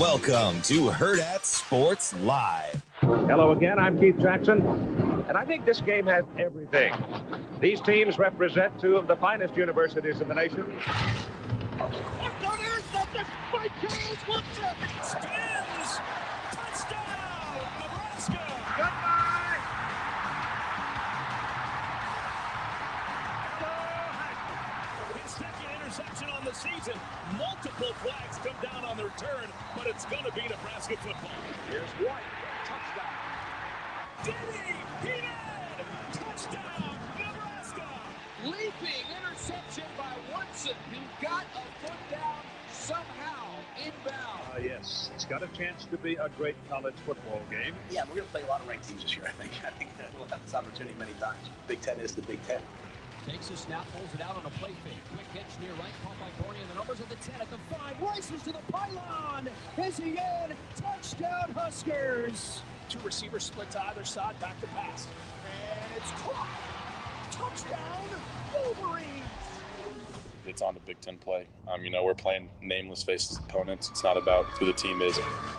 Welcome to Hurrdat Sports Live. Hello again, I'm Keith Jackson, and I think this game has everything. These teams represent two of the finest universities in the nation. Spins! Touchdown! Nebraska! Goodbye! His second interception on the season. Multiple flags come down on the return, but it's going to be Nebraska football. Here's White, touchdown. Did he? He did! Touchdown, Nebraska! Leaping interception by Woodson, who got a foot down somehow inbound. Yes, it's got a chance to be a great college football game. Yeah, we're going to play a lot of ranked teams this year, I think. I think that we'll have this opportunity many times. Big Ten is the Big Ten. Takes a snap, pulls it out on a play fake. Quick catch near right, caught by Barney, and the numbers at the 10 at the 5. Races to the pylon. Is he in? Touchdown, Huskers. Two receivers split to either side, back to pass. And it's caught. Touchdown, Wolverines. It's on the Big Ten play. We're playing nameless faceless opponents. It's not about who the team is.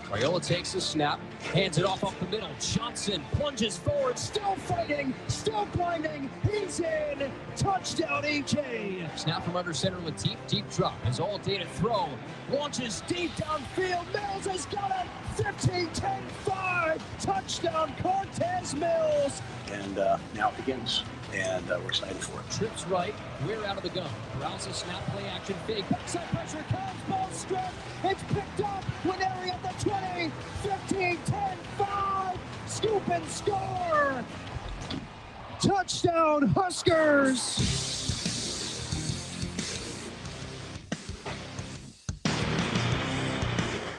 Raiola takes the snap, hands it off up the middle. Johnson plunges forward, still fighting, still blinding. He's in. Touchdown, EJ. Snap from under center with deep drop. His all day to throw. Launches deep downfield. Mills has got it. 15-10-5. Touchdown, Cortez Mills. And now it begins. And we're excited for it. Trips right, we're out of the gun. Rouses snap, play action, fake. Backside pressure comes, ball stripped. It's picked up. Winery at the 20. 15-10-5. Scoop and score. Touchdown, Huskers.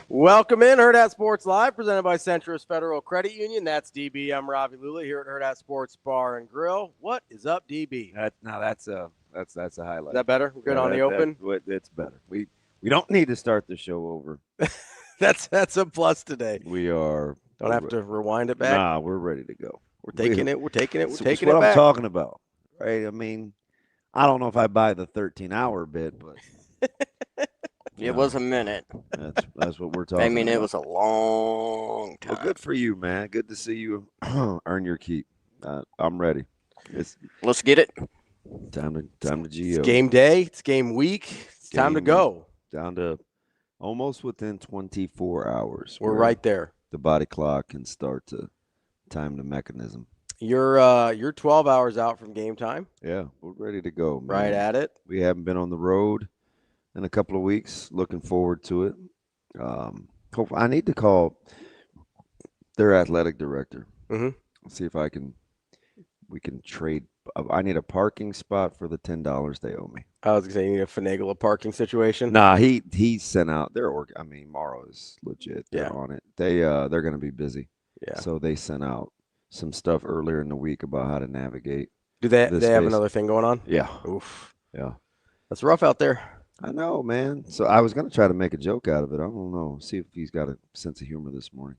Welcome in, Hurrdat Sports Live, presented by Centris Federal Credit Union. That's DB. I'm Ravi Lulla here at Hurrdat Sports Bar and Grill. What is up, DB? That's a highlight. Is that better? Good on the open? It's better. We don't need to start the show over. That's a plus today. We are. Don't have to rewind it back. Nah, we're ready to go. We're taking it That's back. what I'm talking about, right? I mean, I don't know if I buy the 13-hour bit, but It was a minute. That's what we're talking. It was a long time. Well, good for you, man. Good to see you earn your keep. I'm ready. Let's get it. Time to GO. It's game day. It's game week. It's time to go. Down to almost within 24 hours. We're right there. The body clock can start to time the mechanism. You're 12 hours out from game time. Yeah, we're ready to go, man. Right at it. We haven't been on the road in a couple of weeks. Looking forward to it. I need to call their athletic director. See if we can trade. I need a parking spot for the $10 they owe me. I was going to say, you need to finagle a parking situation. Nah, he sent out their Morrow is legit. They're on it. They're going to be busy. Yeah. So they sent out some stuff earlier in the week about how to navigate. Do they have another thing going on? Yeah. Oof. Yeah. That's rough out there. I know, man. So I was going to try to make a joke out of it. I don't know. See if he's got a sense of humor this morning.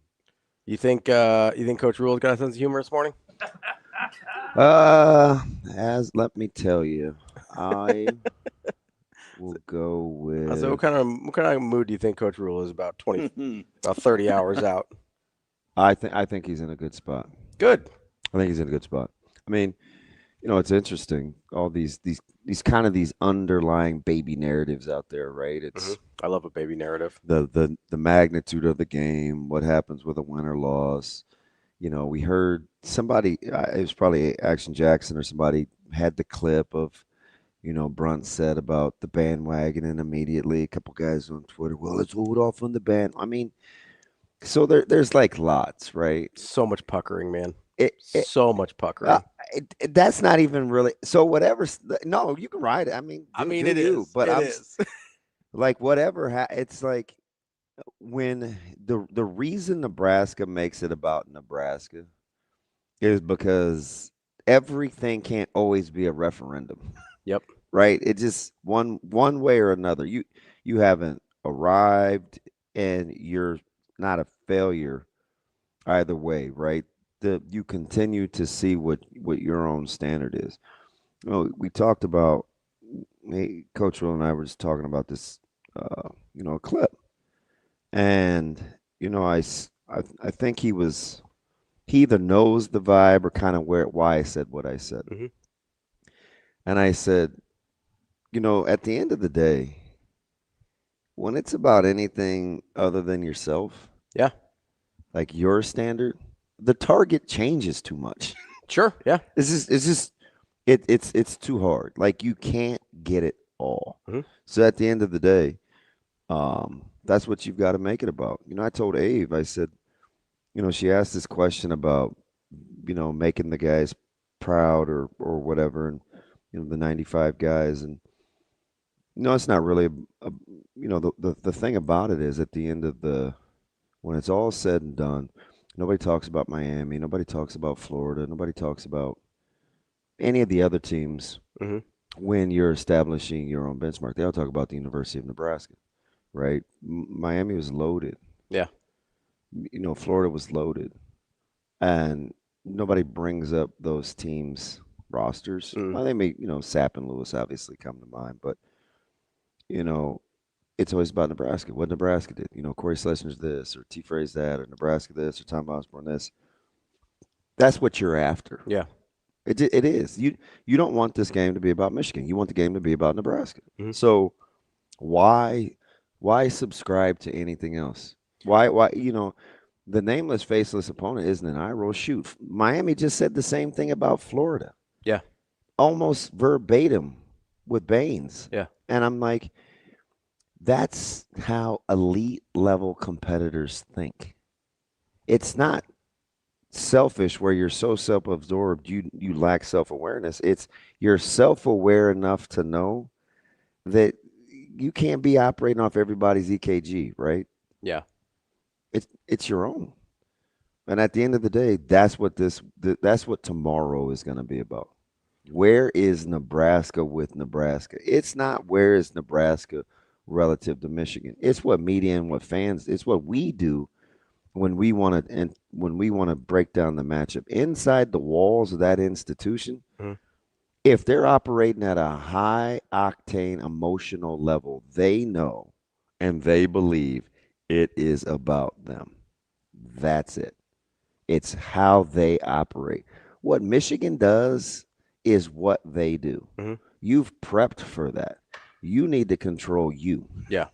You think Coach Rhule's got a sense of humor this morning? Let me tell you, I will go with. So what kind of mood do you think Coach Rhule is about 30 hours out? I think he's in a good spot. Good. I think he's in a good spot. I mean, it's interesting. All these kind of these underlying baby narratives out there, right? It's I love a baby narrative. The magnitude of the game, what happens with a win or loss. We heard somebody, it was probably Action Jackson or somebody had the clip of, Brunt said about the bandwagon, and immediately a couple guys on Twitter, well, let's hold off on the band. I mean, so there's like lots, right? So much puckering, man. So much puckering. That's not even really. So whatever. No, you can ride it. I mean, it is. But it is. Like whatever. It's like when the reason Nebraska makes it about Nebraska is because everything can't always be a referendum. Yep. Right. It just one way or another. You haven't arrived, and you're not a failure either way. Right. You continue to see what your own standard is. We talked about, Coach Rhule and I were just talking about this, a clip. And, I think he either knows the vibe or kind of why I said what I said. Mhm. And I said, at the end of the day, when it's about anything other than yourself, Yeah. like your standard, the target changes too much. Sure. Yeah. It's too hard. Like you can't get it all. Mhm. So at the end of the day, that's what you've got to make it about. I told Ave, I said, she asked this question about, making the guys proud or whatever, and the 95 guys, and it's not really the thing about it is at the end of when it's all said and done, nobody talks about Miami, nobody talks about Florida, nobody talks about any of the other teams. Mhm. When you're establishing your own benchmark, they all talk about the University of Nebraska, right? Miami was loaded. Yeah. Florida was loaded, and nobody brings up those teams' rosters. Mm. Well, they may, Sapp and Lewis obviously come to mind, but it's always about Nebraska. What Nebraska did, Corey Schlessinger's this, or T. Fraze that, or Nebraska this, or Tom Osborne this. That's what you're after. Yeah. It is. You don't want this game to be about Michigan. You want the game to be about Nebraska. Mm-hmm. So why subscribe to anything else? Why the nameless, faceless opponent isn't an eye roll. Shoot, Miami just said the same thing about Florida. Yeah. Almost verbatim with Baines. Yeah. And I'm like, that's how elite level competitors think. It's not selfish where you're so self-absorbed you lack self-awareness. It's you're self-aware enough to know that you can't be operating off everybody's EKG, right? Yeah. It's your own. And at the end of the day, that's what tomorrow is going to be about. Where is Nebraska with Nebraska? It's not where is Nebraska relative to Michigan. It's what media and what fans, it's what we do when we want to break down the matchup inside the walls of that institution. Mm-hmm. If they're operating at a high octane emotional level, they know and they believe it is about them. That's it. It's how they operate. What Michigan does is what they do. Mm-hmm. You've prepped for that. You need to control you. Yeah.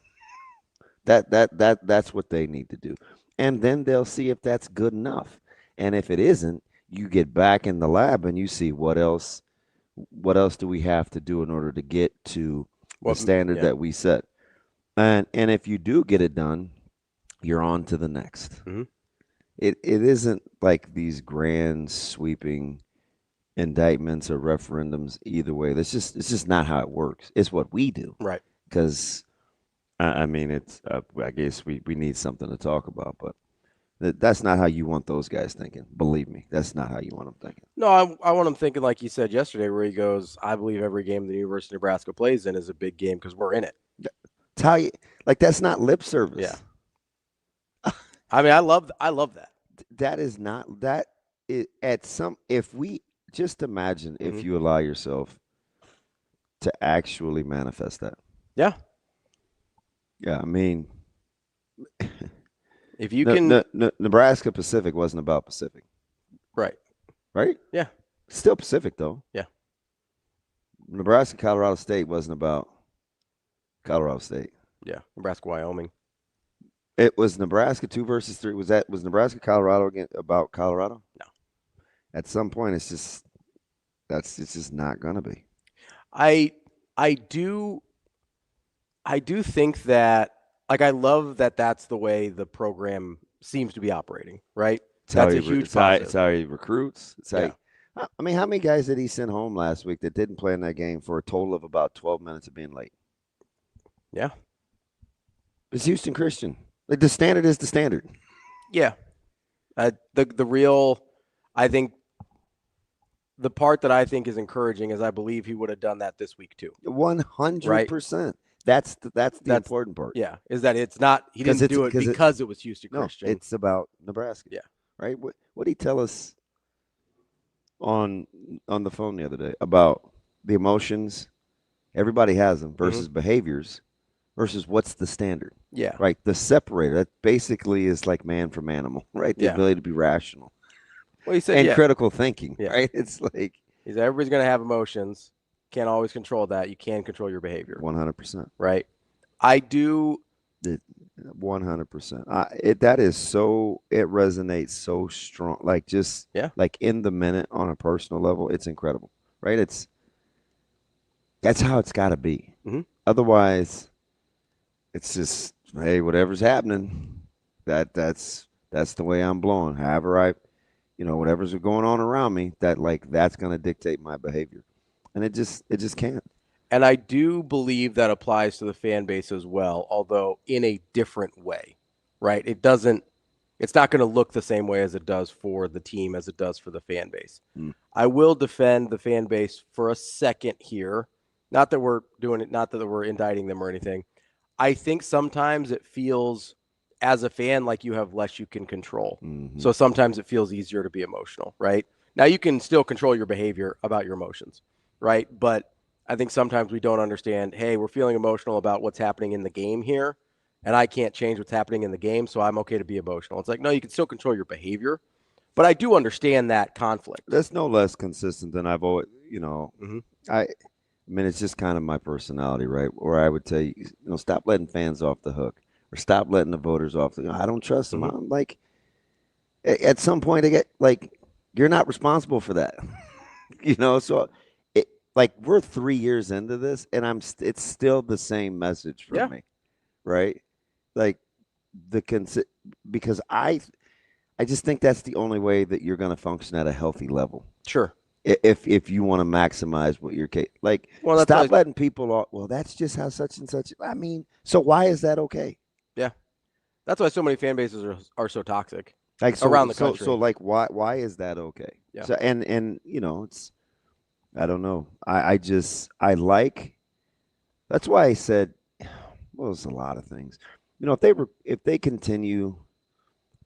That's what they need to do. And then they'll see if that's good enough. And if it isn't, you get back in the lab and you see what else do we have to do in order to get to the standard that we set. And if you do get it done, you're on to the next. Mm-hmm. It isn't like these grand sweeping indictments or referendums either way. It's just not how it works. It's what we do. Right. Because I mean, it's I guess we need something to talk about, but that's not how you want those guys thinking. Believe me, that's not how you want them thinking. No, I want them thinking like you said yesterday, where he goes, I believe every game the University of Nebraska plays in is a big game because we're in it. It's how you, like, that's not lip service. Yeah. I mean, I love that. That is not that. If we just imagine if you allow yourself to actually manifest that. Yeah. Yeah, I mean, if you can, Nebraska Pacific wasn't about Pacific, right? Yeah, still Pacific though. Yeah, Nebraska Colorado State wasn't about Colorado State. Yeah, Nebraska Wyoming. It was Nebraska 2 versus 3. Was Nebraska Colorado about Colorado? No. At some point, it's just not gonna be. I do think that, like, I love that that's the way the program seems to be operating, right? That's a huge positive. It's how he recruits. I mean, how many guys did he send home last week that didn't play in that game for a total of about 12 minutes of being late? Yeah. It's Houston Christian. Like, the standard is the standard. Yeah. The real, I think, the part that I think is encouraging is I believe he would have done that this week too. 100%. That's the important part. Yeah, is that it's not he didn't do it because it was Houston Christian. No, it's about Nebraska. Yeah. Right? What did he tell us on the phone the other day about the emotions? Everybody has them versus behaviors, versus what's the standard. Yeah. Right. The separator, that basically is like man from animal, right? The ability to be rational. Well, he said, critical thinking, right? It's like he said everybody's going to have emotions. Can't always control that. You can control your behavior. 100%. Right. I do. 100%. That is so, it resonates so strong. Like just like in the minute on a personal level, it's incredible, right? That's how it's got to be. Mm-hmm. Otherwise, it's just, hey, whatever's happening, that's the way I'm blowing. However whatever's going on around me, that's going to dictate my behavior. And it just can't. And I do believe that applies to the fan base as well, although in a different way, right? It's not going to look the same way as it does for the team as it does for the fan base. I will defend the fan base for a second here. Not that we're doing it, not that we're indicting them or anything. I think sometimes it feels, as a fan, like you have less you can control. Mm-hmm. So sometimes it feels easier to be emotional, right? Now you can still control your behavior about your emotions, right? But I think sometimes we don't understand, hey, we're feeling emotional about what's happening in the game here, and I can't change what's happening in the game, so I'm okay to be emotional. It's like, no, you can still control your behavior. But I do understand that conflict. That's no less consistent than I've always, I mean, it's just kind of my personality, right? Or I would tell you, stop letting fans off the hook, or stop letting the voters off the hook. I don't trust them. I'm like, at some point, I get like, you're not responsible for that, So, we're 3 years into this, and it's still the same message for me, right? Like because I just think that's the only way that you're going to function at a healthy level. Sure. If you want to maximize what you're stop letting people off. Well, that's just how such and such. I mean, so why is that okay? Yeah, that's why so many fan bases are so toxic. Around the country. So why is that okay? Yeah. So and it's, I don't know. I like. That's why I said, well, it's a lot of things. If they continue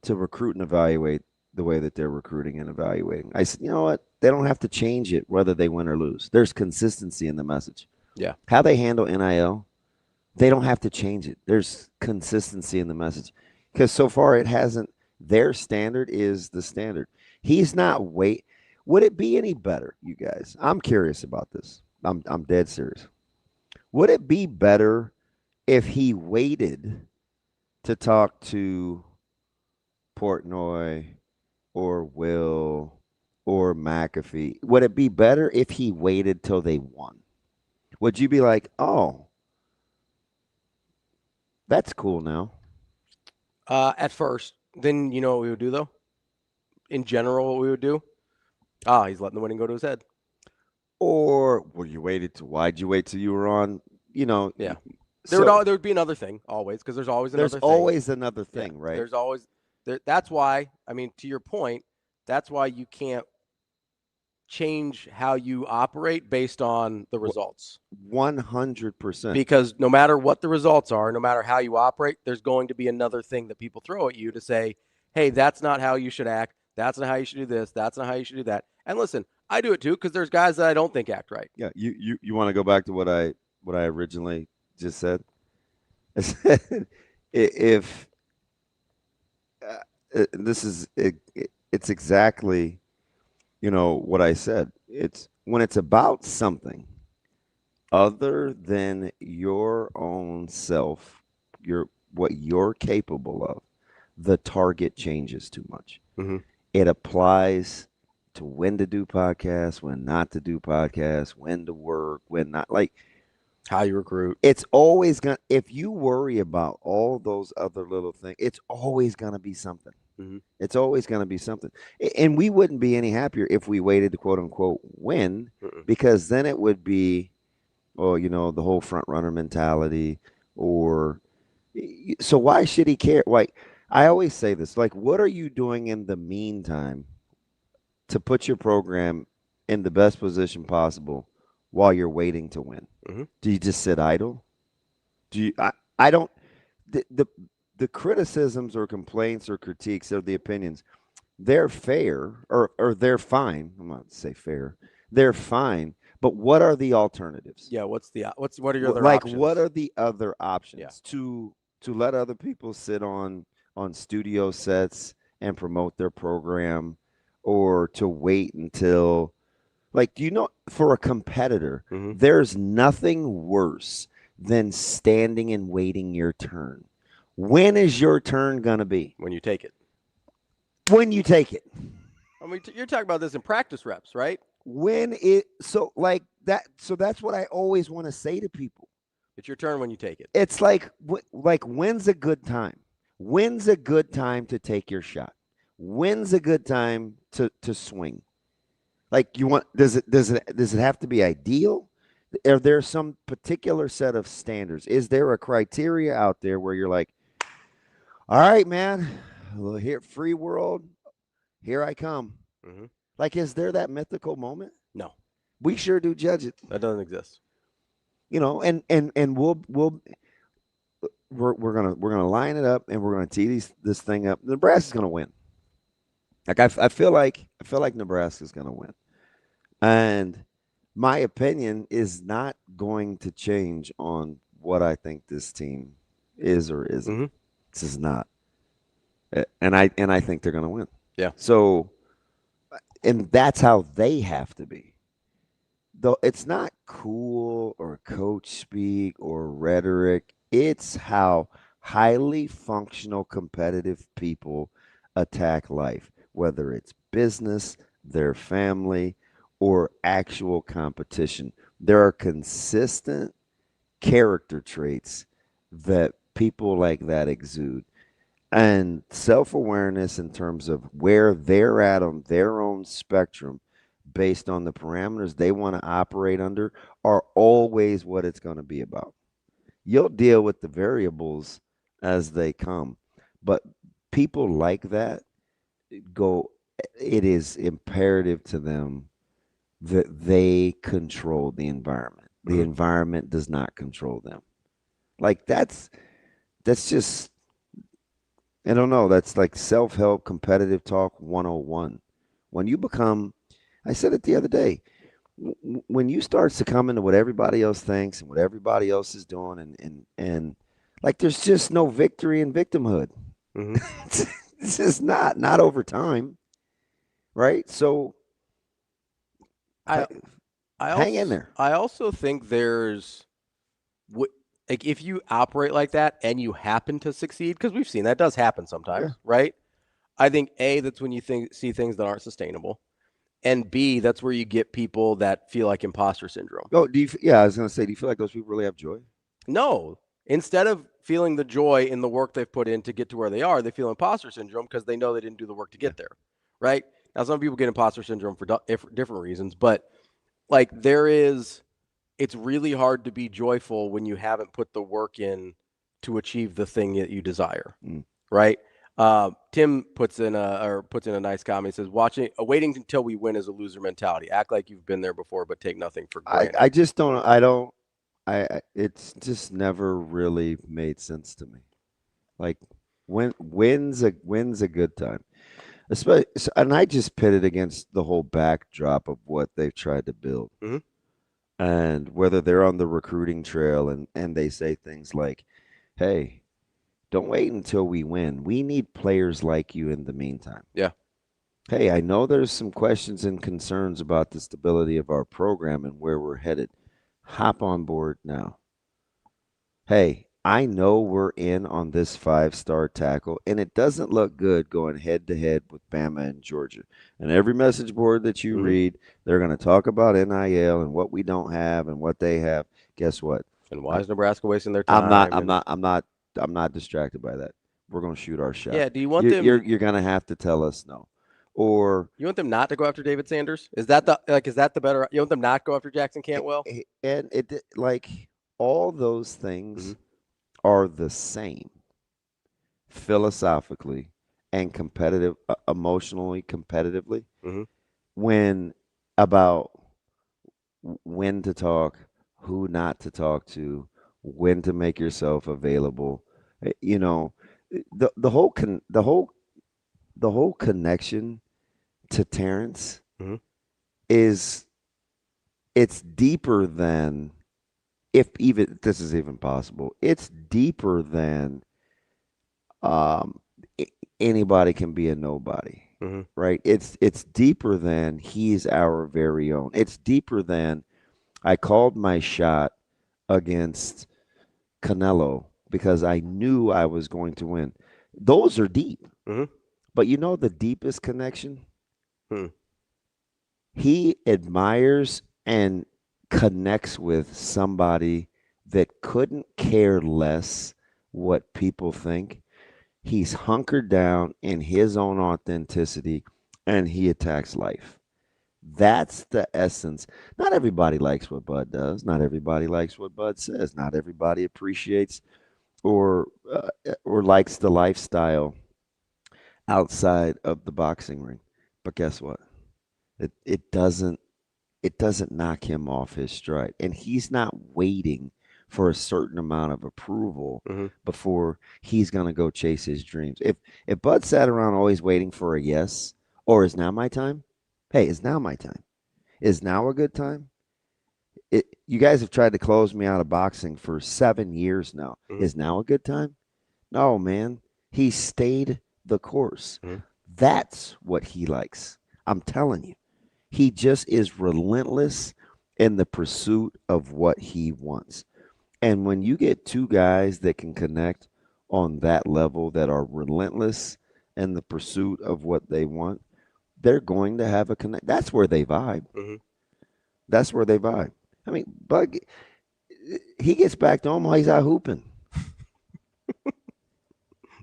to recruit and evaluate the way that they're recruiting and evaluating, I said, you know what? They don't have to change it whether they win or lose. There's consistency in the message. Yeah. How they handle NIL, they don't have to change it. There's consistency in the message, because so far it hasn't. Their standard is the standard. He's not wait. Would it be any better, you guys? I'm curious about this. I'm dead serious. Would it be better if he waited to talk to Portnoy or Will or McAfee? Would it be better if he waited till they won? Would you be like, oh, that's cool now? At first. Then you know what we would do, though? In general, what we would do? He's letting the winning go to his head. Or why'd you wait till you were on, Yeah. There would be another thing always, because there's always another thing. There's always another thing, right? There's always that's why, I mean, to your point, that's why you can't change how you operate based on the results. 100%. Because no matter what the results are, no matter how you operate, there's going to be another thing that people throw at you to say, hey, that's not how you should act. That's not how you should do this. That's not how you should do that. And listen, I do it too, because there's guys that I don't think act right. Yeah, you want to go back to what I originally just said? If this is it's exactly what I said. It's when it's about something other than your own self, what you're capable of, the target changes too much. Mm-hmm. It applies to when to do podcasts, when not to do podcasts, when to work, when not. Like how you recruit. It's always going to, if you worry about all those other little things, it's always going to be something. Mm-hmm. It's always going to be something. And we wouldn't be any happier if we waited to quote unquote win, because then it would be, the whole front runner mentality, or so why should he care? Like, I always say this, like, what are you doing in the meantime to put your program in the best position possible while you're waiting to win? Mm-hmm. Do you just sit idle? I don't, the criticisms or complaints or critiques or the opinions, they're fair or they're fine. I'm not to say fair. They're fine, But what are the alternatives? Yeah, what are your other Like, options? what are the other options to let other people sit on studio sets and promote their program, or to wait until, like, do you know, for a competitor, there's nothing worse than standing and waiting your turn. When is your turn going to be? When you take it. When you take it. I mean, you're talking about this in practice reps, right? So that's what I always want to say to people. It's your turn when you take it. It's like when's a good time? When's a good time to take your shot? When's a good time to swing? Like, does it have to be ideal? Are there some particular set of standards? Is there a criteria out there where you're like, all right, man, here, free world, here I come. Like, is there that mythical moment? No. We sure do judge it. That doesn't exist. You know, and we're gonna line it up, and we're gonna tee this thing up. Nebraska's gonna win. Like, I feel like Nebraska's gonna win, and my opinion is not going to change on what I think this team is or isn't. This is not, and I think they're gonna win. Yeah. So, and that's how they have to be. Though it's not cool or coach speak or rhetoric. It's how highly functional, competitive people attack life, whether it's business, their family, or actual competition. There are consistent character traits that people like that exude. And self-awareness in terms of where they're at on their own spectrum based on the parameters they want to operate under are always what it's going to be about. You'll deal with the variables as they come, but people like that it is imperative to them that they control the environment. The environment does not control them. Like, that's just, I don't know, that's like self-help competitive talk 101. When you become, I said it the other day, when you start succumbing to what everybody else thinks and what everybody else is doing, and like, there's just no victory in victimhood. It's just not over time, right? So hang in there. I also think there's, like, if you operate like that and you happen to succeed, because we've seen that does happen sometimes, right? I think A, that's when you see things that aren't sustainable. And B, that's where you get people that feel like imposter syndrome. Oh, I was going to say, do you feel like those people really have joy? No. Instead of feeling the joy in the work they've put in to get to where they are, they feel imposter syndrome because they know they didn't do the work to get there, right? Now, some people get imposter syndrome for different reasons, but, like, it's really hard to be joyful when you haven't put the work in to achieve the thing that you desire, right? Tim puts in a nice comment. He says, waiting until we win is a loser mentality. Act like you've been there before, but take nothing for granted. It's just never really made sense to me. Like, when's a good time? Especially, and I just pit it against the whole backdrop of what they've tried to build. And whether they're on the recruiting trail and they say things like, hey, don't wait until we win. We need players like you in the meantime. Yeah. Hey, I know there's some questions and concerns about the stability of our program and where we're headed. Hop on board now. Hey, I know we're in on this 5-star tackle, and it doesn't look good going head-to-head with Bama and Georgia. And every message board that you read, they're going to talk about NIL and what we don't have and what they have. Guess what? And why is Nebraska wasting their time? I'm not distracted by that. We're going to shoot our shot. Yeah, do you want them? You're going to have to tell us no. Or you want them not to go after David Sanders? Is that the better? You want them not go after Jackson Cantwell? And all those things are the same philosophically and emotionally competitively when about when to talk, who not to talk to, when to make yourself available. You know, the whole connection to Terrence is it's deeper than, if even this is even possible, it's deeper than um, anybody can be a nobody, right? It's deeper than he's our very own. It's deeper than I called my shot against Canelo because I knew I was going to win. Those are deep. But you know the deepest connection? He admires and connects with somebody that couldn't care less what people think. He's hunkered down in his own authenticity and he attacks life. That's the essence. Not everybody likes what Bud does. Not everybody likes what Bud says. Not everybody appreciates or likes the lifestyle outside of the boxing ring. But guess what? It doesn't knock him off his stride. And he's not waiting for a certain amount of approval before he's going to go chase his dreams. If Bud sat around always waiting for a yes, or is now my time? Hey, is now my time? Is now a good time? You guys have tried to close me out of boxing for 7 years now. Is now a good time? No, man. He stayed the course. That's what he likes. I'm telling you. He just is relentless in the pursuit of what he wants. And when you get two guys that can connect on that level, that are relentless in the pursuit of what they want, they're going to have a connect. That's where they vibe. That's where they vibe. I mean, Bud, he gets back to Omaha, he's out hooping.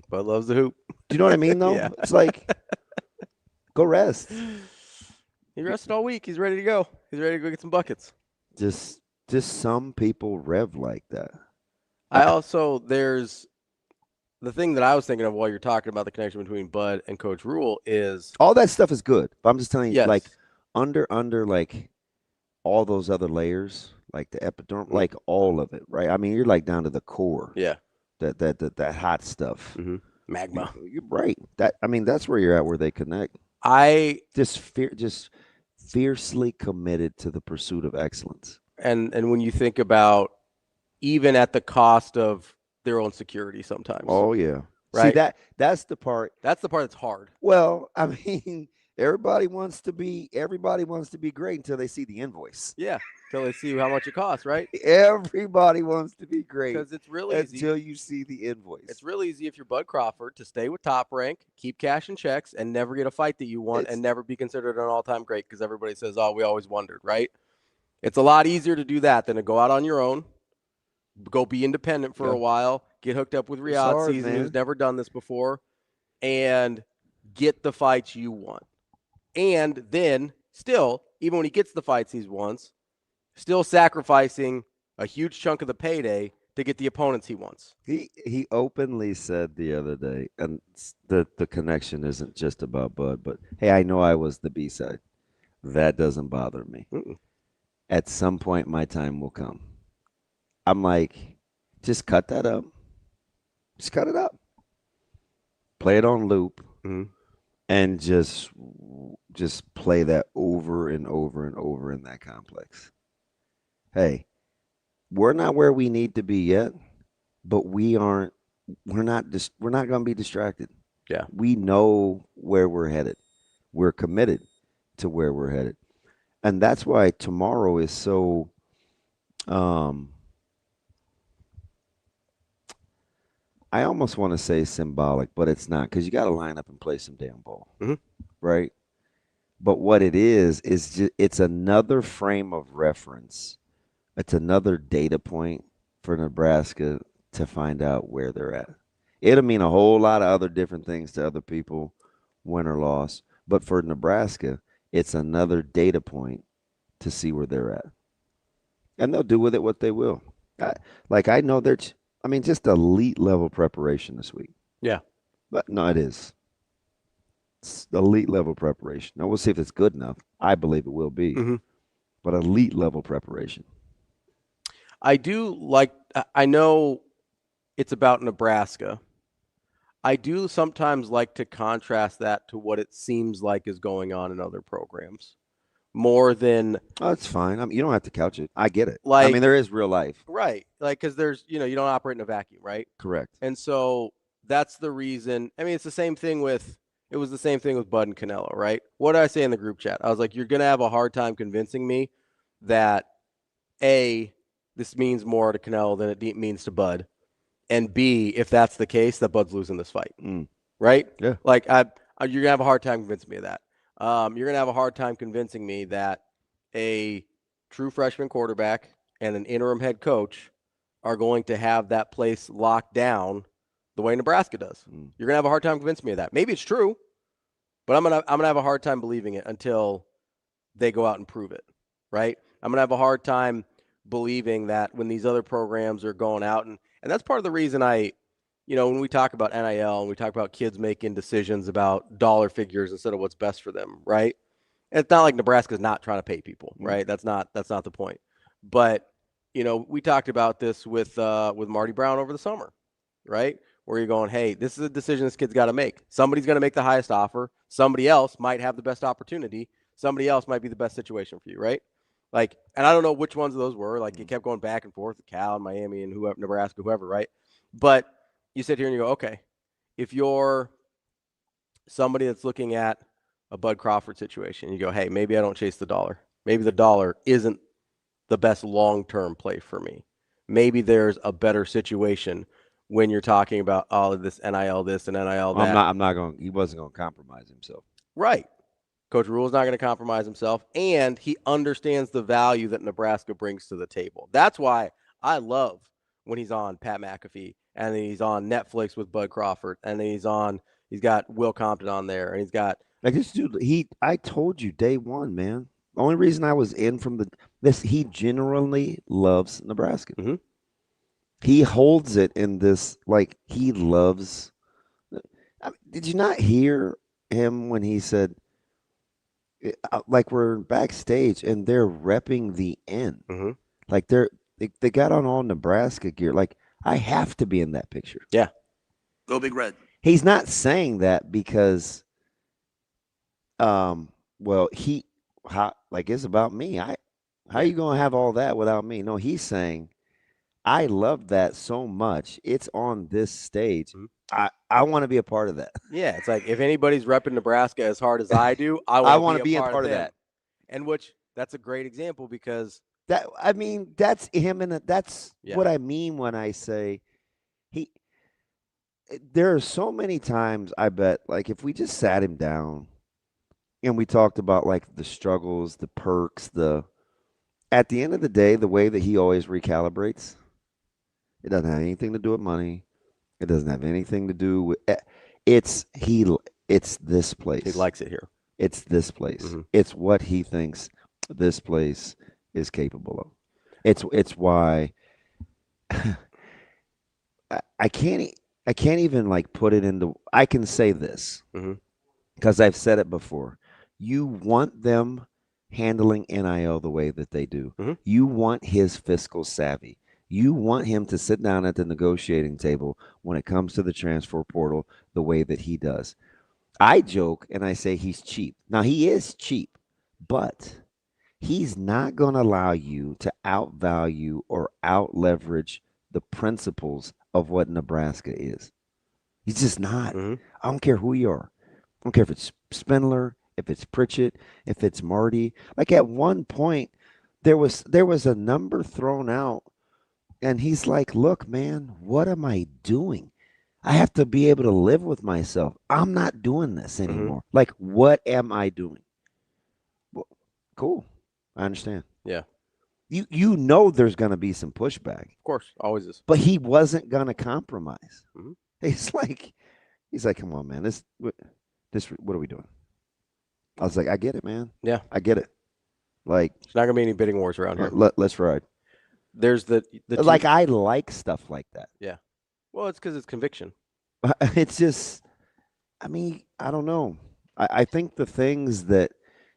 Bud loves the hoop. Do you know what I mean, though? Yeah. It's like, go rest. He rested all week. He's ready to go. He's ready to go get some buckets. Just some people rev like that. There's the thing that I was thinking of while you're talking about the connection between Bud and Coach Rhule is all that stuff is good. But I'm just telling you, yes. like under like all those other layers, like the epidermal, like all of it, right? I mean, you're like down to the core. Yeah. That hot stuff. Magma. You're right. That's where you're at, where they connect. I just fiercely committed to the pursuit of excellence. And when you think about even at the cost of their own security sometimes. Oh yeah. Right. See, that's the part. That's the part that's hard. Well, I mean, everybody wants to be great until they see the invoice. Yeah. Until they see how much it costs, right? Everybody wants to be great. Because it's really easy until you see the invoice. It's really easy if you're Bud Crawford to stay with Top Rank, keep cashing checks, and never get a fight that you want and never be considered an all-time great because everybody says, oh, we always wondered, right? It's a lot easier to do that than to go out on your own, go be independent for a while, get hooked up with Riyadh season, who's never done this before, and get the fights you want. And then still, even when he gets the fights he wants, still sacrificing a huge chunk of the payday to get the opponents he wants. He openly said the other day, and the connection isn't just about Bud, but hey, I know I was the B-side. That doesn't bother me. At some point, my time will come. I'm like, just cut that up. Just cut it up. Play it on loop, and just play that over and over and over in that complex. Hey, we're not where we need to be yet, but we're not going to be distracted. Yeah. We know where we're headed. We're committed to where we're headed. And that's why tomorrow is so I almost want to say symbolic, but it's not, because you got to line up and play some damn ball. Right? But what it is just, it's another frame of reference. It's another data point for Nebraska to find out where they're at. It'll mean a whole lot of other different things to other people, win or loss. But for Nebraska, it's another data point to see where they're at. And they'll do with it what they will. I know just elite level preparation this week. Yeah. But no, it is. It's elite level preparation. Now, we'll see if it's good enough. I believe it will be. But elite level preparation. I know it's about Nebraska. I do sometimes like to contrast that to what it seems like is going on in other programs, more than Oh, it's fine. I mean, you don't have to couch it. I get it. I Like- mean, there is real life. right. Like, because there's, you don't operate in a vacuum, right? Correct. And so that's the reason. I mean, it was the same thing with Bud and Canelo, right? What did I say in the group chat? I was like, you're going to have a hard time convincing me that A, this means more to Canelo than it means to Bud. And B, if that's the case, that Bud's losing this fight. Right? Yeah. Like, you're going to have a hard time convincing me of that. You're going to have a hard time convincing me that a true freshman quarterback and an interim head coach are going to have that place locked down the way Nebraska does. You're going to have a hard time convincing me of that. Maybe it's true, but I'm going to have a hard time believing it until they go out and prove it, right? I'm going to have a hard time believing that when these other programs are going out, and that's part of the reason when we talk about NIL and we talk about kids making decisions about dollar figures instead of what's best for them, right? And it's not like Nebraska's not trying to pay people, right? That's not the point. But, we talked about this with Marty Brown over the summer, right? Where you're going, hey, this is a decision this kid's got to make. Somebody's going to make the highest offer. Somebody else might have the best opportunity. Somebody else might be the best situation for you, right? Like, and I don't know which ones of those were. Like, it kept going back and forth with Cal and Miami and whoever, Nebraska, whoever, right? But you sit here and you go, okay, if you're somebody that's looking at a Bud Crawford situation, you go, hey, maybe I don't chase the dollar. Maybe the dollar isn't the best long-term play for me. Maybe there's a better situation when you're talking about all of this NIL this and NIL that. I'm not going. He wasn't going to compromise himself. Right. Coach Rhule's not going to compromise himself, and he understands the value that Nebraska brings to the table. That's why I love when he's on Pat McAfee and then he's on Netflix with Bud Crawford and then he's got Will Compton on there and he's got like this dude. I told you day one, man. The only reason I was in from he genuinely loves Nebraska. Mm-hmm. He holds it in this, like, he loves. Did you not hear him when he said, like, we're backstage and they're repping the end? Mm-hmm. Like, they got on all Nebraska gear. Like, I have to be in that picture. Yeah. Go Big Red. He's not saying that because, it's about me. How are you going to have all that without me? No, he's saying, I love that so much. It's on this stage. Mm-hmm. I want to be a part of that. Yeah, it's like if anybody's repping Nebraska as hard as I do, I want to be a part of that. And that's a great example because that's him, and that's what I mean when I say there are so many times I bet, like, if we just sat him down and we talked about, like, the struggles, the perks, at the end of the day, the way that he always recalibrates, it doesn't have anything to do with money. It doesn't have anything to do with it's this place. He likes it here. It's this place. Mm-hmm. It's what he thinks this place is capable of. It's why I can't even, like, put it into. I can say this because I've said it before. You want them handling NIL the way that they do. Mm-hmm. You want his fiscal savvy. You want him to sit down at the negotiating table when it comes to the transfer portal the way that he does. I joke and I say he's cheap. Now, he is cheap, but he's not going to allow you to outvalue or outleverage the principles of what Nebraska is. He's just not. Mm-hmm. I don't care who you are. I don't care if it's Spindler, if it's Pritchett, if it's Marty. Like, at one point, there was a number thrown out, and he's like, look, man, what am I doing? I have to be able to live with myself. I'm not doing this anymore. Mm-hmm. Like, what am I doing? Well, cool. I understand. Yeah. You know there's going to be some pushback. Of course, always is. But he wasn't going to compromise. Mm-hmm. He's like, come on, man. This, what are we doing? I was like, I get it, man. Yeah. I get it. Like, there's not going to be any bidding wars around here. Let's ride. There's the like, I like stuff like that. Yeah. Well, it's because it's conviction. It's just, I mean, I don't know. I think the things that,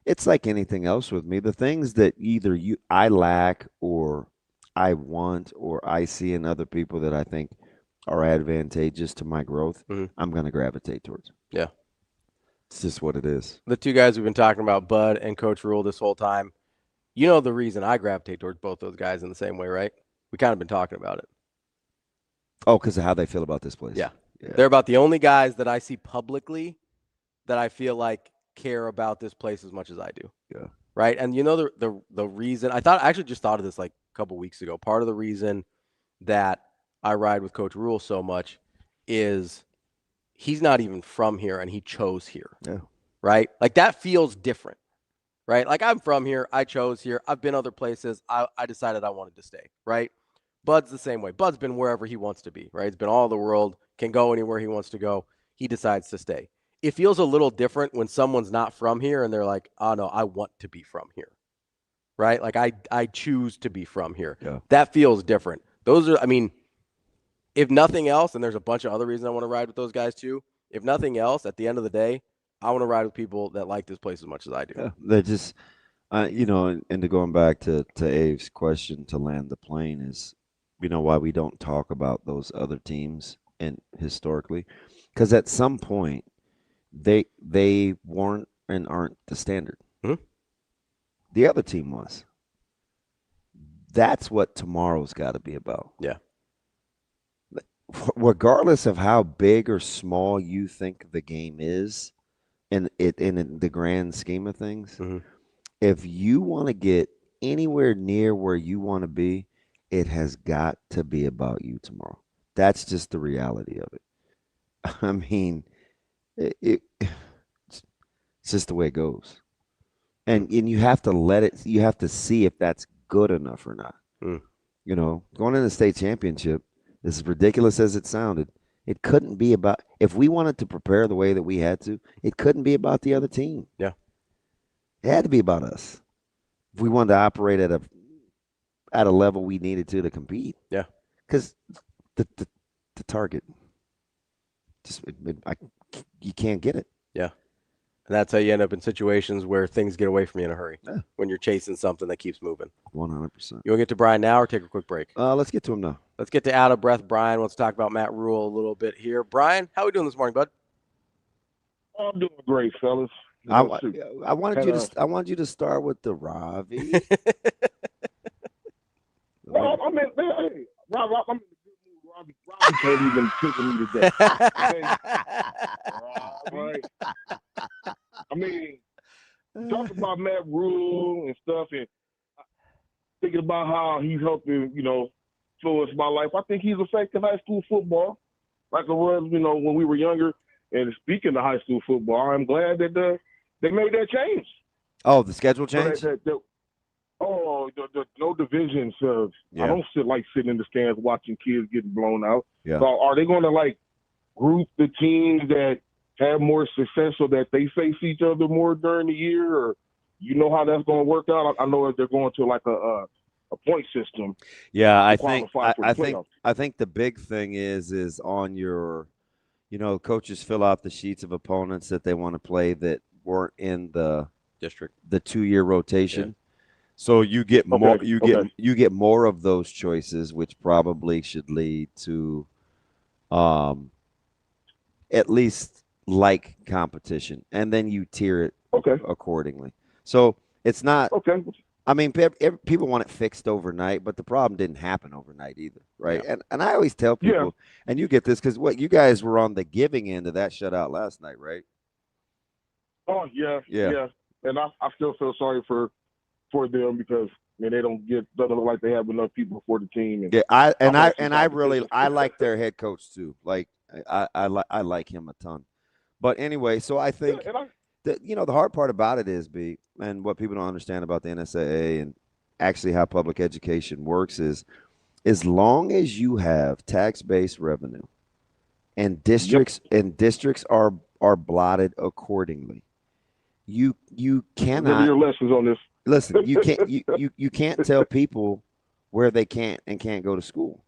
it's like anything else with me, the things that either I lack or I want or I see in other people that I think are advantageous to my growth, I'm going to gravitate towards. Yeah. It's just what it is. The two guys we've been talking about, Bud and Coach Rhule, this whole time. You know the reason I gravitate towards both those guys in the same way, right? We kind of been talking about it. Oh, because of how they feel about this place. Yeah. They're about the only guys that I see publicly that I feel like care about this place as much as I do. Yeah. Right. And you know the reason I actually just thought of this like a couple weeks ago. Part of the reason that I ride with Coach Rhule so much is he's not even from here and he chose here. Yeah. Right. Like that feels different. Right. Like I'm from here. I chose here. I've been other places. I decided I wanted to stay. Right. Bud's the same way. Bud's been wherever he wants to be. Right. He's been all over the world, can go anywhere he wants to go. He decides to stay. It feels a little different when someone's not from here and they're like, oh, no, I want to be from here, right? Like I choose to be from here. Yeah. That feels different. Those are, I mean, if nothing else, and there's a bunch of other reasons I want to ride with those guys too. If nothing else, at the end of the day, I want to ride with people that like this place as much as I do. Yeah. They're just, you know, and to going back to Abe's question to land the plane is, you know, why we don't talk about those other teams and historically, because at some point, they weren't and aren't the standard. Mm-hmm. The other team was. That's what tomorrow's got to be about. Yeah. Regardless of how big or small you think the game is, in the grand scheme of things, mm-hmm. if you want to get anywhere near where you want to be, it has got to be about you tomorrow. That's just the reality of it. I mean, it's just the way it goes, and you have to let it. You have to see if that's good enough or not. You know, going in the state championship, as ridiculous as it sounded, it couldn't be about. If we wanted to prepare the way that we had to, it couldn't be about the other team. Yeah, it had to be about us. If we wanted to operate at a level we needed to compete. Yeah, because the target just you can't get it. Yeah. And that's how you end up in situations where things get away from you in a hurry. Yeah. When you're chasing something that keeps moving. 100%. You want to get to Brian now or take a quick break? Let's get to him now. Let's get to out of breath Brian. Let's talk about Matt Rhule a little bit here. Brian, how are we doing this morning, bud? I'm doing great, fellas. I wanted you to start with the Ravi. Well, I mean, hey, Rob, I'm in the good mood. Ravi can't even tickle me today. Right? I mean, talking about Matt Rhule and stuff, and thinking about how he's helping, you know, influence my life. I think he's affecting high school football like it was, you know, when we were younger. And speaking of high school football, I'm glad that they made that change. Oh, the schedule change? The no divisions. Yeah. I don't like sitting in the stands watching kids getting blown out. Yeah. So are they going to like group the teams that have more success so that they face each other more during the year, or you know how that's going to work out? I know that they're going to like a point system. Yeah, I think the big thing is on your, you know, coaches fill out the sheets of opponents that they want to play that weren't in the district, the 2-year rotation. Yeah. So you get more, you get more of those choices, which probably should lead to, at least like competition, and then you tier it accordingly. So it's not I mean, people want it fixed overnight, but the problem didn't happen overnight either, right? Yeah. And I always tell people, and you get this because you guys were on the giving end of that shutout last night, right? Oh yeah. And I still feel sorry for them because they doesn't look like they have enough people for the team. And I like their head coach too. Like I like him a ton. But anyway, so I think that, you know, the hard part about it is, and what people don't understand about the NSAA and actually how public education works is, as long as you have tax-based revenue and districts are blotted accordingly, you cannot. Your lessons on this. Listen, you can't tell people where they can't go to school.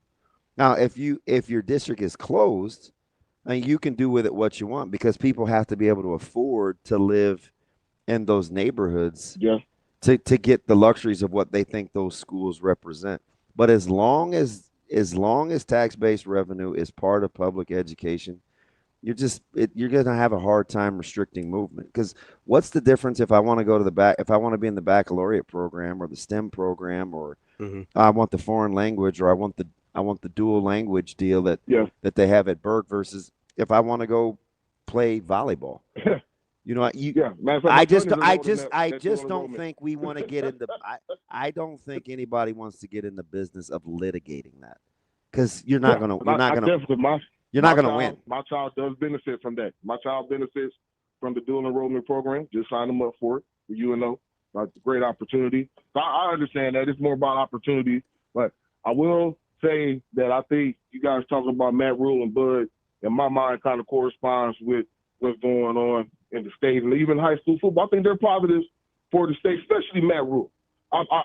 Now, if your district is closed, and you can do with it what you want, because people have to be able to afford to live in those neighborhoods to get the luxuries of what they think those schools represent. But as long as tax-based revenue is part of public education, you're going to have a hard time restricting movement. Because what's the difference if I want to go to if I want to be in the baccalaureate program or the STEM program, or I want the foreign language, or I want the dual language deal that they have at Berg, versus if I want to go play volleyball. I just don't think we want to get into. I don't think anybody wants to get in the business of litigating that, because you're not gonna win. My child does benefit from that. My child benefits from the dual enrollment program. Just sign them up for it. UNO, that's a great opportunity. So I understand that it's more about opportunity, but I will say that I think you guys talking about Matt Rhule and Bud, in my mind, kind of corresponds with what's going on in the state and even high school football. I think they're positives for the state, especially Matt Rhule.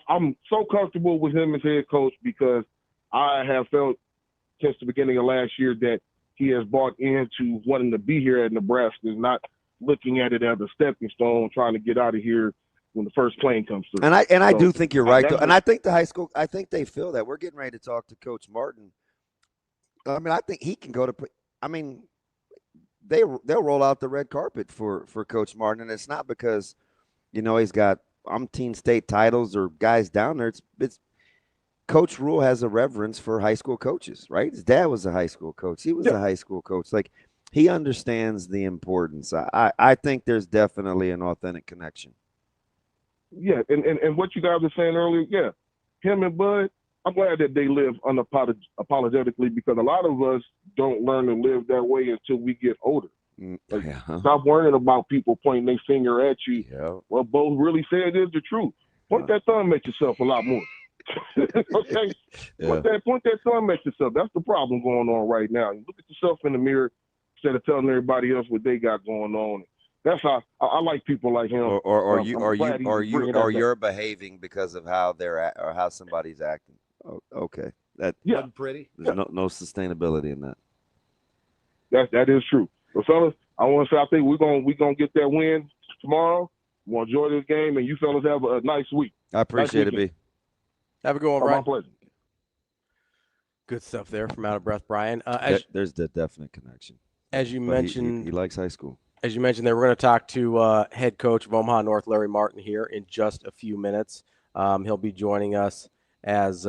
I'm so comfortable with him as head coach because I have felt since the beginning of last year that he has bought into wanting to be here at Nebraska, is not looking at it as a stepping stone, trying to get out of here when the first plane comes through. And I do think you're right, though. And I think the high school, I think they feel that. We're getting ready to talk to Coach Martin. I mean, I think he can go to – I mean, they'll roll out the red carpet for Coach Martin, and it's not because, he's got umpteen state titles or guys down there. It's Coach Rhule has a reverence for high school coaches, right? His dad was a high school coach. He was a high school coach. Like, he understands the importance. I think there's definitely an authentic connection. Yeah, and what you guys were saying earlier, him and Bud, I'm glad that they live unapologetically, because a lot of us don't learn to live that way until we get older. Stop worrying about people pointing their finger at you. Yeah. What Bo really said is the truth. Point that thumb at yourself a lot more. Okay? Point that thumb at yourself. That's the problem going on right now. You look at yourself in the mirror instead of telling everybody else what they got going on. That's how I like people like him. Or you're behaving because of how they're at, or how somebody's acting. Oh, okay, pretty. There's no sustainability in that. That is true. But fellas, I want to say I think we're gonna get that win tomorrow. We'll enjoy this game, and you fellas have a nice week. I appreciate it, B. Have a good one, Brian. My pleasure. Good stuff there from Out of Breath, Brian. There's the definite connection. As you mentioned, he likes high school. As you mentioned there, we're going to talk to head coach of Omaha North, Larry Martin, here in just a few minutes. He'll be joining us as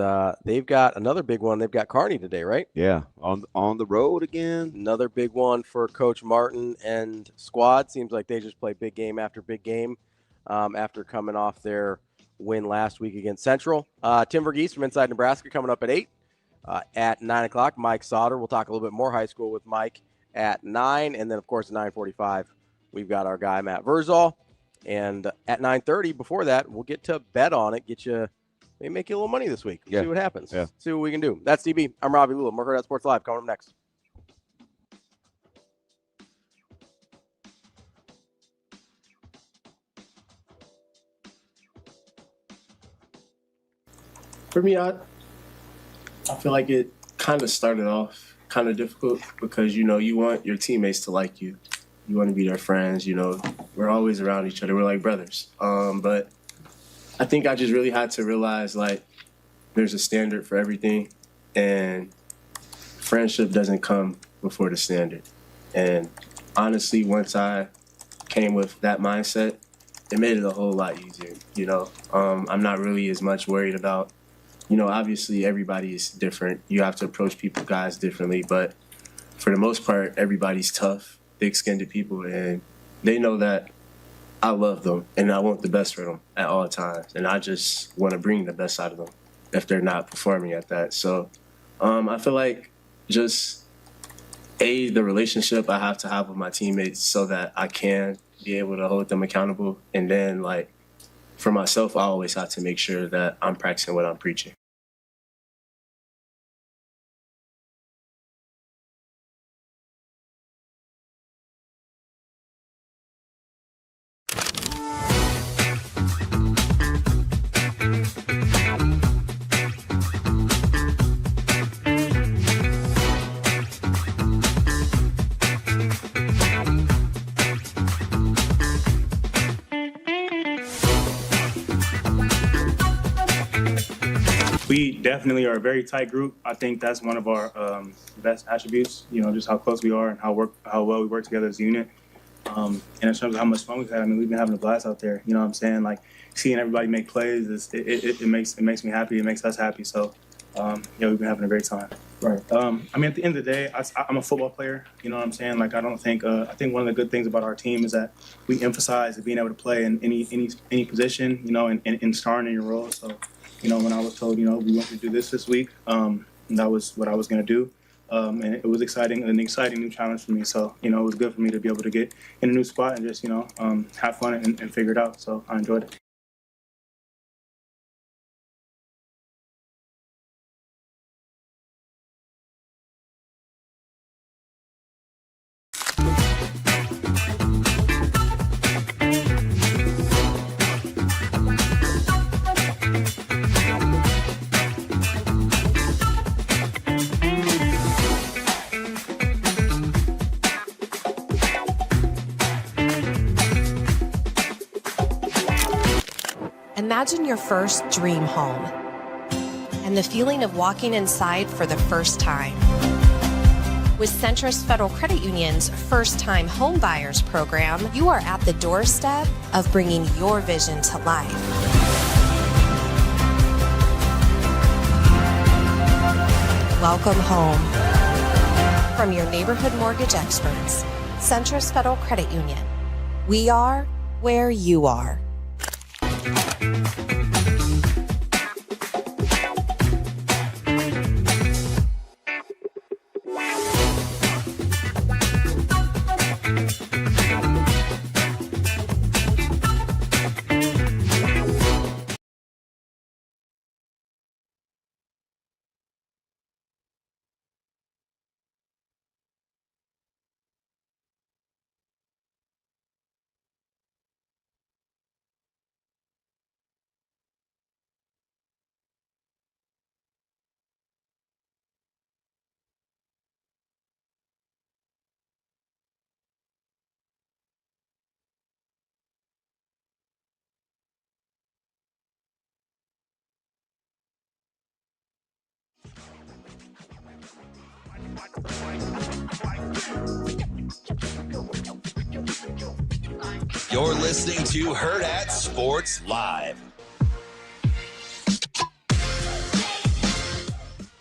they've got another big one. They've got Kearney today, right? Yeah, on the road again. Another big one for Coach Martin and squad. Seems like they just play big game after big game after coming off their win last week against Central. Tim VERGHESE from Inside Nebraska coming up at 8. At 9 o'clock, Mike Sautter. We'll talk a little bit more high school with Mike at 9, and then, of course, at 9:45, we've got our guy, Matt Vrzal. And at 9:30, before that, we'll get to bet on it, maybe make you a little money this week. See what happens. See what we can do. That's DB. I'm Ravi Lulla. More Hurrdat Sports Live coming up next. For me, I feel like it kind of started off kind of difficult because, you want your teammates to like you. You want to be their friends, We're always around each other. We're like brothers. But I think I just really had to realize, there's a standard for everything, and friendship doesn't come before the standard. And honestly, once I came with that mindset, it made it a whole lot easier, I'm not really as much worried about, obviously everybody is different. You have to approach guys differently, but for the most part, everybody's tough, thick-skinned people, and they know that I love them and I want the best for them at all times. And I just want to bring the best out of them if they're not performing at that. So I feel like just, the relationship I have to have with my teammates so that I can be able to hold them accountable. And then, for myself, I always have to make sure that I'm practicing what I'm preaching. We definitely are a very tight group. I think that's one of our best attributes, just how close we are and how well we work together as a unit. And in terms of how much fun we've had, we've been having a blast out there. You know what I'm saying? Like, seeing everybody make plays, it makes me happy. It makes us happy. So, we've been having a great time. Right. At the end of the day, I'm a football player. You know what I'm saying? Like, I think one of the good things about our team is that we emphasize being able to play in any position, and starring in your role. So, when I was told, we want to do this week, that was what I was going to do. And it was an exciting new challenge for me. So, it was good for me to be able to get in a new spot and just, have fun and figure it out. So I enjoyed it. Imagine your first dream home and the feeling of walking inside for the first time. With Centrist Federal Credit Union's First Time Home Buyers program, you are at the doorstep of bringing your vision to life. Welcome home. From your neighborhood mortgage experts, Centrist Federal Credit Union. We are where you are. You're listening to Hurrdat Sports Live.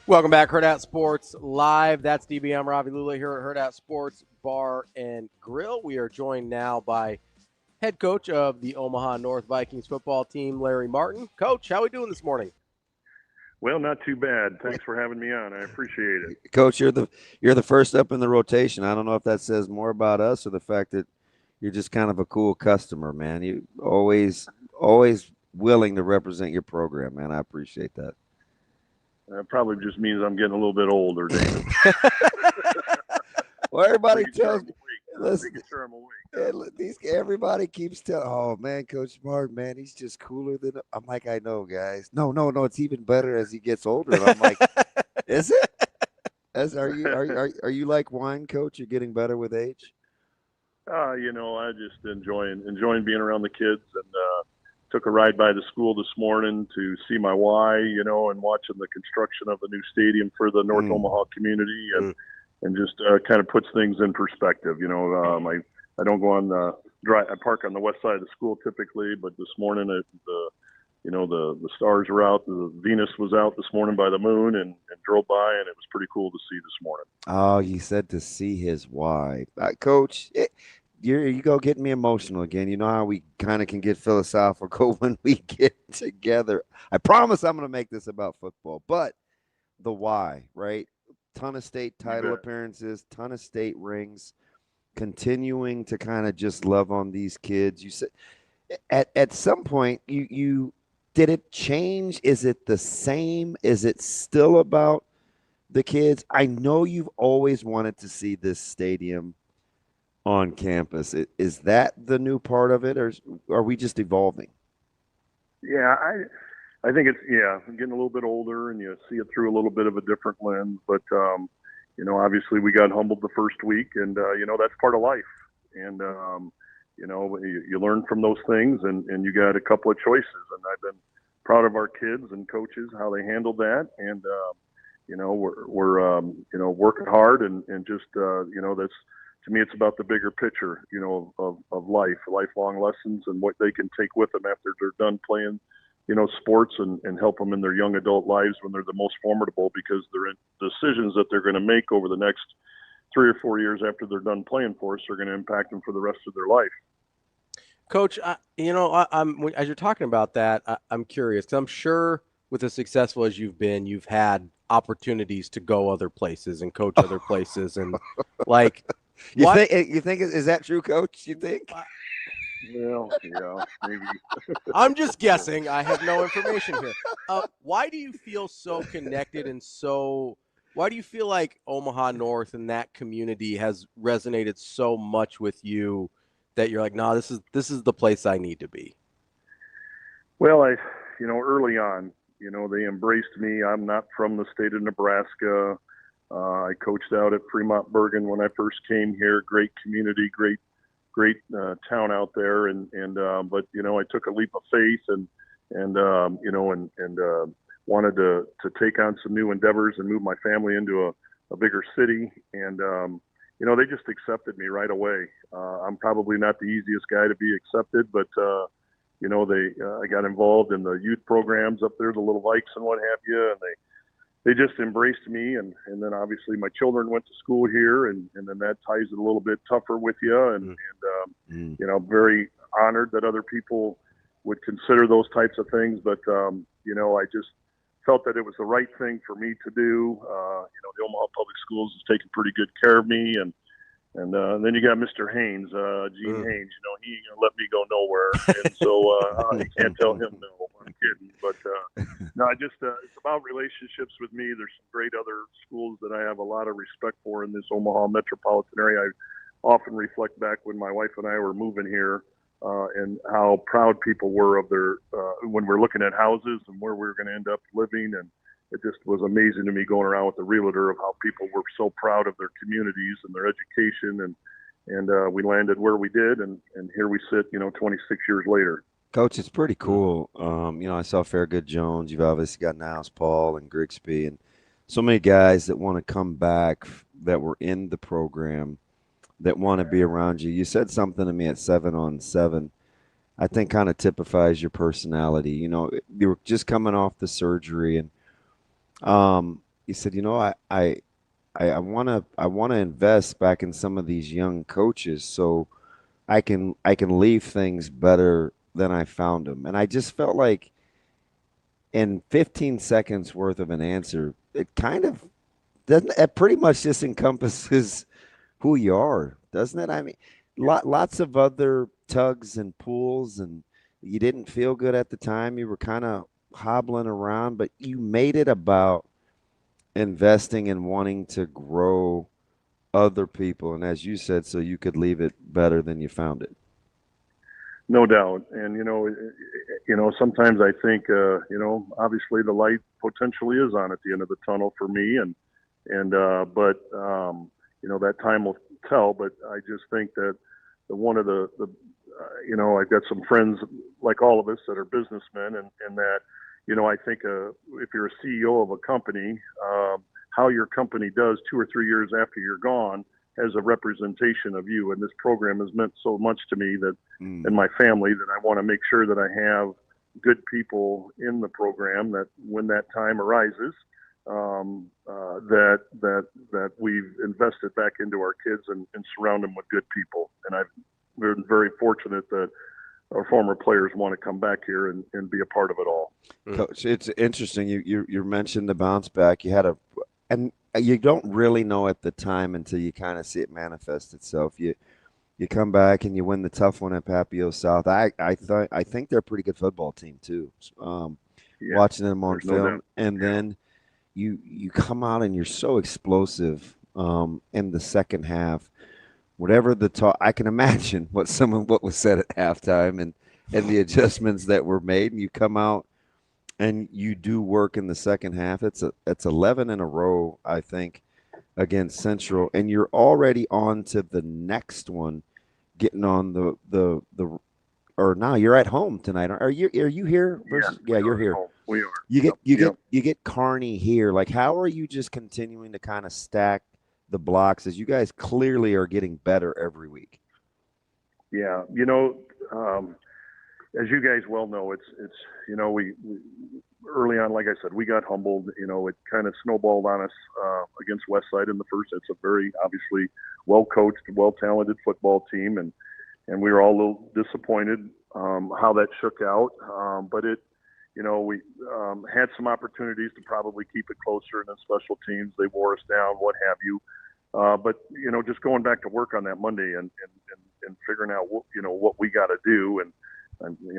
Welcome back, Hurrdat Sports Live. That's DBM Ravi Lulla here at Hurrdat Sports Bar and Grill. We are joined now by head coach of the Omaha North Vikings football team, Larry Martin. Coach, how are we doing this morning? Well, not too bad. Thanks for having me on. I appreciate it. Coach, you're the first up in the rotation. I don't know if that says more about us or the fact that you're just kind of a cool customer, man. You always willing to represent your program, man. I appreciate that. That probably just means I'm getting a little bit older, Damon. Well, everybody tells me. Listen, sure I'm awake. Everybody keeps telling, oh, man, Coach Martin, man, he's just cooler than – I'm like, I know, guys. No, it's even better as he gets older. And I'm like, is it? Are you like wine, Coach? You're getting better with age? I just enjoying being around the kids, and took a ride by the school this morning to see my Y, and watching the construction of the new stadium for the North Omaha community, and just kind of puts things in perspective. I don't go on the drive. I park on the west side of the school typically, but this morning the stars were out. The Venus was out this morning by the moon, and drove by, and it was pretty cool to see this morning. Oh, you said to see his Y. Coach, you go getting me emotional again. You know how we kind of can get philosophical when we get together. I promise I'm going to make this about football, but the Y, right? Ton of state title appearances, ton of state rings, continuing to kind of just love on these kids. You said at some point you did it change? Is it the same? Is it still about the kids? I know you've always wanted to see this stadium on campus. Is that the new part of it, or are we just evolving? Yeah, I think it's I'm getting a little bit older, and you see it through a little bit of a different lens. But obviously we got humbled the first week, and that's part of life. And you learn from those things, and you got a couple of choices. And I've been proud of our kids and coaches, how they handled that. And, we're working hard and just, that's, to me, it's about the bigger picture, of life, lifelong lessons and what they can take with them after they're done playing, sports and help them in their young adult lives when they're the most formidable, because they're in decisions that they're going to make over the next 3 or 4 years after they're done playing for us are going to impact them for the rest of their life. Coach, I'm as you're talking about that, I'm curious, 'cause I'm sure with as successful as you've been, you've had opportunities to go other places and coach other places, and like, you think is that true, Coach? You think? Well, yeah, maybe. I'm just guessing. I have no information here. Why do you feel so connected and why do you feel like Omaha North and that community has resonated so much with you that you're like, no, this is the place I need to be? Well, early on, they embraced me. I'm not from the state of Nebraska. I coached out at Fremont Bergen when I first came here. Great community, great town out there. But I took a leap of faith and wanted to take on some new endeavors and move my family into a bigger city. And, they just accepted me right away. I'm probably not the easiest guy to be accepted, but, I got involved in the youth programs up there, the Little Vikes and what have you. And they just embraced me. And then obviously my children went to school here, and then that ties it a little bit tougher with you. Very honored that other people would consider those types of things. But, I just felt that it was the right thing for me to do. The Omaha Public Schools has taken pretty good care of me. And then you got Mr. Haynes, Gene Haynes, he ain't going to let me go nowhere. And so you can't tell him no. I'm kidding. But no, it's about relationships with me. There's some great other schools that I have a lot of respect for in this Omaha metropolitan area. I often reflect back when my wife and I were moving here and how proud people were of their when we're looking at houses and where we were going to end up living. And it just was amazing to me going around with the realtor of how people were so proud of their communities and their education. And we landed where we did. And here we sit, 26 years later. Coach, it's pretty cool. I saw Fairgood Jones. You've obviously got Niles Paul and Grigsby and so many guys that want to come back that were in the program that want to be around you. You said something to me at 7-on-7. I think kind of typifies your personality. You were just coming off the surgery, and you said, I want to invest back in some of these young coaches so I can leave things better than I found them. And I just felt like in 15 seconds worth of an answer, it kind of doesn't. It pretty much just encompasses who you are, doesn't it? I mean, lots of other tugs and pulls, and you didn't feel good at the time. You were kind of hobbling around, but you made it about investing and wanting to grow other people. And as you said, so you could leave it better than you found it. No doubt. And, sometimes I think, obviously the light potentially is on at the end of the tunnel for me. But that time will tell. But I just think that one of the I've got some friends like all of us that are businessmen, and that, I think if you're a CEO of a company, how your company does 2 or 3 years after you're gone has a representation of you. And this program has meant so much to me that and my family that I want to make sure that I have good people in the program that when that time arises, that we've invested back into our kids and surround them with good people. And I've been very fortunate that our former players want to come back here and be a part of it all. Coach, it's interesting. You mentioned the bounce back. And you don't really know at the time until you kind of see it manifest itself. You come back and you win the tough one at Papio South. I think they're a pretty good football team too. Watching them on film, then you come out and you're so explosive in the second half. Whatever the talk, I can imagine what was said at halftime and the adjustments that were made, and you come out and you do work in the second half. It's 11 in a row, I think, against Central, and you're already on to the next one, getting on the or now you're at home tonight. Are you here? Yeah, you're here. Home. We are. You get Kearney here. Like, how are you just continuing to kind of stack the blocks as you guys clearly are getting better every week? Yeah, as you guys well know, it's we early on, like I said, we got humbled. It kind of snowballed on us against Westside in the first. It's a very obviously well-coached, well-talented football team, and we were all a little disappointed how that shook out. But we had some opportunities to probably keep it closer, and then special teams, they wore us down, what have you. But just going back to work on that Monday and figuring out what we got to do, and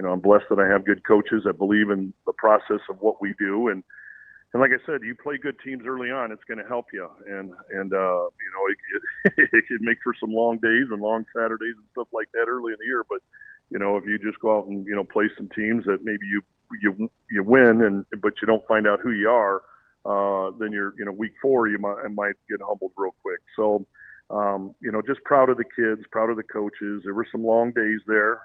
I'm blessed that I have good coaches that believe in the process of what we do, and like I said, you play good teams early on, it's going to help you, and it can make for some long days and long Saturdays and stuff like that early in the year. But if you just go out and play some teams that maybe you win, but you don't find out who you are. Then you're, week 4, you might get humbled real quick. So, just proud of the kids, proud of the coaches. There were some long days there,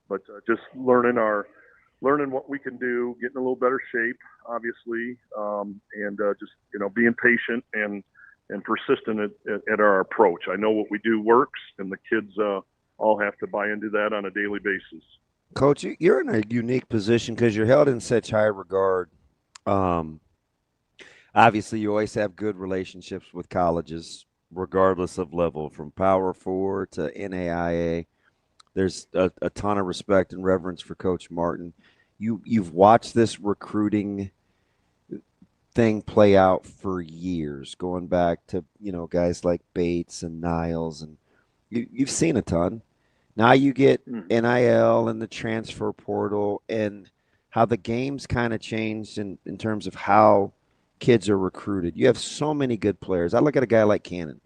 but just learning what we can do, getting a little better shape, obviously, and just being patient and persistent at our approach. I know what we do works, and the kids all have to buy into that on a daily basis. Coach, you're in a unique position because you're held in such high regard. Obviously, you always have good relationships with colleges, regardless of level, from Power 4 to NAIA. There's a ton of respect and reverence for Coach Martin. You've watched this recruiting thing play out for years, going back to guys like Bates and Niles, and you've seen a ton. Now you get NIL and the transfer portal, and how the game's kind of changed in terms of how kids are recruited. You have so many good players. I look at a guy like Cannon,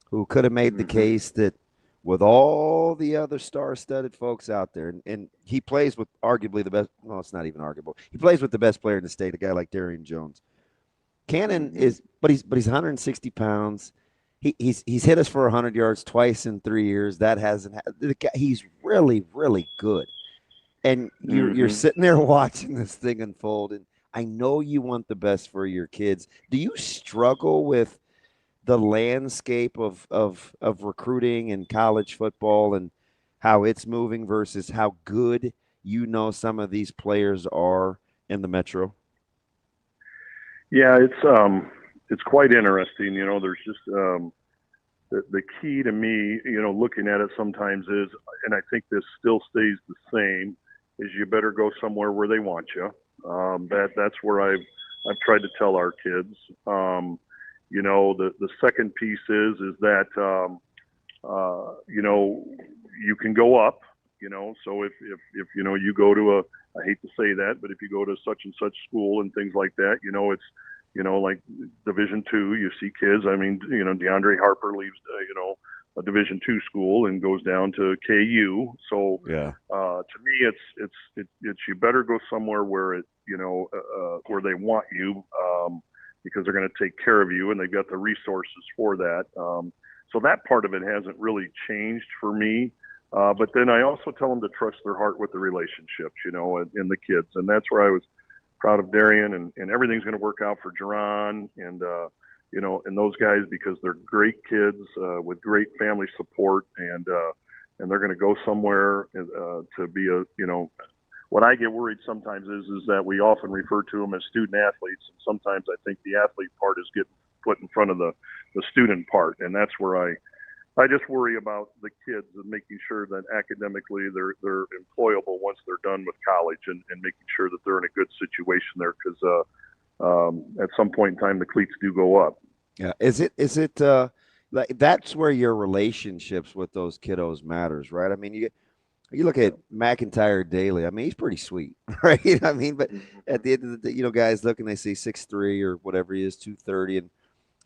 who could have made the case that with all the other star-studded folks out there, and he plays with arguably the best. Well, it's not even arguable. He plays with the best player in the state, a guy like Darian Jones. Cannon is, but he's 160 pounds. He's hit us for 100 yards twice in 3 years. That hasn't. He's really, really good. And you're sitting there watching this thing unfold, and I know you want the best for your kids. Do you struggle with the landscape of recruiting and college football and how it's moving versus how good some of these players are in the Metro? Yeah, it's quite interesting. There's just the key to me, looking at it sometimes is, and I think this still stays the same, is you better go somewhere where they want you. That's where I've tried to tell our kids. The second piece is that you can go up. So if you go to I hate to say that, but if you go to such and such school and things like that, it's like Division II, you see kids. I mean, DeAndre Harper leaves a Division II school and goes down to KU. So yeah, to me, it's you better go somewhere where where they want you, because they're going to take care of you and they've got the resources for that. So that part of it hasn't really changed for me. But then I also tell them to trust their heart with the relationships, in the kids, and that's where I was proud of Darian, and everything's going to work out for Jerron and those guys, because they're great kids with great family support, and they're going to go somewhere to be what I get worried sometimes is that we often refer to them as student athletes, and sometimes I think the athlete part is getting put in front of the student part, and that's where I just worry about the kids and making sure that academically they're employable once they're done with college, and making sure that they're in a good situation there, because at some point in time the cleats do go up. Yeah, is it like that's where your relationships with those kiddos matters, right? I mean, you look at McIntyre Daly. I mean, he's pretty sweet, right? I mean, but at the end of the day, guys look and they see 6'3" or whatever he is, 230, and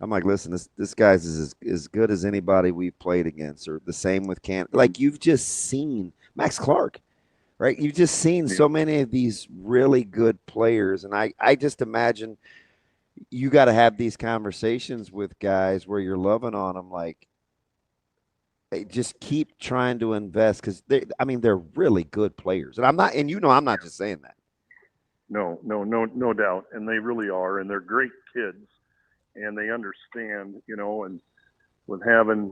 I'm like, listen, this guy's is as good as anybody we've played against, or the same with Like, you've just seen Max Clark, right? You've just seen so many of these really good players, and I just imagine you got to have these conversations with guys where you're loving on them, like, just keep trying to invest because they're really good players, and I'm not just saying that. No doubt, and they really are, and they're great kids, and they understand, and with having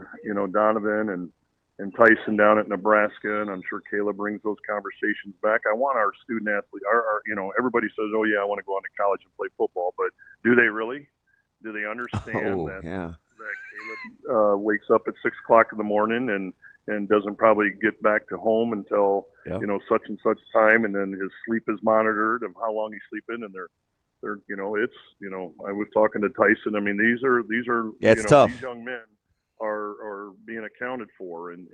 Donovan and Tyson down at Nebraska, and I'm sure Kayla brings those conversations back. I want our student athlete, everybody says, oh yeah, I want to go on to college and play football, but do they really? Do they understand that Caleb wakes up at 6 o'clock in the morning and doesn't probably get back to home until such and such time, and then his sleep is monitored of how long he's sleeping, and they're I was talking to Tyson. I mean, these are it's tough. These young men are being accounted for, and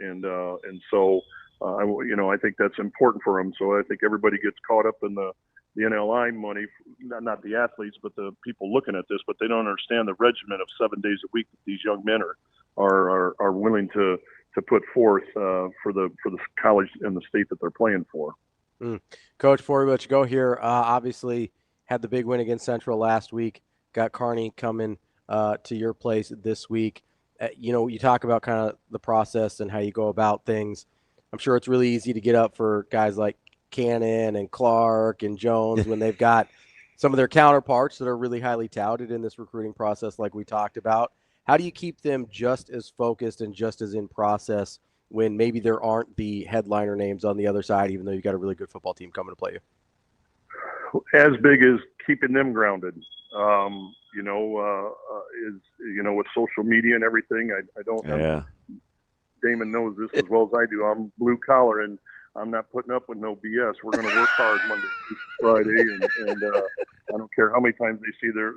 so I think that's important for them. So I think everybody gets caught up in the NLI money, not the athletes, but the people looking at this, but they don't understand the regimen of 7 days a week that these young men are willing to put forth for the college and the state that they're playing for. Coach, before we let you go here, obviously had the big win against Central last week. Got Kearney coming to your place this week. You talk about kind of the process and how you go about things. I'm sure it's really easy to get up for guys like Cannon and Clark and Jones when they've got some of their counterparts that are really highly touted in this recruiting process like we talked about. How do you keep them just as focused and just as in process when maybe there aren't the headliner names on the other side, even though you've got a really good football team coming to play you? As big as keeping them grounded, with social media and everything, I don't. Yeah. Damon knows this as well as I do. I'm blue collar, and I'm not putting up with no BS. We're going to work hard Monday, Friday, and I don't care how many times they see their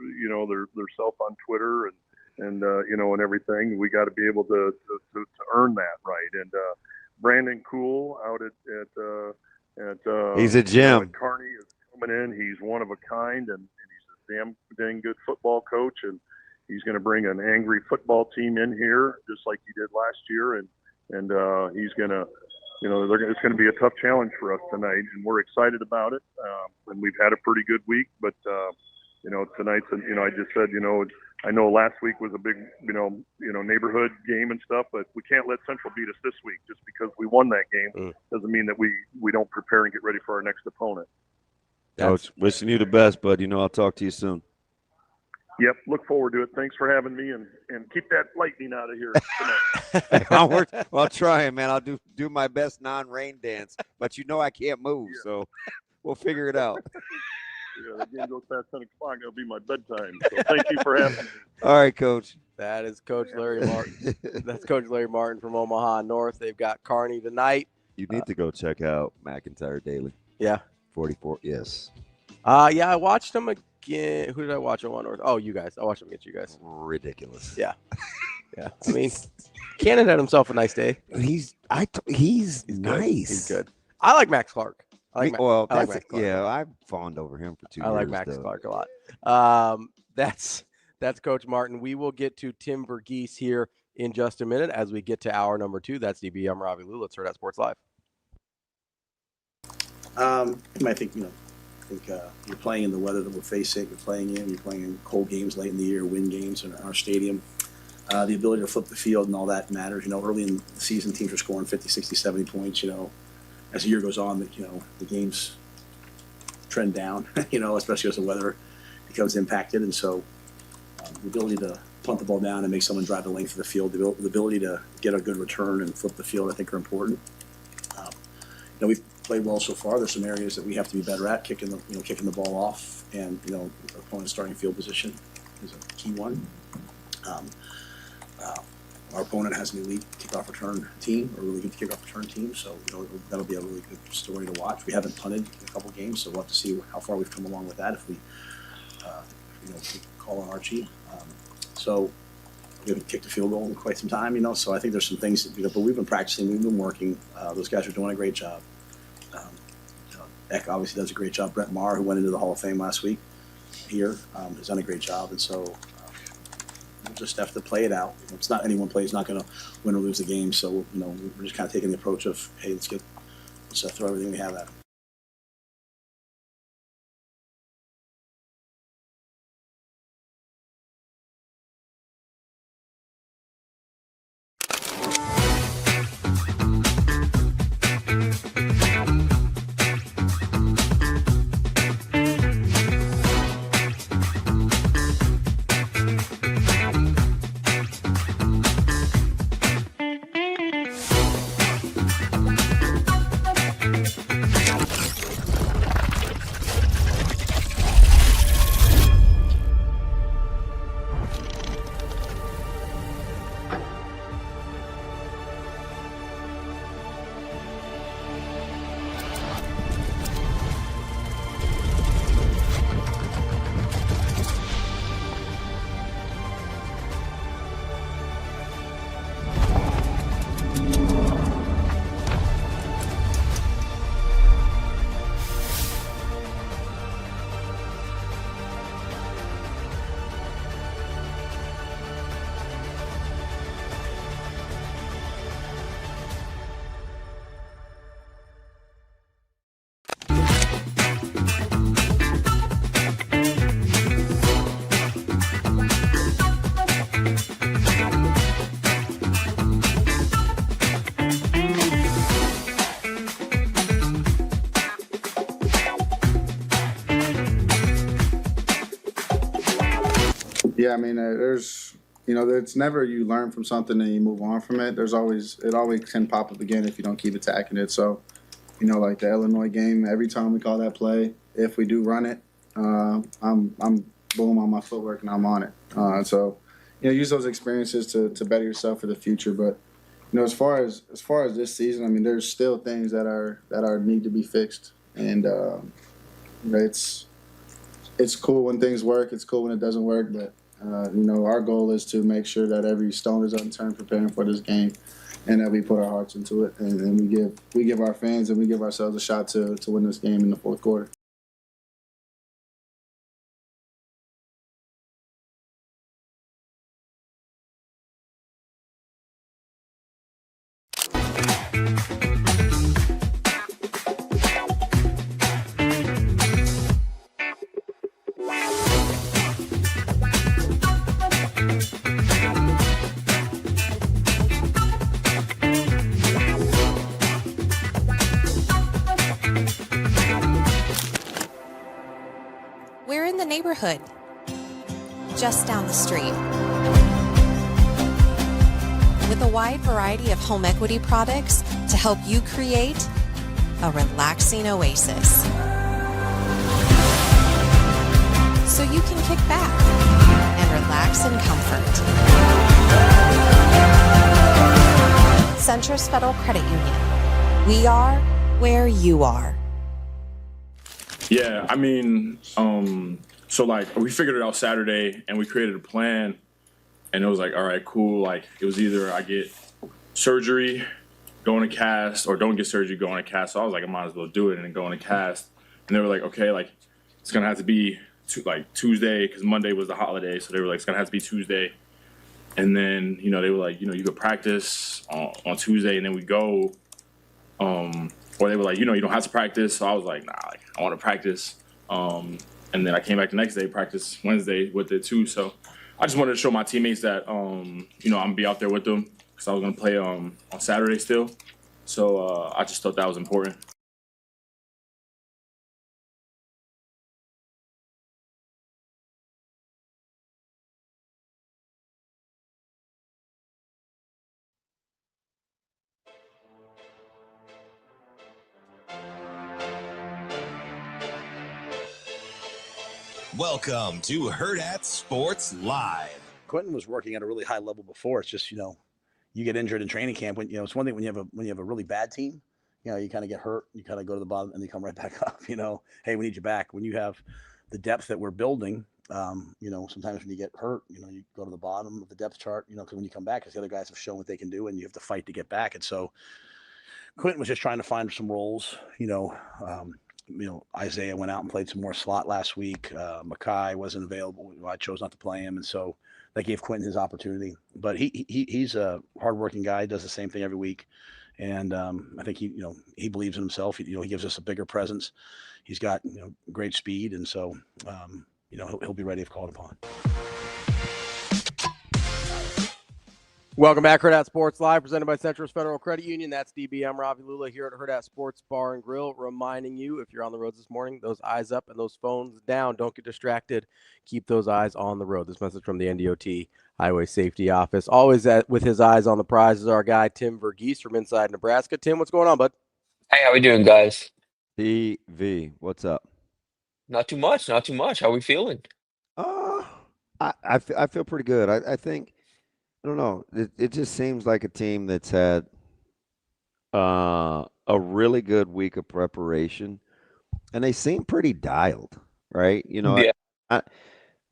self on Twitter and everything. We got to be able to earn that, right? And Brandon Cool out at he's a gem. At Kearney is coming in. He's one of a kind, and he's a dang good football coach, and he's going to bring an angry football team in here just like he did last year, and he's going to. It's going to be a tough challenge for us tonight, and we're excited about it. And we've had a pretty good week, but tonight's. I just said, I know last week was a big, neighborhood game and stuff, but we can't let Central beat us this week just because we won that game. Doesn't mean that we don't prepare and get ready for our next opponent. Coach, wishing you the best, bud. I'll talk to you soon. Yep, look forward to it. Thanks for having me, and keep that lightning out of here tonight. I'll try, man. I'll do my best non-rain dance, but I can't move, so we'll figure it out. Yeah, the game goes past 10 o'clock. It'll be my bedtime. So thank you for having me. All right, Coach. That is Coach Larry Martin. That's Coach Larry Martin from Omaha North. They've got Kearney tonight. You need to go check out McIntyre Daily. Yeah. 44, yes. Yeah, I watched them again. Who did I watch on North? Oh, you guys. I watched them against you guys. Ridiculous. Yeah. Yeah. I mean, Cannon had himself a nice day. He's nice. Good. He's good. I like Max Clark. I'm fawned over him for 2 years. I like Max Clark a lot. That's Coach Martin. We will get to Tim VERGHESE here in just a minute as we get to hour number 2. That's DB. I'm Ravi Lulla. Let's Hurrdat Sports Live. I think you're playing in the weather that we're facing. You're playing in cold games late in the year, wind games in our stadium. The ability to flip the field and all that matters. Early in the season, teams are scoring 50, 60, 70 points. As the year goes on, the games trend down. Especially as the weather becomes impacted, and so the ability to punt the ball down and make someone drive the length of the field, the ability to get a good return and flip the field, I think are important. We've played well so far. There's some areas that we have to be better at, kicking the ball off, and opponent's starting field position is a key one. Our opponent has an elite kickoff return team, a really good kickoff return team, so that'll be a really good story to watch. We haven't punted in a couple games, so we'll have to see how far we've come along with that if we call on Archie. So we haven't kicked a field goal in quite some time, so I think there's some things but we've been practicing, we've been working. Those guys are doing a great job. Eck obviously does a great job. Brett Maher, who went into the Hall of Fame last week here, has done a great job, and so we'll just have to play it out. It's not any one play is not going to win or lose the game, so we're just kind of taking the approach of, hey, let's throw everything we have at them. Yeah, I mean, there's, it's never you learn from something and you move on from it. It always can pop up again if you don't keep attacking it. So, like the Illinois game, every time we call that play, if we do run it, I'm boom on my footwork and I'm on it. So, use those experiences to better yourself for the future. But, as far as this season, I mean, there's still things that are need to be fixed, and it's cool when things work. It's cool when it doesn't work, but our goal is to make sure that every stone is unturned preparing for this game, and that we put our hearts into it, and we give our fans and we give ourselves a shot to win this game in the fourth quarter. We're in the neighborhood, just down the street. With a wide variety of home equity products to help you create a relaxing oasis. So you can kick back and relax in comfort. Centris Federal Credit Union. We are where you are. Yeah, I mean, so like we figured it out Saturday and we created a plan, and it was like, all right, cool. Like it was either I get surgery, go on a cast, or don't get surgery, go on a cast. So I was like, I might as well do it and then go on a cast. And they were like, okay, like it's gonna have to be Tuesday because Monday was the holiday, so they were like, it's gonna have to be Tuesday. And then they were like, you could practice on Tuesday, and then we go. Or they were like, you don't have to practice. So I was like, nah, like I want to practice. And then I came back the next day, practice Wednesday with it too. So I just wanted to show my teammates that, I'm gonna be out there with them because I was gonna play on Saturday still. So I just thought that was important. Welcome to Hurrdat Sports Live. Quentin was working at a really high level before. It's just, you get injured in training camp. When it's one thing when you have a really bad team, you kind of get hurt, you kind of go to the bottom and you come right back up. Hey, we need you back. When you have the depth that we're building, sometimes when you get hurt, you go to the bottom of the depth chart. Because when you come back, because the other guys have shown what they can do, and you have to fight to get back. And so Quentin was just trying to find some roles. Isaiah went out and played some more slot last week. Mackay wasn't available. I chose not to play him, and so that gave Quentin his opportunity. But he's a hardworking guy. Does the same thing every week, and I think he believes in himself. He gives us a bigger presence. He's got great speed, and so he'll be ready if called upon. Welcome back, Hurrdat Sports Live, presented by Centris Federal Credit Union. That's DBM Ravi, Lulla here at Hurrdat Sports Bar and Grill, reminding you, if you're on the roads this morning, those eyes up and those phones down. Don't get distracted. Keep those eyes on the road. This message from the NDOT Highway Safety Office. Always with his eyes on the prize is our guy, Tim Verghese from inside Nebraska. Tim, what's going on, bud? Hey, how we doing, guys? TV, what's up? Not too much. How we feeling? I feel pretty good. I think, I don't know. It just seems like a team that's had a really good week of preparation, and they seem pretty dialed, right? Yeah.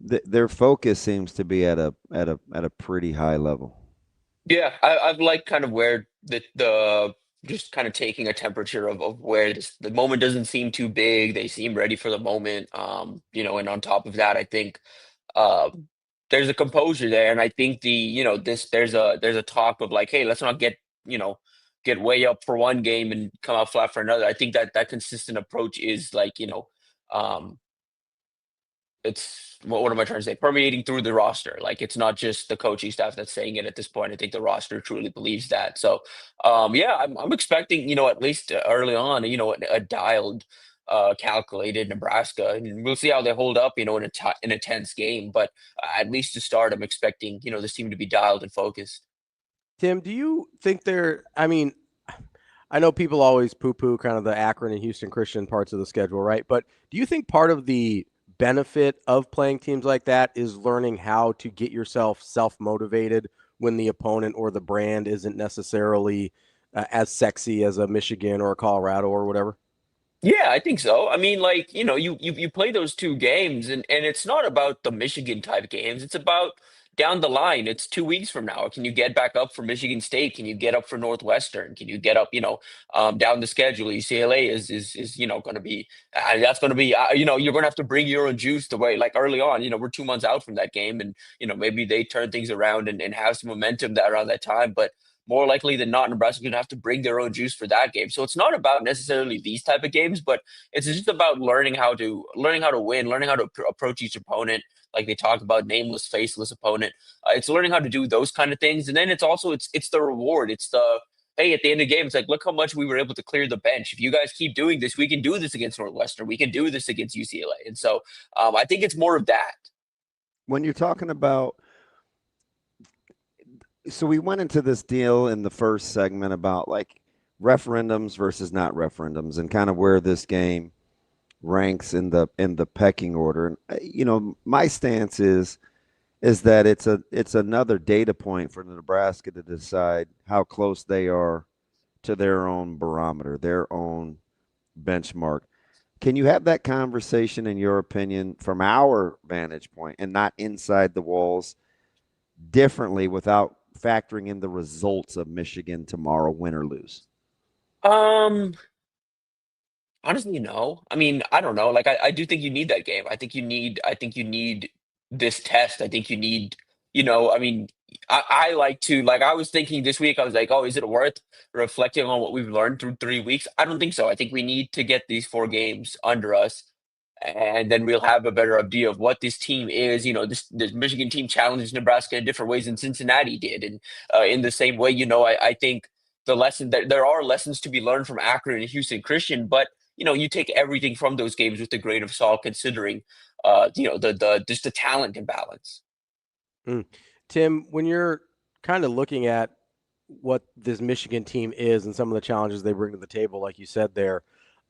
Their focus seems to be at a pretty high level. Yeah, I've liked kind of where the just kind of taking a temperature of where the moment doesn't seem too big. They seem ready for the moment. And on top of that, I think there's a composure there, and I think there's a talk of like, hey, let's not get way up for one game and come out flat for another. I think that consistent approach is like it's what am I trying to say? Permeating through the roster. Like it's not just the coaching staff that's saying it at this point. I think the roster truly believes that. So, yeah, I'm expecting at least early on, a dialed calculated Nebraska, and we'll see how they hold up, in a tense game. But at least to start, I'm expecting, this team to be dialed and focused. Tim, do you think I mean, I know people always poo-poo kind of the Akron and Houston Christian parts of the schedule, right? But do you think part of the benefit of playing teams like that is learning how to get yourself self-motivated when the opponent or the brand isn't necessarily as sexy as a Michigan or a Colorado or whatever? Yeah, I think so. I mean, you play those two games, and it's not about the Michigan type games. It's about down the line. It's 2 weeks from now. Can you get back up for Michigan State? Can you get up for Northwestern? Can you get up, down the schedule? UCLA is going to be that's going to be you're going to have to bring your own juice the way, like, early on. We're 2 months out from that game, and maybe they turn things around and have some momentum around that time, but more likely than not, Nebraska's going to have to bring their own juice for that game. So it's not about necessarily these type of games, but it's just about learning how to win, learning how to approach each opponent. Like they talk about, nameless, faceless opponent. It's learning how to do those kind of things, and then it's also it's the reward. It's the, hey, at the end of the game, it's like, look how much we were able to clear the bench. If you guys keep doing this, we can do this against Northwestern. We can do this against UCLA. And so I think it's more of that. When you're talking about, so we went into this deal in the first segment about like referendums versus not referendums and kind of where this game ranks in the pecking order. And my stance is that it's another data point for Nebraska to decide how close they are to their own barometer, their own benchmark. Can you have that conversation, in your opinion, from our vantage point and not inside the walls, differently without factoring in the results of Michigan tomorrow, win or lose? Honestly, no. I mean, I don't know. Like, I do think you need that game. I think you need this test. I think you need, I mean, I like to, like, I was thinking this week, I was like, oh, is it worth reflecting on what we've learned through 3 weeks? I don't think so. I think we need to get these 4 games under us, and then we'll have a better idea of what this team is. This Michigan team challenges Nebraska in different ways than Cincinnati did, and in the same way, I think there are lessons to be learned from Akron and Houston Christian, but you take everything from those games with a grain of salt, considering just the talent imbalance. Tim, when you're kind of looking at what this Michigan team is and some of the challenges they bring to the table, like you said there,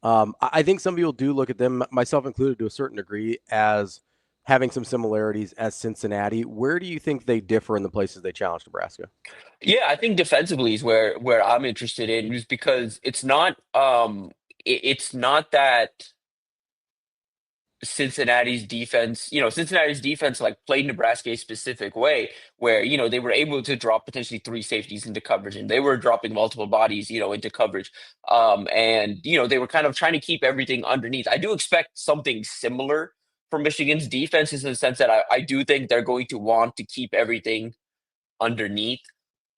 I think some people do look at them, myself included to a certain degree, as having some similarities as Cincinnati. Where do you think they differ in the places they challenge Nebraska? Yeah, I think defensively is where I'm interested in, just because it's not that Cincinnati's defense like played Nebraska a specific way where, they were able to drop potentially 3 safeties into coverage, and they were dropping multiple bodies, into coverage. And, they were kind of trying to keep everything underneath. I do expect something similar from Michigan's defenses, in the sense that I do think they're going to want to keep everything underneath.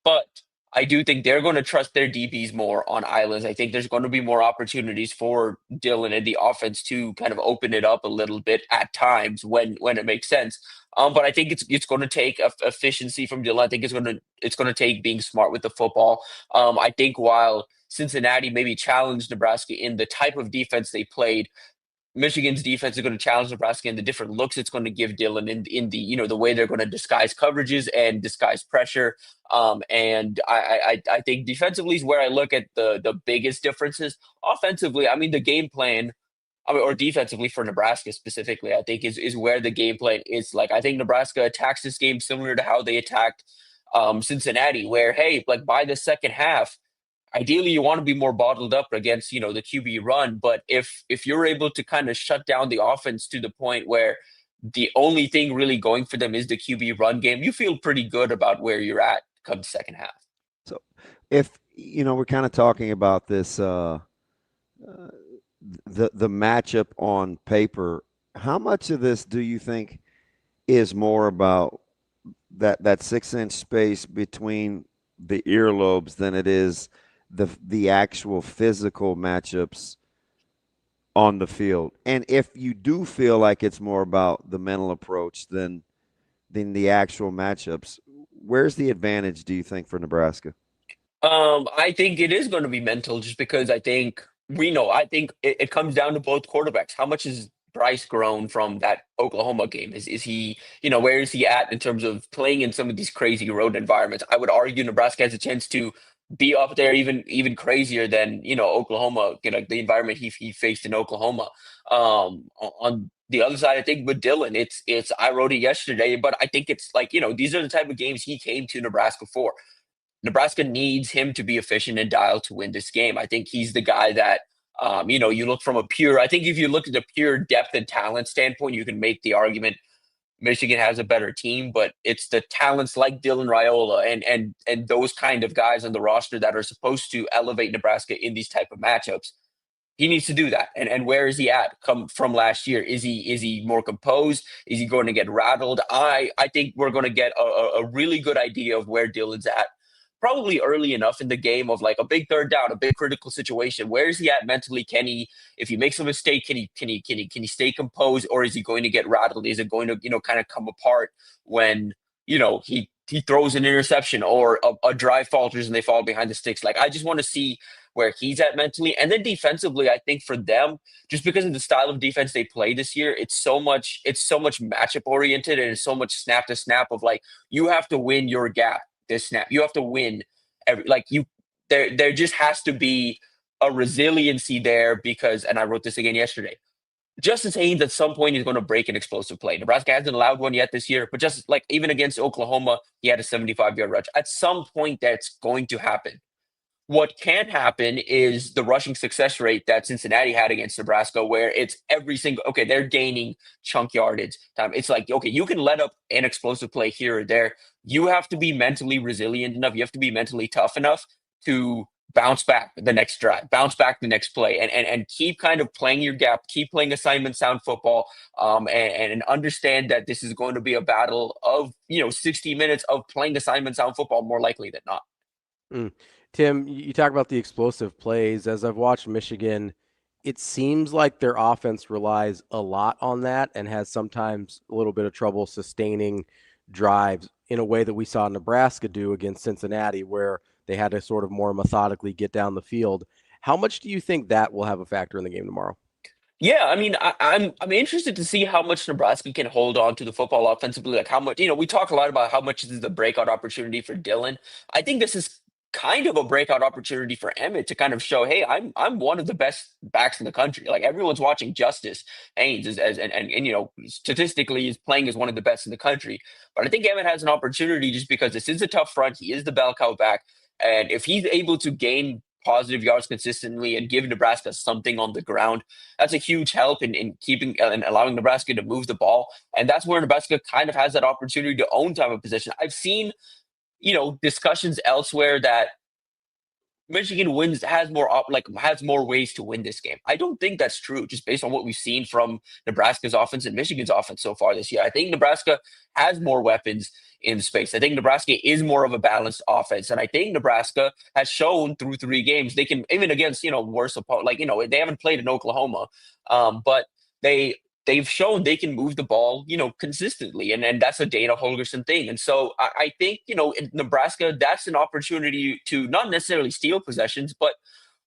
But I do think they're going to trust their DBs more on islands. I think there's going to be more opportunities for Dylan and the offense to kind of open it up a little bit at times when it makes sense. But I think it's going to take efficiency from Dylan. I think it's going to take being smart with the football. I think while Cincinnati maybe challenged Nebraska in the type of defense they played, Michigan's defense is going to challenge Nebraska in the different looks it's going to give Dylan in the the way they're going to disguise coverages and disguise pressure. And I think defensively is where I look at the biggest differences. Offensively, I mean, the game plan, or defensively for Nebraska specifically, I think is where the game plan is. Like, I think Nebraska attacks this game similar to how they attacked Cincinnati, where, hey, like, by the second half, ideally you want to be more bottled up against, the QB run. But if you're able to kind of shut down the offense to the point where the only thing really going for them is the QB run game, you feel pretty good about where you're at come second half. So if, we're kind of talking about this, the matchup on paper, how much of this do you think is more about that 6-inch space between the earlobes than it is the actual physical matchups on the field? And if you do feel like it's more about the mental approach than the actual matchups, where's the advantage, do you think, for Nebraska? I think it is going to be mental, just because I think we know. I think it comes down to both quarterbacks. How much is Bryce grown from that Oklahoma game? Is he, where is he at in terms of playing in some of these crazy road environments? I would argue Nebraska has a chance to be up there even crazier than, Oklahoma, the environment he faced in Oklahoma. On the other side, I think with Dylan, it's I wrote it yesterday, but I think it's like, these are the type of games he came to Nebraska for. Nebraska needs him to be efficient and dialed to win this game. I think he's the guy that, you look from I think if you look at the pure depth and talent standpoint, you can make the argument Michigan has a better team, but it's the talents like Dylan Raiola and those kind of guys on the roster that are supposed to elevate Nebraska in these type of matchups. He needs to do that. And where is he at come from last year? Is he more composed? Is he going to get rattled? I think we're going to get a really good idea of where Dylan's at probably early enough in the game of like a big third down, a big critical situation. Where is he at mentally? Can he, if he makes a mistake, can he stay composed, or is he going to get rattled? Is it going to, kind of come apart when, he throws an interception or a drive falters and they fall behind the sticks? Like, I just want to see where he's at mentally. And then defensively, I think for them, just because of the style of defense they play this year, it's so much matchup oriented, and it's so much snap to snap of like, you have to win your gap this snap. You have to win there just has to be a resiliency there because, and I wrote this again yesterday, Justice Haynes at some point is going to break an explosive play. Nebraska hasn't allowed one yet this year, but just like even against Oklahoma, he had a 75-yard rush. At some point, that's going to happen. What can't happen is the rushing success rate that Cincinnati had against Nebraska, where it's they're gaining chunk yardage time. It's like, okay, you can let up an explosive play here or there. You have to be mentally resilient enough. You have to be mentally tough enough to bounce back the next drive, bounce back the next play, and keep kind of playing your gap, keep playing assignment sound football, and understand that this is going to be a battle of 60 minutes of playing assignment sound football, more likely than not. Tim, you talk about the explosive plays. As I've watched Michigan, it seems like their offense relies a lot on that and has sometimes a little bit of trouble sustaining drives in a way that we saw Nebraska do against Cincinnati, where they had to sort of more methodically get down the field. How much do you think that will have a factor in the game tomorrow? Yeah, I mean, I'm interested to see how much Nebraska can hold on to the football offensively. Like how much, we talk a lot about how much this is the breakout opportunity for Dylan. I think this is kind of a breakout opportunity for Emmett to kind of show, hey, I'm one of the best backs in the country. Like everyone's watching Justice Haynes and statistically is playing as one of the best in the country. But I think Emmett has an opportunity just because this is a tough front. He is the bell cow back. And if he's able to gain positive yards consistently and give Nebraska something on the ground, that's a huge help in keeping and allowing Nebraska to move the ball. And that's where Nebraska kind of has that opportunity to own time of possession. I've seen discussions elsewhere that Michigan has more ways to win this game. I don't think that's true, just based on what we've seen from Nebraska's offense and Michigan's offense so far this year. I think Nebraska has more weapons in space. I think Nebraska is more of a balanced offense, and I think Nebraska has shown through 3 games they can, even against worse opponents, they haven't played in Oklahoma, but they've shown they can move the ball, consistently. And that's a Dana Holgorsen thing. And so I think, in Nebraska, that's an opportunity to not necessarily steal possessions, but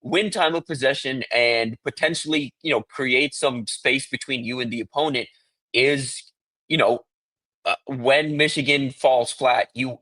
win time of possession and potentially, create some space between you and the opponent is, when Michigan falls flat, you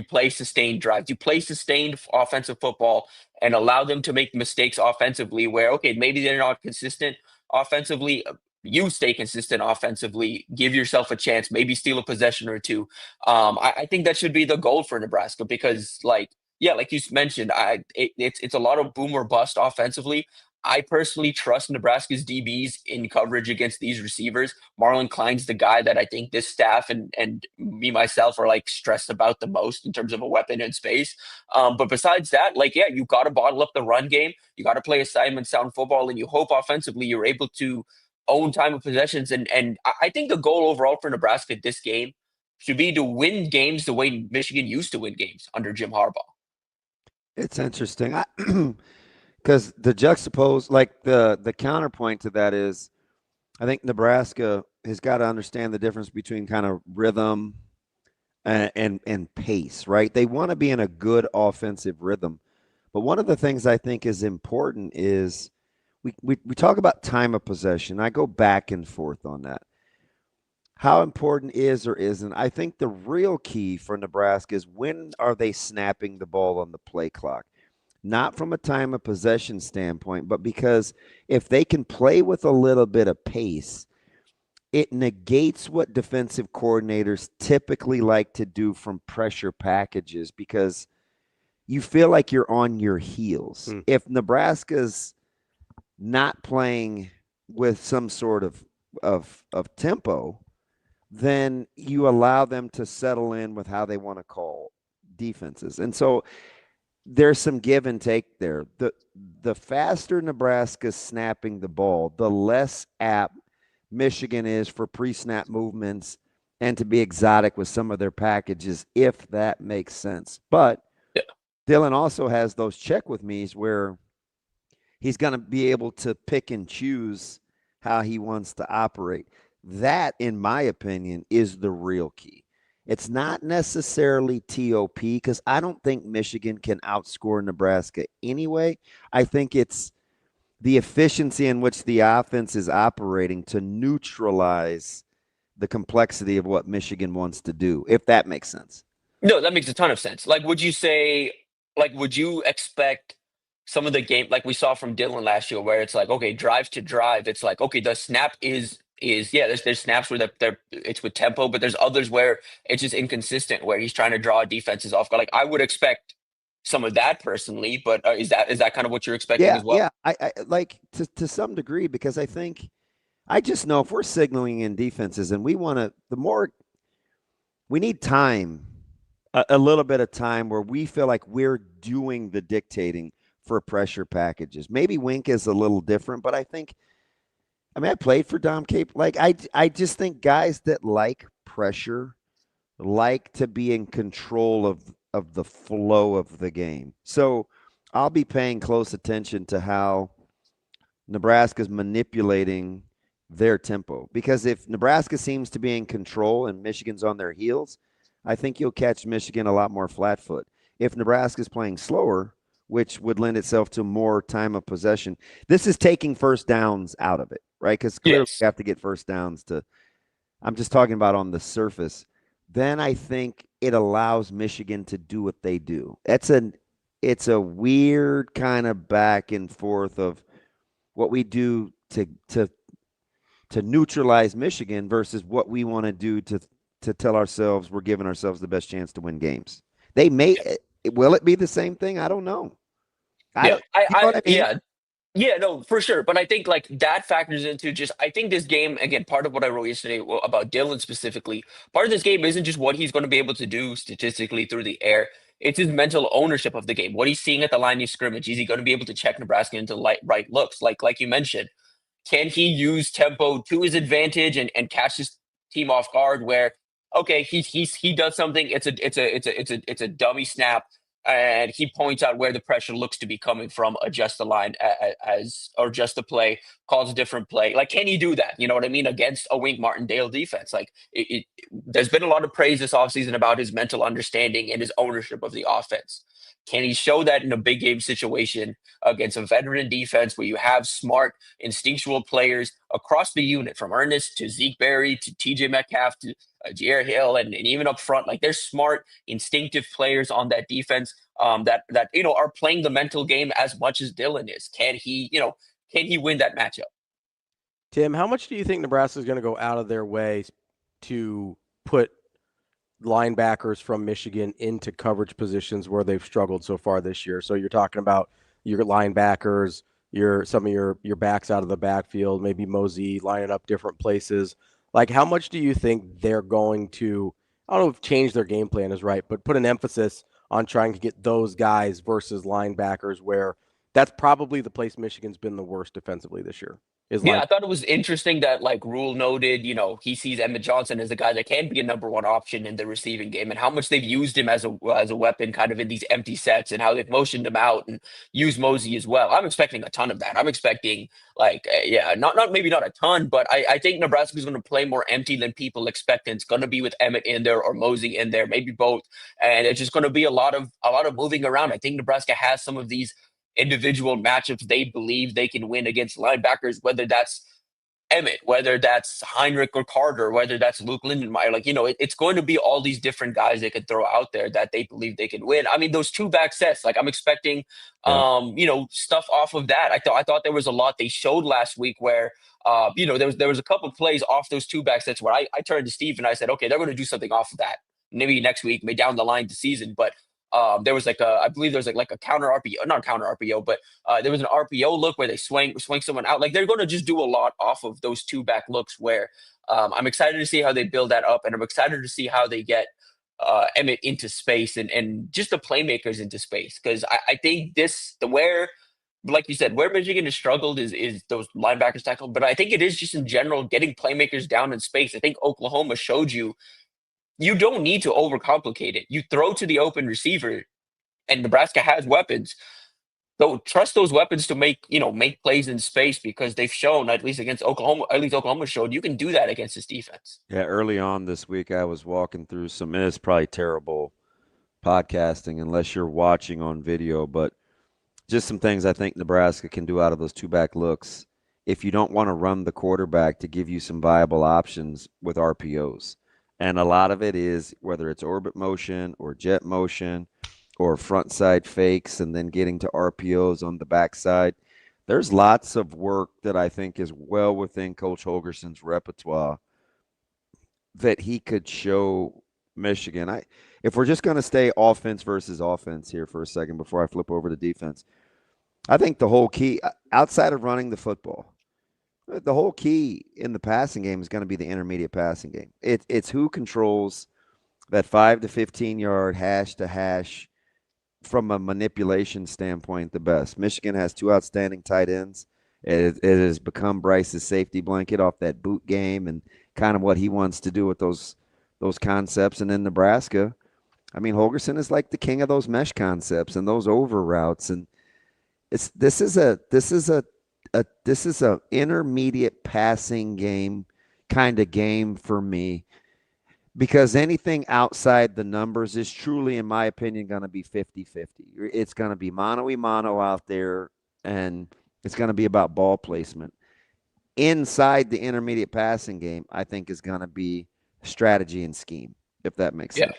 play sustained drives, you play sustained offensive football and allow them to make mistakes offensively where, okay, maybe they're not consistent offensively. You stay consistent offensively, give yourself a chance, maybe steal a possession or two. I think that should be the goal for Nebraska because, like you mentioned, it's a lot of boom or bust offensively. I personally trust Nebraska's DBs in coverage against these receivers. Marlon Klein's the guy that I think this staff and me myself are stressed about the most in terms of a weapon in space. But besides that, you got to bottle up the run game. You got to play assignment sound football, and you hope offensively you're able to own time of possessions. And I think the goal overall for Nebraska this game should be to win games the way Michigan used to win games under Jim Harbaugh. It's interesting because the juxtapose, the counterpoint to that is, I think Nebraska has got to understand the difference between kind of rhythm and pace, right? They want to be in a good offensive rhythm. But one of the things I think is important is we talk about time of possession. I go back and forth on that. How important is or isn't? I think the real key for Nebraska is when are they snapping the ball on the play clock? Not from a time of possession standpoint, but because if they can play with a little bit of pace, it negates what defensive coordinators typically like to do from pressure packages because you feel like you're on your heels. If Nebraska's not playing with some sort of tempo, then you allow them to settle in with how they want to call defenses. And so there's some give and take there. The faster Nebraska's snapping the ball, the less apt Michigan is for pre-snap movements and to be exotic with some of their packages, if that makes sense. But Dylan also has those check with me's where he's going to be able to pick and choose how he wants to operate. That, in my opinion, is the real key. It's not necessarily TOP because I don't think Michigan can outscore Nebraska anyway. I think it's the efficiency in which the offense is operating to neutralize the complexity of what Michigan wants to do, if that makes sense. No, that makes a ton of sense. Like, would you expect some of the game, like we saw from Dylan last year, where it's like, okay, drive to drive, it's like, okay, the snap is there's snaps where it's with tempo, but there's others where it's just inconsistent, where he's trying to draw defenses off guard. Like, I would expect some of that personally, but is that kind of what you're expecting as well? Yeah, I like to some degree, because I just know if we're signaling in defenses and we need time, a little bit of time where we feel like we're doing the dictating for pressure packages. Maybe Wink is a little different, but I played for Dom Cape. Like, I just think guys that like pressure like to be in control of the flow of the game. So I'll be paying close attention to how Nebraska's manipulating their tempo, because if Nebraska seems to be in control and Michigan's on their heels, I think you'll catch Michigan a lot more flat foot. If Nebraska's playing slower, which would lend itself to more time of possession, this is taking first downs out of it, right? Because clearly you have to get first downs I'm just talking about on the surface. Then I think it allows Michigan to do what they do. It's a weird kind of back and forth of what we do to neutralize Michigan versus what we want to do to tell ourselves we're giving ourselves the best chance to win games. They may will it be the same thing? I don't know. Yeah, no, for sure. But I think like that factors into I think this game, again, part of what I wrote yesterday about Dylan specifically, part of this game isn't just what he's going to be able to do statistically through the air. It's his mental ownership of the game. What he's seeing at the line of scrimmage. Is he going to be able to check Nebraska into right looks? Like you mentioned, can he use tempo to his advantage and catch his team off guard where, okay, he does something, it's a dummy snap, and he points out where the pressure looks to be coming from, adjust the line or adjust the play, calls a different play. Like, can he do that? You know what I mean? Against a Wink Martindale defense. Like, there's been a lot of praise this offseason about his mental understanding and his ownership of the offense. Can he show that in a big game situation against a veteran defense where you have smart, instinctual players across the unit, from Ernest to Zeke Berry to TJ Metcalf to Jair Hill, and even up front? Like, there's smart, instinctive players on that defense that are playing the mental game as much as Dylan is. Can he win that matchup? Tim, how much do you think Nebraska is going to go out of their way to put linebackers from Michigan into coverage positions where they've struggled so far this year? So you're talking about your linebackers, some of your backs out of the backfield, maybe Mosey lining up different places. Like, how much do you think they're going to, I don't know if change their game plan is right, but put an emphasis on trying to get those guys versus linebackers, where that's probably the place Michigan's been the worst defensively this year? I thought it was interesting that, like, Rhule noted, he sees Emmett Johnson as a guy that can be a number one option in the receiving game, and how much they've used him as a weapon kind of in these empty sets, and how they've motioned him out and used Mosey as well. I'm expecting a ton of that. I'm expecting, maybe not a ton, but I think Nebraska's going to play more empty than people expect, and it's going to be with Emmett in there or Mosey in there, maybe both, and it's just going to be a lot of moving around. I think Nebraska has some of these individual matchups they believe they can win against linebackers, whether that's Emmett, whether that's Heinrich or Carter, whether that's Luke Lindenmeyer. Like, it's going to be all these different guys they could throw out there that they believe they can win. I mean, those two back sets, like I'm expecting, stuff off of that. I thought there was a lot they showed last week where, there was a couple of plays off those two back sets where I turned to Steve and I said, okay, they're going to do something off of that. Maybe next week, maybe down the line the season. But there was I believe there was like a counter RPO, not counter RPO, but there was an RPO look where they swing someone out. Like they're going to just do a lot off of those two back looks where I'm excited to see how they build that up. And I'm excited to see how they get Emmett into space and just the playmakers into space. Because I think like you said, where Michigan has struggled is those linebackers tackle. But I think it is just in general getting playmakers down in space. I think Oklahoma showed you don't need to overcomplicate it. You throw to the open receiver, and Nebraska has weapons. So trust those weapons to make plays in space because they've shown, at least Oklahoma showed you can do that against this defense. Yeah, early on this week, I was walking through and it's probably terrible podcasting unless you're watching on video, but just some things I think Nebraska can do out of those two back looks if you don't want to run the quarterback to give you some viable options with RPOs. And a lot of it is whether it's orbit motion or jet motion or front side fakes and then getting to RPOs on the backside. There's lots of work that I think is well within Coach Holgerson's repertoire that he could show Michigan. If we're just going to stay offense versus offense here for a second before I flip over to defense, I think the whole key, outside of running the football, the whole key in the passing game is going to be the intermediate passing game. It's who controls that 5 to 15 yard hash to hash from a manipulation standpoint the best. Michigan has two outstanding tight ends. It has become Bryce's safety blanket off that boot game and kind of what he wants to do with those concepts. And in Nebraska, I mean, Holgorsen is like the king of those mesh concepts and those over routes. And this is a intermediate passing game kind of game for me because anything outside the numbers is truly, in my opinion, going to be 50-50. It's going to be mano-a-mano out there, and it's going to be about ball placement. Inside the intermediate passing game, I think is going to be strategy and scheme, if that makes sense.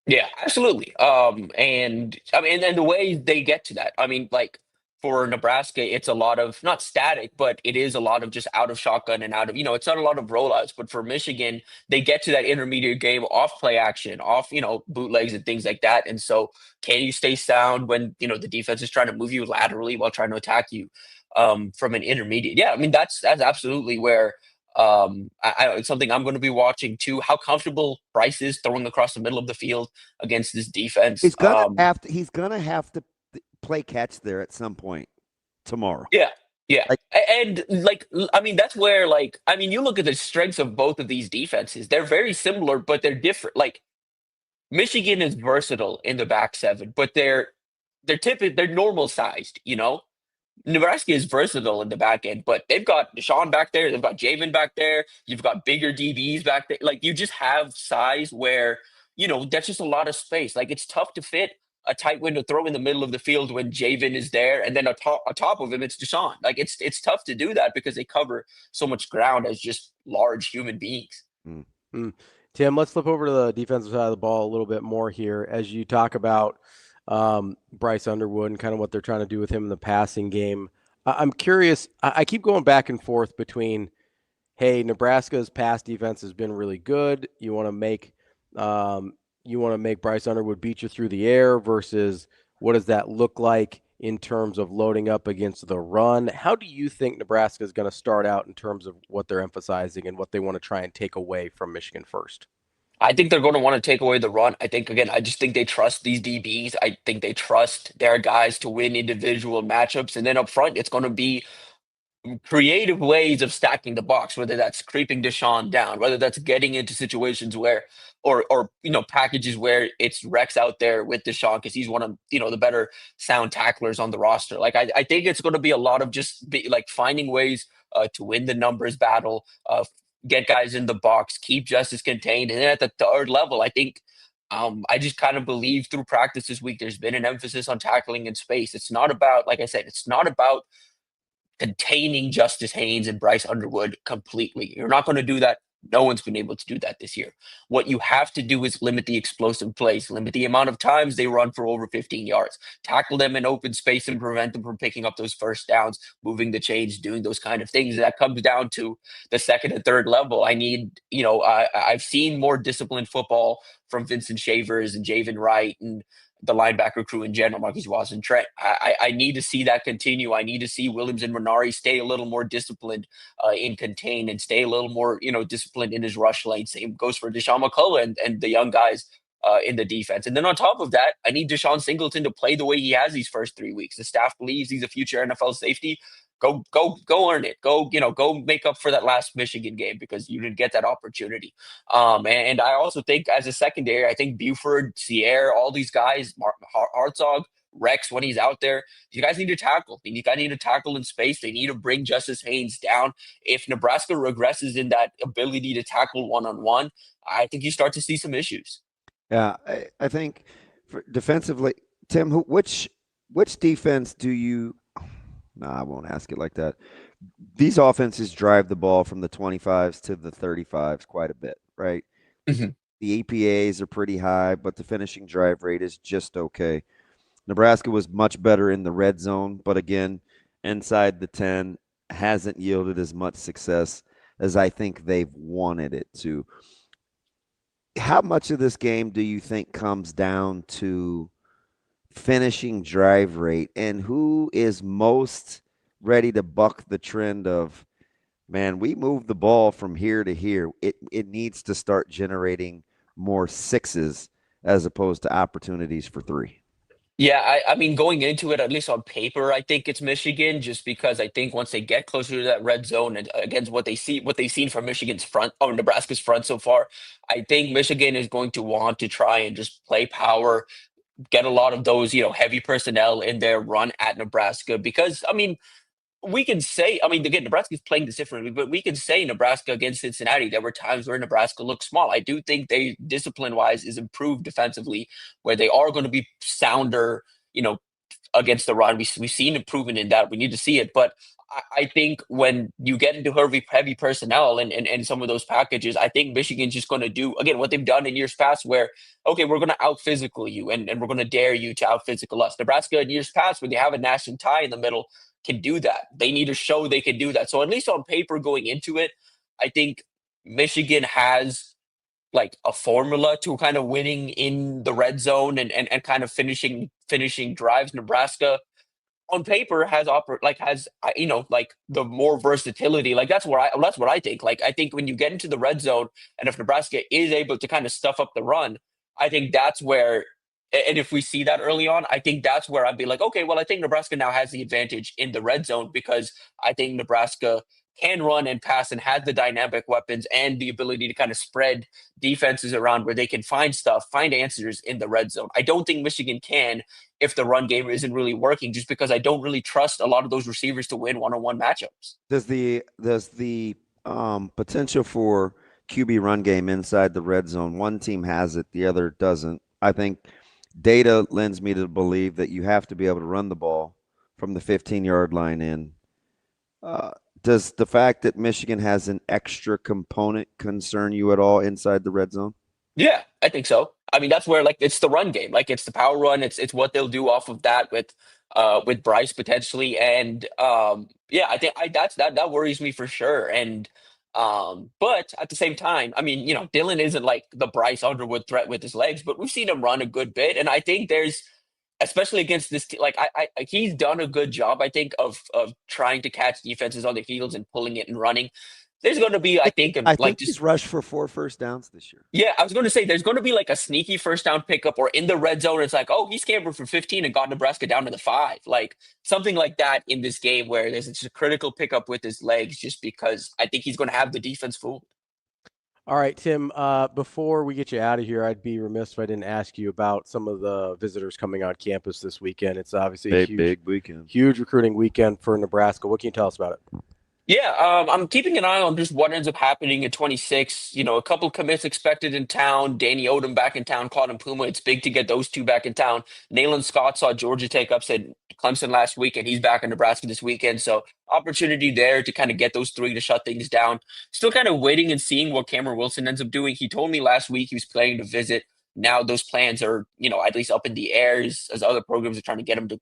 Yeah, absolutely. And I mean, and the way they get to that, I mean, like, for Nebraska, it's a lot of not static, but it is a lot of just out of shotgun and out of, it's not a lot of rollouts. But for Michigan, they get to that intermediate game off play action, off, bootlegs and things like that. And so can you stay sound when, the defense is trying to move you laterally while trying to attack you from an intermediate? Yeah, I mean, that's absolutely where it's something I'm going to be watching too. How comfortable Bryce is throwing across the middle of the field against this defense. He's gonna have to play catch there at some point tomorrow. Yeah. And I mean, that's where you look at the strengths of both of these defenses. They're very similar, but they're different. Like Michigan is versatile in the back seven, but they're normal sized, Nebraska is versatile in the back end, but they've got Deshaun back there. They've got Javen back there. You've got bigger DBs back there. Like you just have size where, that's just a lot of space. Like it's tough to fit a tight window throw in the middle of the field when Javen is there, and then atop of him it's Deshaun. Like it's tough to do that because they cover so much ground as just large human beings. Mm-hmm. Tim, let's flip over to the defensive side of the ball a little bit more here as you talk about Bryce Underwood and kind of what they're trying to do with him in the passing game. I'm curious. I keep going back and forth between, hey, Nebraska's pass defense has been really good. You want to make Bryce Underwood beat you through the air versus what does that look like in terms of loading up against the run? How do you think Nebraska is going to start out in terms of what they're emphasizing and what they want to try and take away from Michigan first? I think they're going to want to take away the run. I just think they trust these DBs. I think they trust their guys to win individual matchups. And then up front, it's going to be creative ways of stacking the box, whether that's creeping Deshaun down, whether that's getting into situations where, or packages where it's Rex out there with Deshaun because he's one of, the better sound tacklers on the roster. Like, I think it's going to be a lot of just finding ways to win the numbers battle, get guys in the box, keep justice contained. And then at the third level, I think I just kind of believe through practice this week, there's been an emphasis on tackling in space. It's not about, like I said, it's not about containing Justice Haynes and Bryce Underwood completely. You're not going to do that. No one's been able to do that this year. What you have to do is limit the explosive plays, limit the amount of times they run for over 15 yards, tackle them in open space and prevent them from picking up those first downs, moving the chains, doing those kind of things. That comes down to the second and third level. I need, I've seen more disciplined football from Vincent Shavers and Javen Wright and the linebacker crew in general, Marquise Watson, Trent. I need to see that continue. I need to see Williams and Renari stay a little more disciplined in contain and stay a little more, disciplined in his rush lane. Same goes for Deshaun McCullough and the young guys in the defense. And then on top of that, I need Deshaun Singleton to play the way he has these first 3 weeks. The staff believes he's a future NFL safety. Go earn it. Go make up for that last Michigan game because you didn't get that opportunity. And I also think as a secondary, I think Buford, Sierra, all these guys, Hartzog, Rex, when he's out there, you guys need to tackle. You guys need to tackle in space. They need to bring Justice Haynes down. If Nebraska regresses in that ability to tackle one-on-one, I think you start to see some issues. Yeah, I think defensively, Tim, which defense do you – no, I won't ask it like that. These offenses drive the ball from the 25s to the 35s quite a bit, right? Mm-hmm. The APAs are pretty high, but the finishing drive rate is just okay. Nebraska was much better in the red zone, but again, inside the 10 hasn't yielded as much success as I think they've wanted it to. How much of this game do you think comes down to finishing drive rate, and who is most ready to buck the trend of, man, we move the ball from here to here. It needs to start generating more sixes as opposed to opportunities for three. Yeah, I mean, going into it, at least on paper, I think it's Michigan, just because I think once they get closer to that red zone and against what they've seen from Michigan's front or Nebraska's front so far, I think Michigan is going to want to try and just play power, get a lot of those, heavy personnel in their run at Nebraska. Because, I mean, we can say, again, Nebraska's playing this differently, but we can say Nebraska against Cincinnati, there were times where Nebraska looked small. I do think they, discipline-wise, is improved defensively, where they are going to be sounder, against the run. We've seen improvement in that. We need to see it. But I think when you get into heavy personnel and some of those packages, I think Michigan's just going to do, again, what they've done in years past where, okay, we're going to out-physical you and we're going to dare you to out-physical us. Nebraska in years past, when they have a Nash and tie in the middle, can do that. They need to show they can do that. So at least on paper going into it, I think Michigan has like a formula to kind of winning in the red zone and kind of finishing drives. Nebraska on paper has the more versatility. Like that's what I think. Like I think when you get into the red zone and if Nebraska is able to kind of stuff up the run, I think that's where, and if we see that early on, I think that's where I'd be like, okay, well, I think Nebraska now has the advantage in the red zone because I think Nebraska can run and pass and has the dynamic weapons and the ability to kind of spread defenses around where they can find answers in the red zone. I don't think Michigan can if the run game isn't really working, just because I don't really trust a lot of those receivers to win one-on-one matchups. Does the potential for QB run game inside the red zone, one team has it, the other doesn't. I think data lends me to believe that you have to be able to run the ball from the 15-yard line in. Does the fact that Michigan has an extra component concern you at all inside the red zone? Yeah, I think so. I mean, that's where it's the run game, it's the power run. It's what they'll do off of that with Bryce potentially, and I think that worries me for sure. And but at the same time, I mean, Dylan isn't like the Bryce Underwood threat with his legs, but we've seen him run a good bit, and I think there's, especially against this, he's done a good job, I think, of trying to catch defenses on their heels and pulling it and running. There's going to be, I think he's rushed for 4 first downs this year. Yeah, I was going to say there's going to be like a sneaky first down pickup, or in the red zone, it's like, oh, he scampered for 15 and got Nebraska down to the 5, like something like that in this game where there's just a critical pickup with his legs, just because I think he's going to have the defense fooled. All right, Tim, before we get you out of here, I'd be remiss if I didn't ask you about some of the visitors coming on campus this weekend. It's obviously a big weekend, huge recruiting weekend for Nebraska. What can you tell us about it? Yeah, I'm keeping an eye on just what ends up happening at 26. A couple commits expected in town. Danny Odom back in town, Claude and Puma. It's big to get those two back in town. Nayland Scott saw Georgia take upset Clemson last week, and he's back in Nebraska this weekend. So opportunity there to kind of get those three to shut things down. Still kind of waiting and seeing what Cameron Wilson ends up doing. He told me last week he was planning to visit. Now those plans are, at least up in the air as other programs are trying to get him to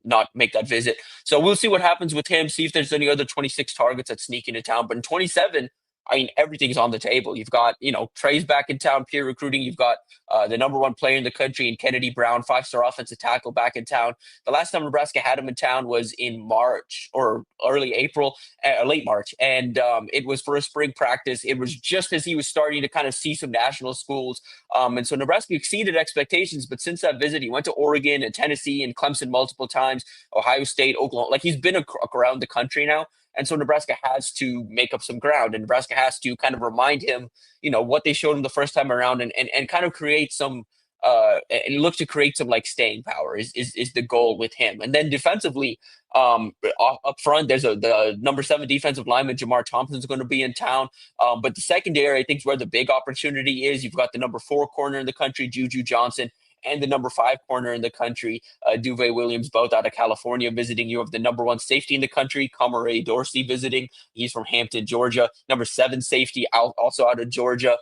not make that visit. So we'll see what happens with him, see if there's any other 26 targets that sneak into town. But in 27, everything's on the table. You've got, Trey's back in town, peer recruiting. You've got the number one player in the country in Kennedy Brown, 5-star offensive tackle back in town. The last time Nebraska had him in town was in March or early April, late March. And it was for a spring practice. It was just as he was starting to kind of see some national schools. And so Nebraska exceeded expectations. But since that visit, he went to Oregon and Tennessee and Clemson multiple times, Ohio State, Oklahoma. Like, he's been around the country now. And so Nebraska has to make up some ground, and Nebraska has to kind of remind him, what they showed him the first time around, and kind of create some and look to create some like staying power is the goal with him. And then defensively, up front, there's the number 7 defensive lineman Jamar Thompson's going to be in town. But the secondary, I think, is where the big opportunity is. You've got the number 4 corner in the country, Juju Johnson, and the number 5 corner in the country, Duve Williams, both out of California, visiting. You have the number 1 safety in the country, Comeray Dorsey, visiting. He's from Hampton, Georgia. Number 7 safety, also out of Georgia,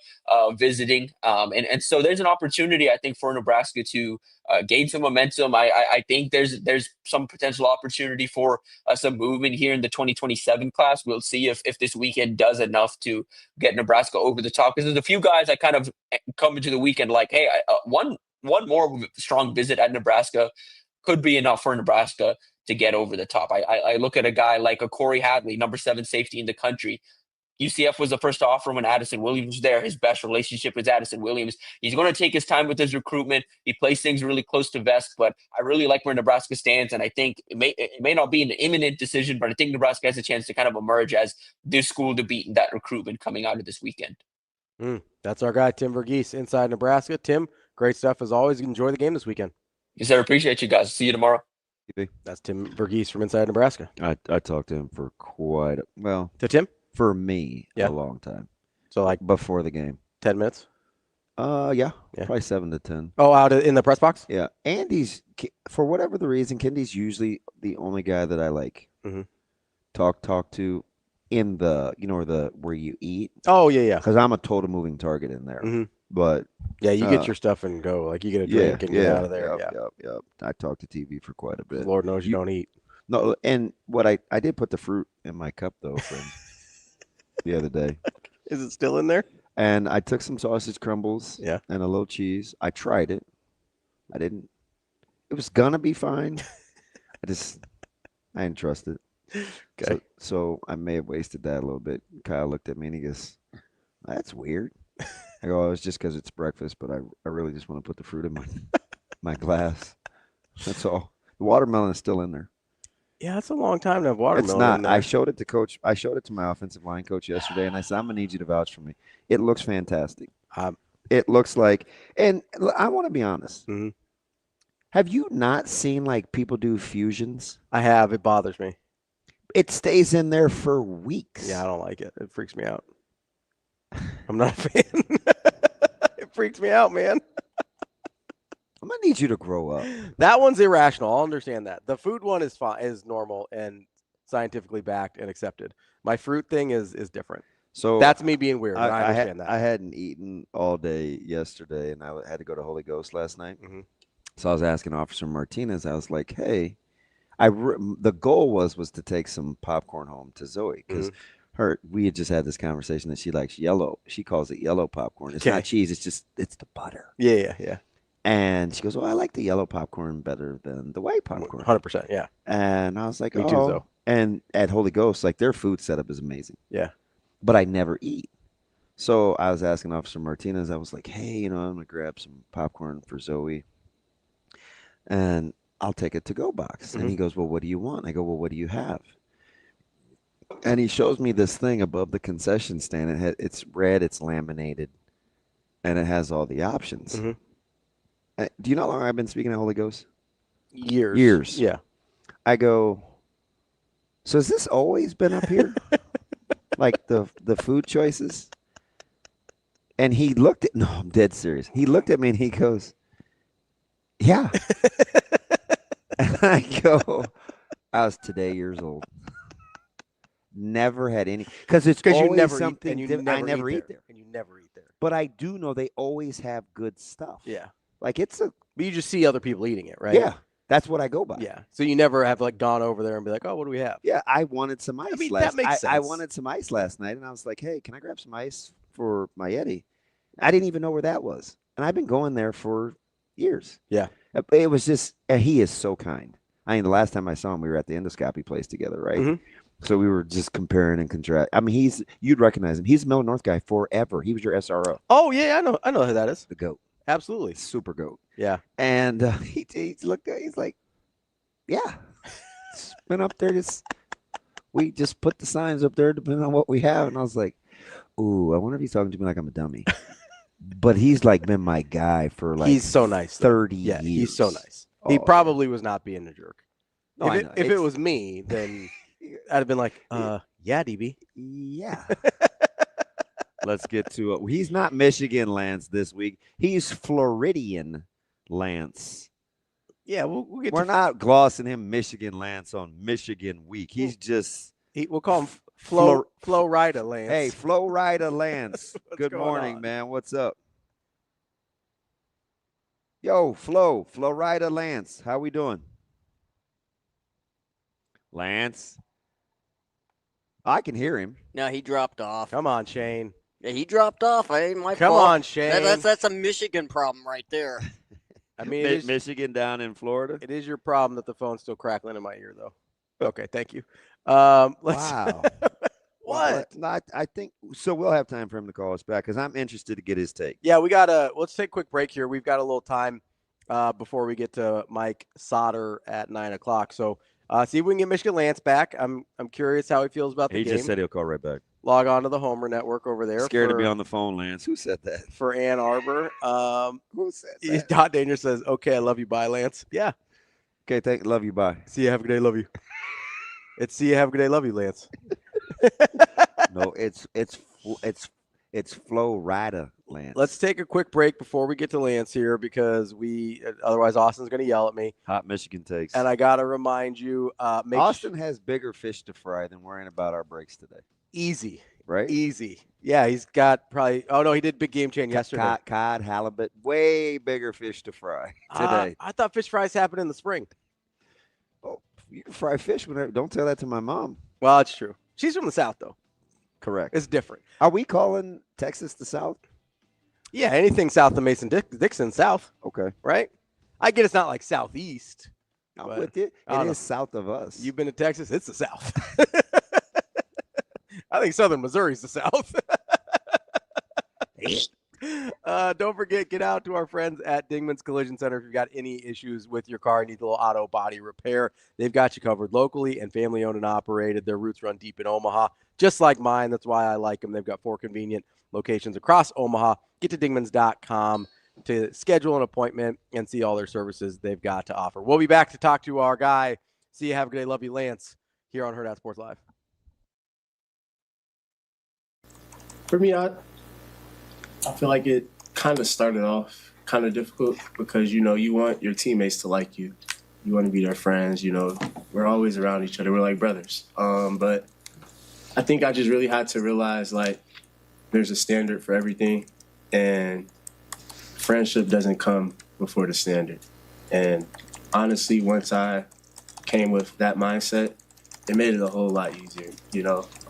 visiting. And so there's an opportunity, I think, for Nebraska to gain some momentum. I think there's some potential opportunity for some movement here in the 2027 class. We'll see if this weekend does enough to get Nebraska over the top. Because there's a few guys I kind of come into the weekend like, hey, one more strong visit at Nebraska could be enough for Nebraska to get over the top. I look at a guy like a Corey Hadley, number 7 safety in the country. UCF was the first to offer when Addison Williams was there. His best relationship with Addison Williams. He's going to take his time with his recruitment. He plays things really close to vest, but I really like where Nebraska stands, and I think it may not be an imminent decision, but I think Nebraska has a chance to kind of emerge as this school to beat in that recruitment coming out of this weekend. That's our guy, Tim Verghese, Inside Nebraska. Tim, great stuff as always. Enjoy the game this weekend. Yes, sir. Appreciate you guys. See you tomorrow. That's Tim Verghese from Inside Nebraska. I talked to him for To Tim? For me, a long time. So like before the game. 10 minutes? Yeah. Probably 7 to 10. Oh, out in the press box? Yeah. Andy's, for whatever the reason, Kendy's usually the only guy that I like talk to in the, where you eat. Oh, yeah. Because I'm a total moving target in there. But yeah, you get your stuff and go. Like, you get a drink and get out of there. Yep. I talk to TV for quite a bit. Lord knows you don't eat. No, and what I did put the fruit in my cup though from the other day. Is it still in there? And I took some sausage crumbles and a little cheese. I tried it. I didn't. It was gonna be fine. I didn't trust it. Okay. So I may have wasted that a little bit. Kyle looked at me and he goes, "That's weird." I go, "Oh, it's just because it's breakfast, but I really just want to put the fruit in my glass. That's all. The watermelon is still in there." Yeah, it's a long time to have watermelon. It's not. In there. I showed it to coach. I showed it to my offensive line coach yesterday, and I said, "I'm gonna need you to vouch for me. It looks fantastic. It looks like." And I want to be honest. Have you not seen like people do fusions? I have. It bothers me. It stays in there for weeks. Yeah, I don't like it. It freaks me out. I'm not a fan. It freaks me out, man. I'm gonna need you to grow up. That one's irrational. I'll understand that. The food one is fine, is normal and scientifically backed and accepted. My fruit thing is different. So that's me being weird. I understand that. I hadn't eaten all day yesterday, and I had to go to Holy Ghost last night. So I was asking Officer Martinez. I was like, "Hey, the goal was to take some popcorn home to Zoe because we had just had this conversation that she likes yellow. She calls it yellow popcorn. It's not cheese. It's the butter. Yeah. And she goes, "Well, I like the yellow popcorn better than the white popcorn." 100%, yeah. And I was like, Me too, though. And at Holy Ghost, like their food setup is amazing. Yeah. But I never eat. So I was asking Officer Martinez, I was like, "Hey, I'm going to grab some popcorn for Zoe. And I'll take a to-go box." And he goes, "Well, what do you want?" I go, "Well, what do you have?" And he shows me this thing above the concession stand. It's red, it's laminated, and it has all the options. Do you know how long I've been speaking at Holy Ghost? Years. Yeah. I go, "So has this always been up here?" like the food choices. And he looked at, no, I'm dead serious. He looked at me and he goes, yeah. And I go, I was today years old. Never had any, because always you never something eat, and I never eat there. And you never eat there. But I do know they always have good stuff. Yeah. Like but you just see other people eating it, right? Yeah. That's what I go by. Yeah. So you never have like gone over there and be like, oh, what do we have? Yeah. I wanted some ice that makes sense. I wanted some ice last night, and I was like, hey, can I grab some ice for my Yeti? I didn't even know where that was. And I've been going there for years. Yeah. It was just, he is so kind. I mean, the last time I saw him, we were at the endoscopy place together, right? Mm-hmm. So we were just comparing and contrast. I mean, you'd recognize him. He's a Miller North guy forever. He was your SRO. Oh, yeah, I know who that is. The GOAT. Absolutely. Super GOAT. Yeah. And he looked at, he's like, yeah. It's been up there. We just put the signs up there depending on what we have. And I was like, ooh, I wonder if he's talking to me like I'm a dummy. But he's like been my guy for like he's so nice. 30 years. He's so nice. He probably was not being a jerk. No, if it was me, then I'd have been like, yeah, DB. Yeah. Let's get to it. He's not Michigan Lance this week. He's Floridian Lance. Yeah, we're not glossing him Michigan Lance on Michigan week. He's just we'll call him Flo Rida Lance. Hey, Flo Rida Lance. Good morning, man. What's up? Yo, Flo Rida Lance. How we doing? Lance. I can hear him. No, he dropped off. Come on, Shane. Yeah, he dropped off. Ain't my Come fault. on, Shane. That's a Michigan problem right there. I mean, Michigan down in Florida. It is your problem that the phone's still crackling in my ear, though. Okay, thank you. Wow. What? Well, I think so. We'll have time for him to call us back because I'm interested to get his take. Yeah, let's take a quick break here. We've got a little time before we get to Mike Sautter at 9:00. So see if we can get Michigan Lance back. I'm curious how he feels about the game. He just said he'll call right back. Log on to the Homer Network over there. Scared to be on the phone, Lance. Who said that? For Ann Arbor. Who said that? Dot Danger says, okay, I love you. Bye, Lance. Yeah. Okay, love you. Bye. See you. Have a good day. Love you. It's see you. Have a good day. Love you, Lance. No, it's Flo Rida Lance. Let's take a quick break before we get to Lance here because otherwise Austin's going to yell at me. Hot Michigan takes. And I got to remind you, Austin has bigger fish to fry than worrying about our breaks today. Easy. Right? Easy. Yeah, he's got probably – oh, no, he did big game chain yesterday. Cod, halibut, way bigger fish to fry today. I thought fish fries happen in the spring. Oh, you can fry fish whenever. Don't tell that to my mom. Well, it's true. She's from the South, though. Correct. It's different. Are we calling Texas the South? Yeah, anything south of Mason-Dixon, South. Okay. Right? I get it's not like Southeast. I'm with you. It is south of us. You've been to Texas? It's the South. I think Southern Missouri's the South. Don't forget, get out to our friends at Dingman's Collision Center. If you've got any issues with your car, need a little auto body repair, they've got you covered locally and family owned and operated. Their roots run deep in Omaha, just like mine. That's why I like them. They've got 4 convenient locations across Omaha. Get to dingmans.com to schedule an appointment and see all their services they've got to offer. We'll be back to talk to our guy. See you. Have a good day. Love you, Lance, here on Hurrdat Sports Live. For me, I feel like it kind of started off kind of difficult because, you want your teammates to like you. You want to be their friends. We're always around each other. We're like brothers. But I think I just really had to realize, like, there's a standard for everything. And friendship doesn't come before the standard. And honestly, once I came with that mindset, it made it a whole lot easier.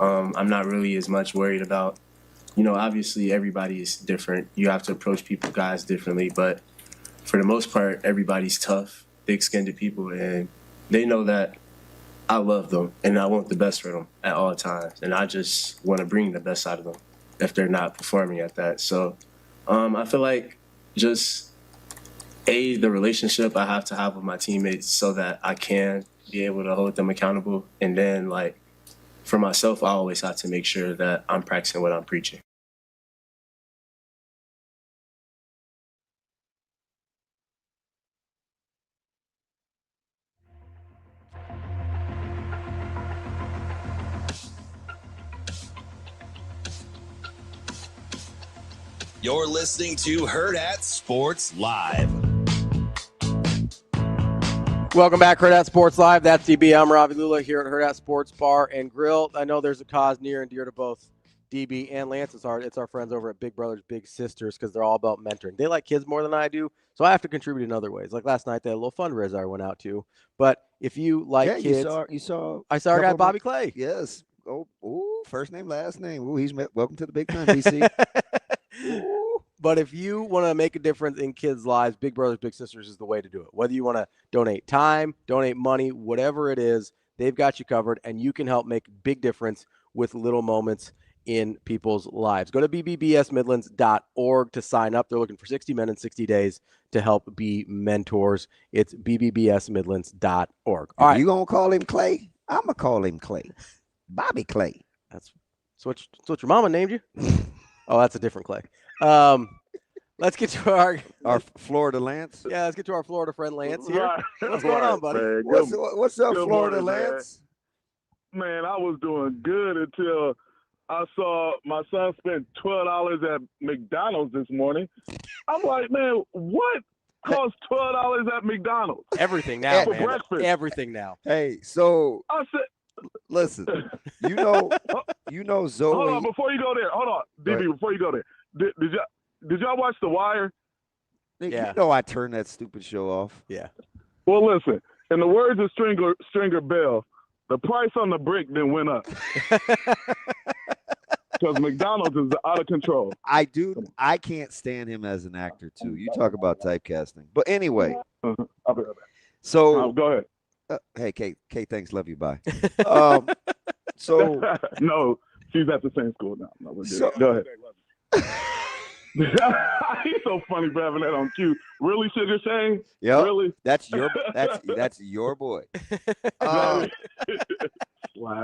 I'm not really as much worried about, obviously everybody is different. You have to approach guys differently, but for the most part, everybody's tough, thick-skinned people, and they know that I love them and I want the best for them at all times. And I just want to bring the best out of them if they're not performing at that. So I feel like just, the relationship I have to have with my teammates so that I can be able to hold them accountable. And then, like, for myself, I always have to make sure that I'm practicing what I'm preaching. You're listening to Hurrdat Sports Live. Welcome back, Hurrdat Sports Live. That's DB. I'm Ravi Lulla here at Hurrdat Sports Bar and Grill. I know there's a cause near and dear to both DB and Lance. It's our friends over at Big Brothers Big Sisters because they're all about mentoring. They like kids more than I do, so I have to contribute in other ways. Like last night, they had a little fundraiser I went out to. But if you like kids, you saw I saw our guy Bobby Clay. Yes. Oh, first name, last name. Oh, welcome to the big time, BC. But if you want to make a difference in kids' lives, Big Brothers Big Sisters is the way to do it. Whether you want to donate time, donate money, whatever it is, they've got you covered, and you can help make a big difference with little moments in people's lives. Go to bbbsmidlands.org to sign up. They're looking for 60 men in 60 days to help be mentors. It's bbbsmidlands.org. All right. You going to call him Clay? I'm going to call him Clay. Bobby Clay. That's what your mama named you? Oh, that's a different Clay. Let's get to our Florida Lance. Yeah, let's get to our Florida friend Lance here. Right. What's going on, buddy? Man, what's up, good Florida morning, Lance? Man, I was doing good until I saw my son spend $12 at McDonald's this morning. I'm like, man, what costs $12 at McDonald's? Everything now, for man. breakfast. Everything now. Hey, so I said, listen, you know Zoe. Hold on, before you go there. Hold on, DB, before you go there. Did y'all watch The Wire? Yeah. You know I turned that stupid show off. Yeah. Well, listen, in the words of Stringer Bell, the price on the brick then went up. Because McDonald's is out of control. I can't stand him as an actor, too. You talk about typecasting. But anyway. I'll be right back. So. Go ahead. Hey, Kate, thanks. Love you. Bye. So. No, she's at the same school now. No, go ahead. He's so funny for having that on cue. Really, Sugar Shane? Yeah. Really? That's your boy.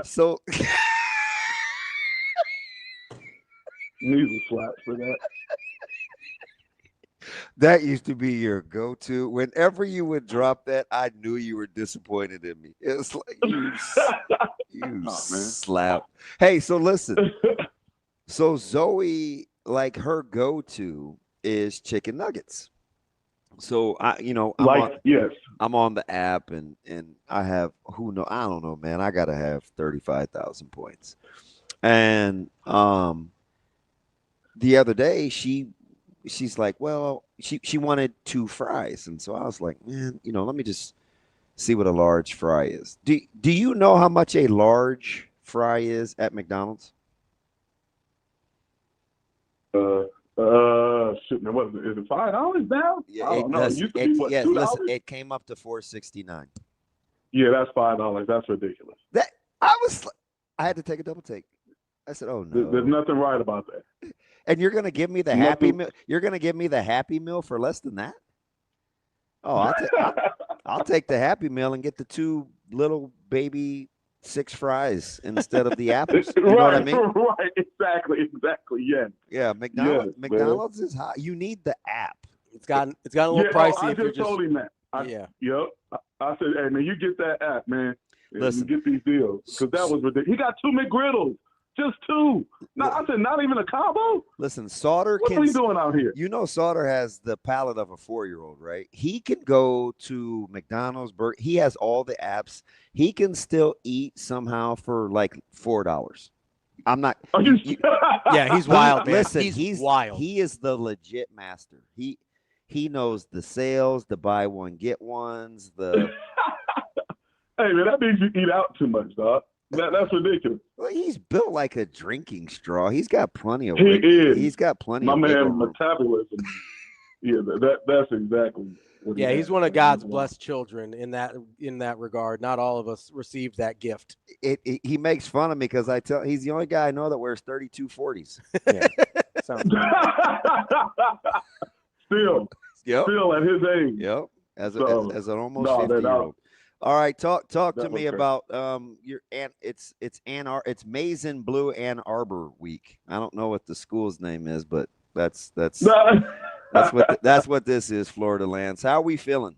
So needs a slap for that. That used to be your go-to. Whenever you would drop that, I knew you were disappointed in me. It was like you slap. Hey, so listen. So Zoe, like her go-to is chicken nuggets. So I'm on the app and I have I don't know, man. I gotta have 35,000 points. And the other day she's like, well, she wanted 2 fries, and so I was like, man, let me just see what a large fry is. Do you know how much a large fry is at McDonald's? Shit, man, what is it? Is it $5 now? Yeah, I don't know. It used to be, what, $2? Listen, it came up to $4.69. Yeah, that's $5. That's ridiculous. I had to take a double take. I said, "Oh no, there's nothing right about that." And you're gonna give me the Happy Meal? You're gonna give me the Happy Meal for less than that? Oh, I'll take the Happy Meal and get the 2 little baby 6 fries instead of the apples. You know what I mean? Right, exactly, yeah. Yeah, McDonald's is hot. You need the app. It's gotten a little pricey. I just told him that. Yep. I said, hey man, you get that app, man. Listen, you get these deals because that was ridiculous. He got 2 McGriddles. Just 2. I said, not even a combo? Listen, Sautter What are you doing out here? You know Sautter has the palate of a 4-year-old, right? He can go to McDonald's. He has all the apps. He can still eat somehow for like $4. I'm not. Yeah, he's wild, man. Listen, he's wild. He is the legit master. He knows the sales, the buy one, get ones, the... Hey, man, that means you eat out too much, dog. That's ridiculous. Well, he's built like a drinking straw. He's got plenty of. He's got plenty. My of man, metabolism. Yeah, that's exactly. What he's one of God's blessed children in that regard. Not all of us received that gift. He makes fun of me because he's the only guy I know that wears 32 40s. Yeah, sounds good. Still at his age. Yep. As an almost 50-year-old. All right, talk to me about your it's Maize and Blue Ann Arbor week. I don't know what the school's name is, but that's what this is, Florida Lance. How are we feeling?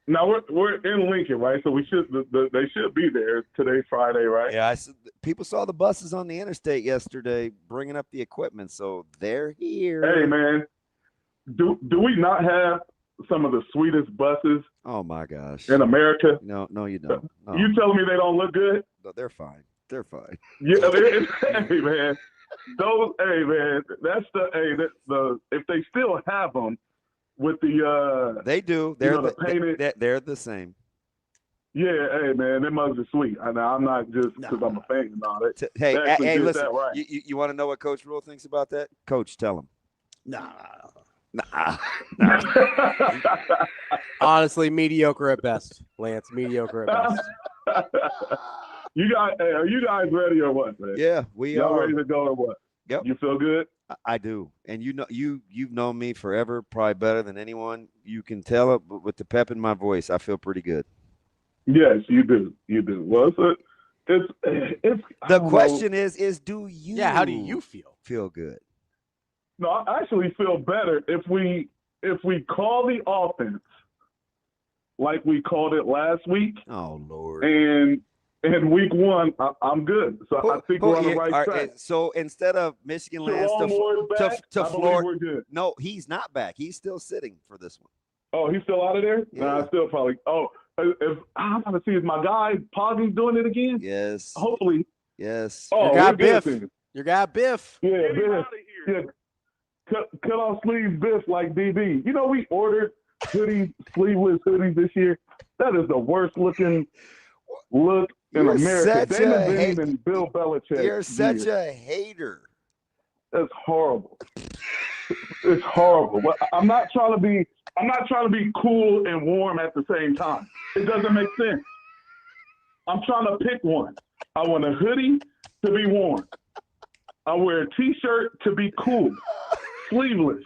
Now we're in Lincoln, right? So we they should be there. Today's Friday, right? Yeah, people saw the buses on the interstate yesterday bringing up the equipment, so they're here. Hey, man, do we not have some of the sweetest buses? Oh my gosh! In America? No, you don't. No. You telling me they don't look good? No, they're fine. They're fine. Yeah, hey man, that's the if they still have them. With the they do. They're the same. Yeah, hey man, them mugs are sweet. I'm not just because I'm a fan about it. Hey, listen. Right. You want to know what Coach Rhule thinks about that? Coach, tell him. Nah. Honestly, mediocre at best. Lance, mediocre at best. Are you guys ready or what, man? Yeah, we Y'all are ready to go or what? Yep. You feel good? I do, and you've known me forever, probably better than anyone. You can tell it, but with the pep in my voice, I feel pretty good. Yes, you do. You do. Well, it's the question is do you? Yeah, how do you feel? Feel good? No, I actually feel better if we call the offense like we called it last week. Oh Lord! And week one, I'm good. So I think we're on the right track. So instead of Michigan lands to Florida, no, he's not back. He's still sitting for this one. Oh, he's still out of there? Yeah. Nah, still probably. Oh, if I'm going to see, is my guy Poggy doing it again? Yes. Hopefully. Yes. Oh, your guy Biff. Your guy Biff. Yeah, Biff. Yeah. Cut off sleeves Biff like DB. You know, we ordered sleeveless hoodies this year. That is the worst looking look in America. Damon and Bill Belichick. You're such a hater. That's horrible. It's horrible. But I'm not trying to be cool and warm at the same time. It doesn't make sense. I'm trying to pick one. I want a hoodie to be warm. I wear a t-shirt to be cool. Sleeveless.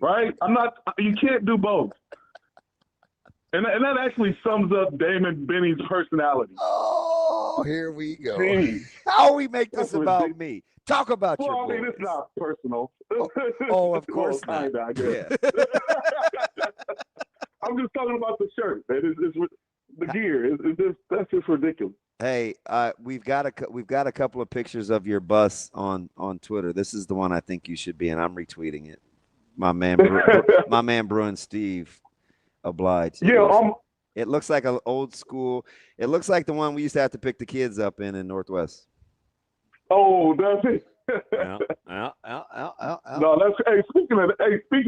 Right? You can't do both. And that actually sums up Damon Benny's personality. Oh, here we go. Jeez. How we make this about me? Talk about your boys. It's not personal. Oh, of course not. I guess. Yeah. I'm just talking about the shirt. It's the gear. That's just ridiculous. Hey, we've got a couple of pictures of your bus on Twitter. This is the one I think you should be in. I'm retweeting it. My man Bruin Steve obliged. Yeah, it looks like an old school. It looks like the one we used to have to pick the kids up in Northwest. Oh, that's it. No, that's speaking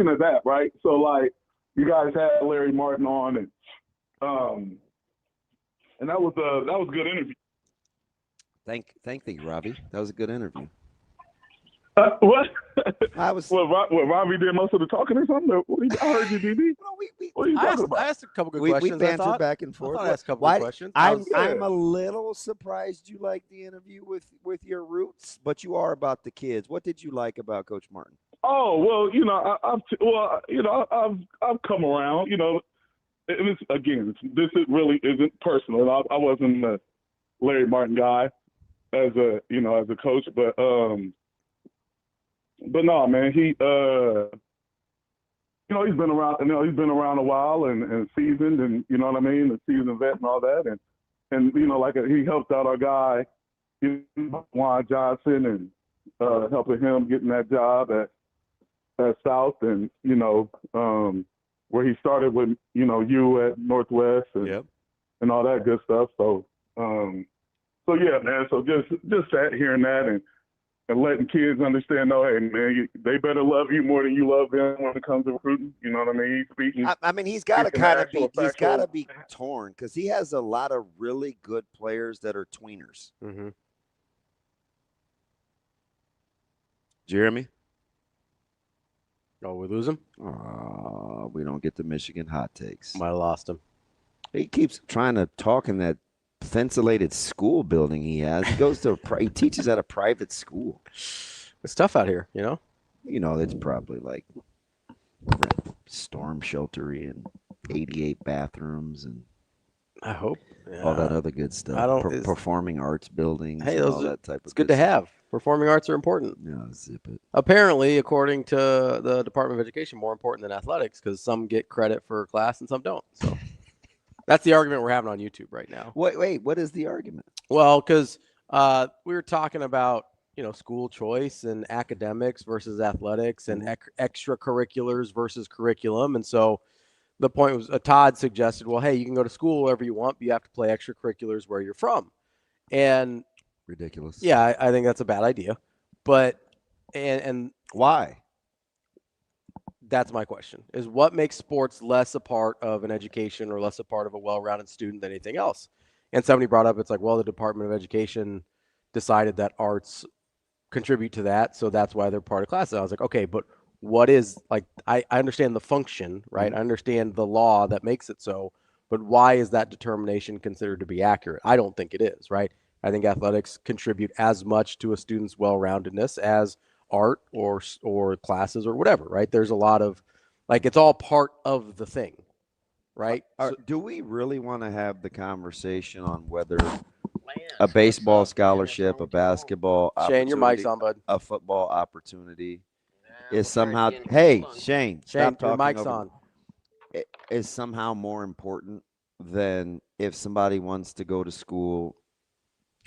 of that, right? So like you guys had Larry Martin on and that was a good interview. Thank you, Ravi. That was a good interview. What? What Ravi did most of the talking or something? I heard you, DB. What are you talking about? I asked a couple good questions. We bantered back and forth. I asked a couple of questions. I'm a little surprised you liked the interview with your roots, but you are about the kids. What did you like about Coach Martin? Oh well, I've come around. You know, this really isn't personal. I wasn't a Larry Martin guy as a coach, but no, man, he's been around. He's been around a while and seasoned, and you know what I mean, the seasoned vet and all that, and he helped out our guy, Juan Johnson, and helping him getting that job at South, and where he started with you at Northwest, and all that good stuff. So yeah, man. So just hearing that and letting kids understand, hey, man, they better love you more than you love them when it comes to recruiting. You know what I mean? He's got to be torn because he has a lot of really good players that are tweeners. Mm-hmm. Jeremy? Oh, we lose him? We don't get the Michigan hot takes. Might have lost him. He keeps trying to talk in that insulated school building he has. He goes to he teaches at a private school. It's tough out here, it's probably like storm sheltery and 88 bathrooms and I hope all that other good stuff. Performing arts buildings. Hey, all that type of it's good to have. Performing arts are important. No, zip it. Apparently, according to the Department of Education, more important than athletics because some get credit for class and some don't. So That's the argument we're having on YouTube right now. Wait, what is the argument? Well, because we were talking about, school choice and academics versus athletics and extracurriculars versus curriculum. And so the point was, Todd suggested, well, hey, you can go to school wherever you want, but you have to play extracurriculars where you're from. And ridiculous. Yeah, I think that's a bad idea. But and why? That's my question, is what makes sports less a part of an education or less a part of a well-rounded student than anything else? And somebody brought up, it's like, well, the Department of Education decided that arts contribute to that, so that's why they're part of classes. I was like, okay, but what is, like, I understand the function, right? I understand the law that makes it so, but why is that determination considered to be accurate? I don't think it is, right? I think athletics contribute as much to a student's well-roundedness as art or classes or whatever, right? There's a lot of, like, it's all part of the thing, right? Do we really want to have the conversation on whether a baseball scholarship, a basketball Shane, your mic's on, bud. a football opportunity is somehow, hey, Shane, stop your talking mic's over on. Is somehow more important than if somebody wants to go to school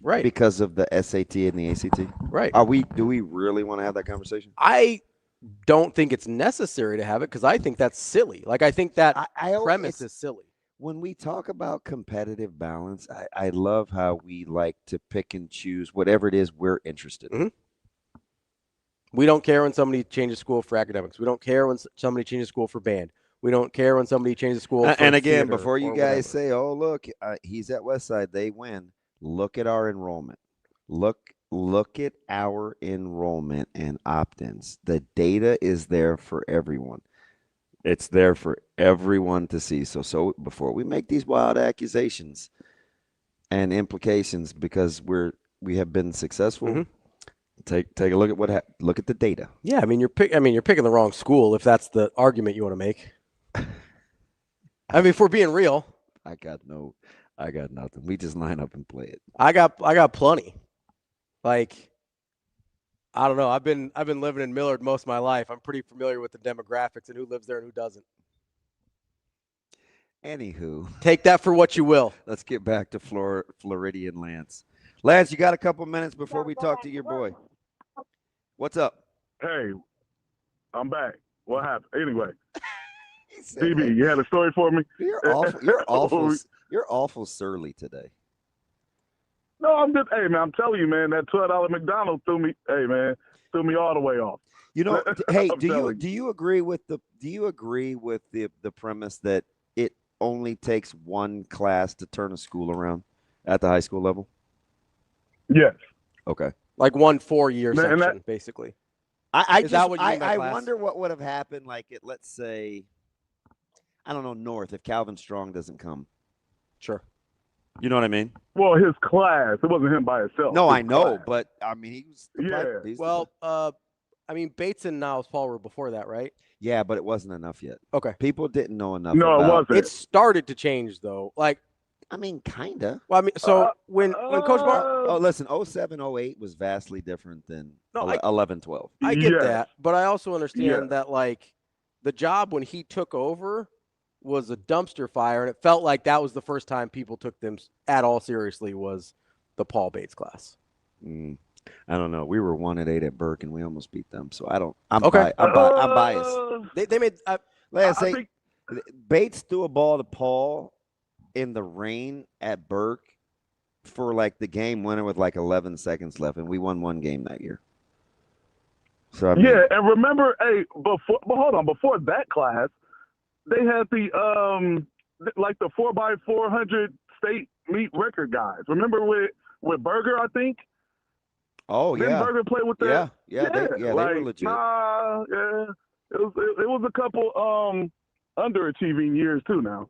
right because of the SAT and the ACT? Right. Do we really want to have that conversation? I don't think it's necessary to have it because I think that's silly. Like, I think that premise is silly. When we talk about competitive balance, I love how we like to pick and choose whatever it is we're interested in. We don't care when somebody changes school for academics. We don't care when somebody changes school for band. We don't care when somebody changes school for and again, theater before you or guys whatever. say, oh, look, he's at Westside, they win. Look at our enrollment. Look at our enrollment and opt-ins. The data is there for everyone. It's there for everyone to see. So before we make these wild accusations and implications, because we have been successful, take a look at look at the data. Yeah, I mean you're picking the wrong school if that's the argument you want to make. I mean, if we're being real, I got nothing. We just line up and play it. I got plenty. Like, I don't know. I've been living in Millard most of my life. I'm pretty familiar with the demographics and who lives there and who doesn't. Anywho, take that for what you will. Let's get back to Floridian Lance. Lance, you got a couple minutes before we talk to your boy. What's up? Hey, I'm back. What happened? Anyway, DB, you had a story for me? You're awful. You're awful surly today. No, I'm just, hey, man, I'm telling you, man, that $12 McDonald threw me all the way off. You know, hey, do you agree with the premise that it only takes one class to turn a school around at the high school level? Yes. Okay. Like one 4-year section, basically. I wonder what would have happened, like, let's say, I don't know, North, if Calvin Strong doesn't come. Sure. You know what I mean? Well, his class, it wasn't him by himself. No, I know, but I mean, he was. I mean, Bates and Niles Paul were before that, right? Yeah, but it wasn't enough yet. Okay. People didn't know enough. No, it wasn't. It started to change, though. Like, I mean, kinda. Well, I mean, so when Coach Bar. Oh, listen, 07, 08 was vastly different than 11, 12. I get that, but I also understand that, like, the job when he took over was a dumpster fire, and it felt like that was the first time people took them at all seriously was the Paul Bates class. I don't know. We were 1-8 at Burke, and we almost beat them. So I don't. I'm biased. They made. Let's say Bates threw a ball to Paul in the rain at Burke for like the game winner with like 11 seconds left, and we won one game that year. So I mean, and remember, hey, before that class, they had the like the 4x400 state meet record guys. Remember with Berger, I think. Oh yeah. Didn't Berger play with that? Yeah, they were legit. Nah, yeah. It was a couple underachieving years too now.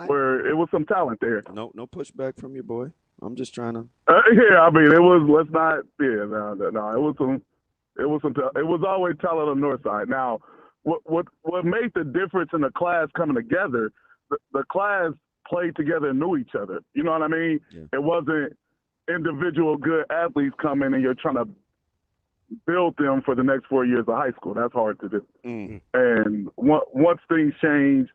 Where it was some talent there. No pushback from your boy. I'm just trying to. Yeah, I mean, it was. Let's not. Yeah, no. It was some. It was always talent on the north side. Now, what made the difference in the class coming together? The class played together and knew each other. You know what I mean? Yeah. It wasn't individual good athletes coming and you're trying to build them for the next 4 years of high school. That's hard to do. And once things changed,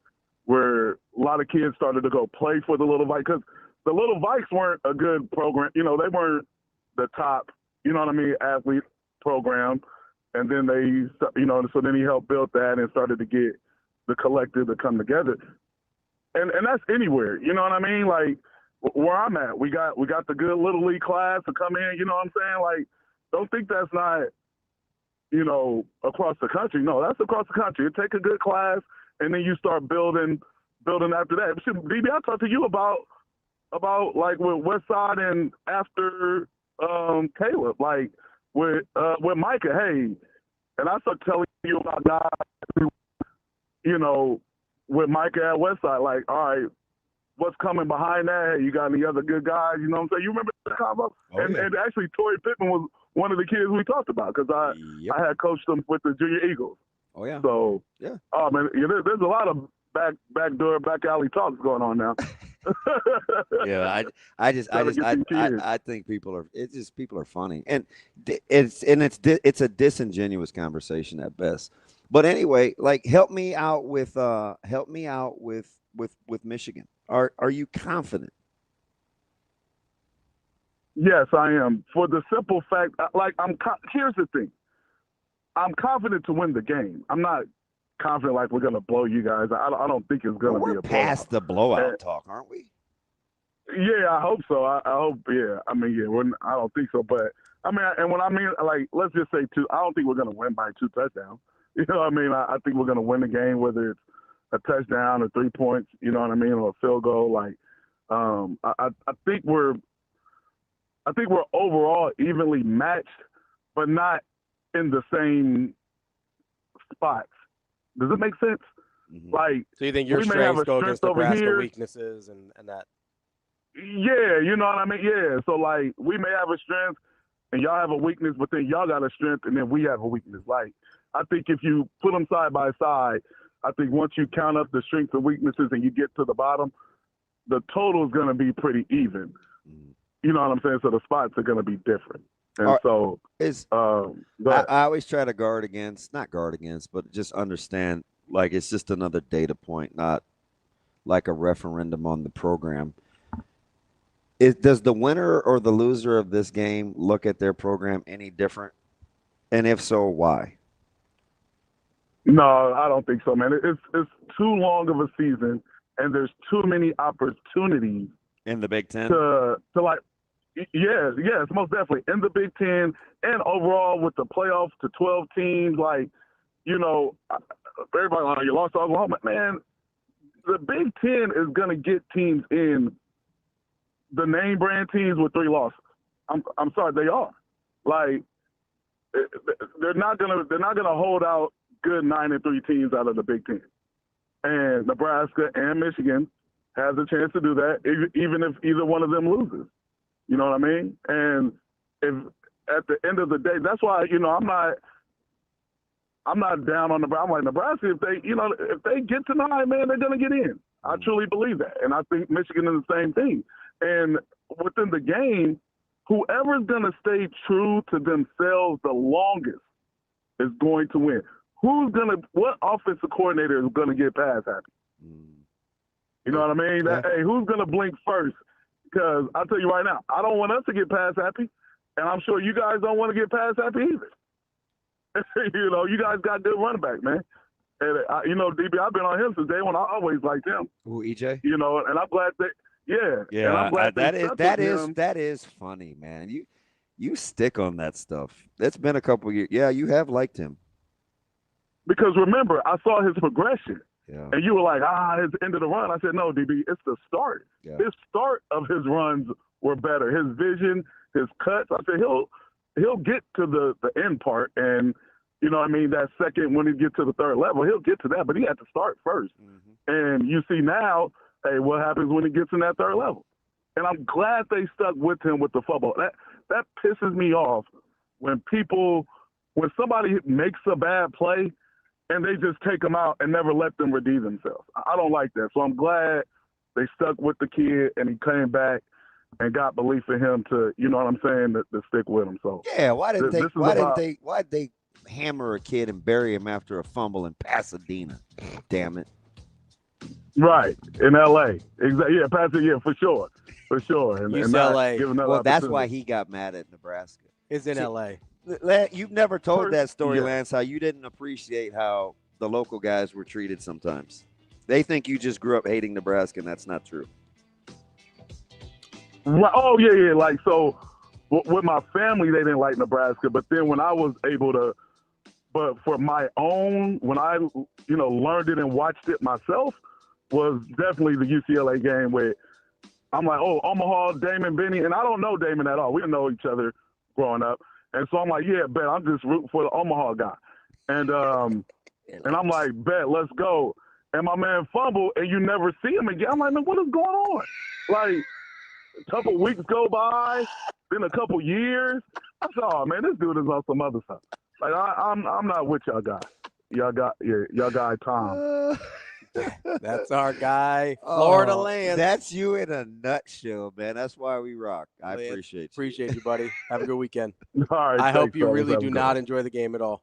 where a lot of kids started to go play for the Little Vikes, because the Little Vikes weren't a good program. You know, they weren't the top, you know what I mean, athlete program. And then they, you know, so then he helped build that and started to get the collective to come together. And that's anywhere, you know what I mean? Like where I'm at, we got the good Little League class to come in, you know what I'm saying? Like, don't think that's not, you know, across the country. No, that's across the country. You take a good class and then you start building after that. DB, I talked to you about like with Westside and after Caleb, like with Micah, hey, and I start telling you about guys, you know, with Micah at Westside, like, all right, what's coming behind that? Hey, you got any other good guys? You know what I'm saying? You remember the combo? Oh, and actually, Torrey Pittman was one of the kids we talked about, because I had coached them with the Junior Eagles. Oh yeah. So oh man, there's a lot of back alley talks going on now. Yeah, I think people are funny, and it's a disingenuous conversation at best. But anyway, like help me out with Michigan. Are you confident? Yes, I am. For the simple fact, like here's the thing. I'm confident to win the game. I'm not confident like we're gonna blow you guys. I don't think it's gonna be a blowout. Past the blowout talk, aren't we? Yeah, I hope so. I hope. Yeah, I mean, I don't think so, but I mean, and when I mean, like, let's just say 2. I don't think we're gonna win by 2 touchdowns. You know what I mean? I think we're gonna win the game, whether it's a touchdown or 3 points. You know what I mean, or a field goal. Like, I think we're overall evenly matched, but not in the same spots. Does it make sense? Mm-hmm. Like, so you think your strengths go against Nebraska weaknesses and that? Yeah, you know what I mean? Yeah. So, like, we may have a strength and y'all have a weakness, but then y'all got a strength and then we have a weakness. Like, I think if you put them side by side, I think once you count up the strengths and weaknesses and you get to the bottom, the total is going to be pretty even. Mm-hmm. You know what I'm saying? So the spots are going to be different. And so I always try to not guard against, but just understand, like, it's just another data point, not like a referendum on the program. Does the winner or the loser of this game look at their program any different? And if so, why? No, I don't think so, man. It's too long of a season, and there's too many opportunities in the Big Ten to like. Yes, most definitely in the Big Ten and overall with the playoffs to 12 teams. Like, you know, everybody, oh, you lost to Oklahoma, man. The Big Ten is gonna get teams in, the name brand teams with 3 losses. I'm sorry, they are. Like, they're not gonna hold out good 9-3 teams out of the Big Ten. And Nebraska and Michigan has a chance to do that, even if either one of them loses. You know what I mean? And if at the end of the day, that's why, you know, I'm not down on Nebraska. I'm like, Nebraska, if they get to 9, man, they're gonna get in. I truly believe that. And I think Michigan is the same thing. And within the game, whoever's gonna stay true to themselves the longest is going to win. What offensive coordinator is gonna get pass happy? You know what I mean? Hey, who's gonna blink first? Because I'll tell you right now, I don't want us to get pass happy, and I'm sure you guys don't want to get pass happy either. You know, you guys got good running back, man. And you know, DB, I've been on him since day one. I always liked him. Ooh, EJ. You know, and I'm glad that. Yeah. Yeah. And I'm glad that is funny, man. You stick on that stuff. It's been a couple years. Yeah, you have liked him. Because remember, I saw his progression. Yeah. And you were like, it's the end of the run. I said, no, DB, it's the start. Yeah. His start of his runs were better. His vision, his cuts. I said, he'll get to the end part. And, you know what I mean, that second, when he gets to the third level, he'll get to that. But he had to start first. Mm-hmm. And you see now, hey, what happens when he gets in that third level? And I'm glad they stuck with him with the football. That pisses me off when somebody makes a bad play and they just take them out and never let them redeem themselves. I don't like that. So I'm glad they stuck with the kid and he came back and got belief in him to, you know what I'm saying, to stick with him. So yeah, why did they hammer a kid and bury him after a fumble in Pasadena? Damn it. Right, in L.A. Exactly. Yeah, Patrick. Yeah, for sure. And UCLA. not giving that Well, that's opportunity. why he got mad at Nebraska. Is in LA. You've never told that story, Yeah. Lance, how you didn't appreciate how the local guys were treated sometimes. They think you just grew up hating Nebraska, and that's not true. Right. Oh, yeah. Like, so with my family, they didn't like Nebraska. But then when I was able to, but for my own, when I, learned it and watched it myself, was definitely the UCLA game where I'm like, oh, Omaha, Damon, Benny. And I don't know Damon at all. We didn't know each other growing up. And so I'm like, yeah, bet. I'm just rooting for the Omaha guy. And I'm like, bet, let's go. And my man fumbled, and you never see him again. I'm like, man, what is going on? Like, a couple weeks go by, then a couple years. I said, oh, man, this dude is on some other stuff. Like, I'm not with y'all guys. Y'all guy Tom. That's our guy, Florida Lance. That's you in a nutshell, man. That's why we rock. I appreciate you. Appreciate you, buddy. Have a good weekend. All right, I hope you fellas. really Have a do good not one. enjoy the game at all.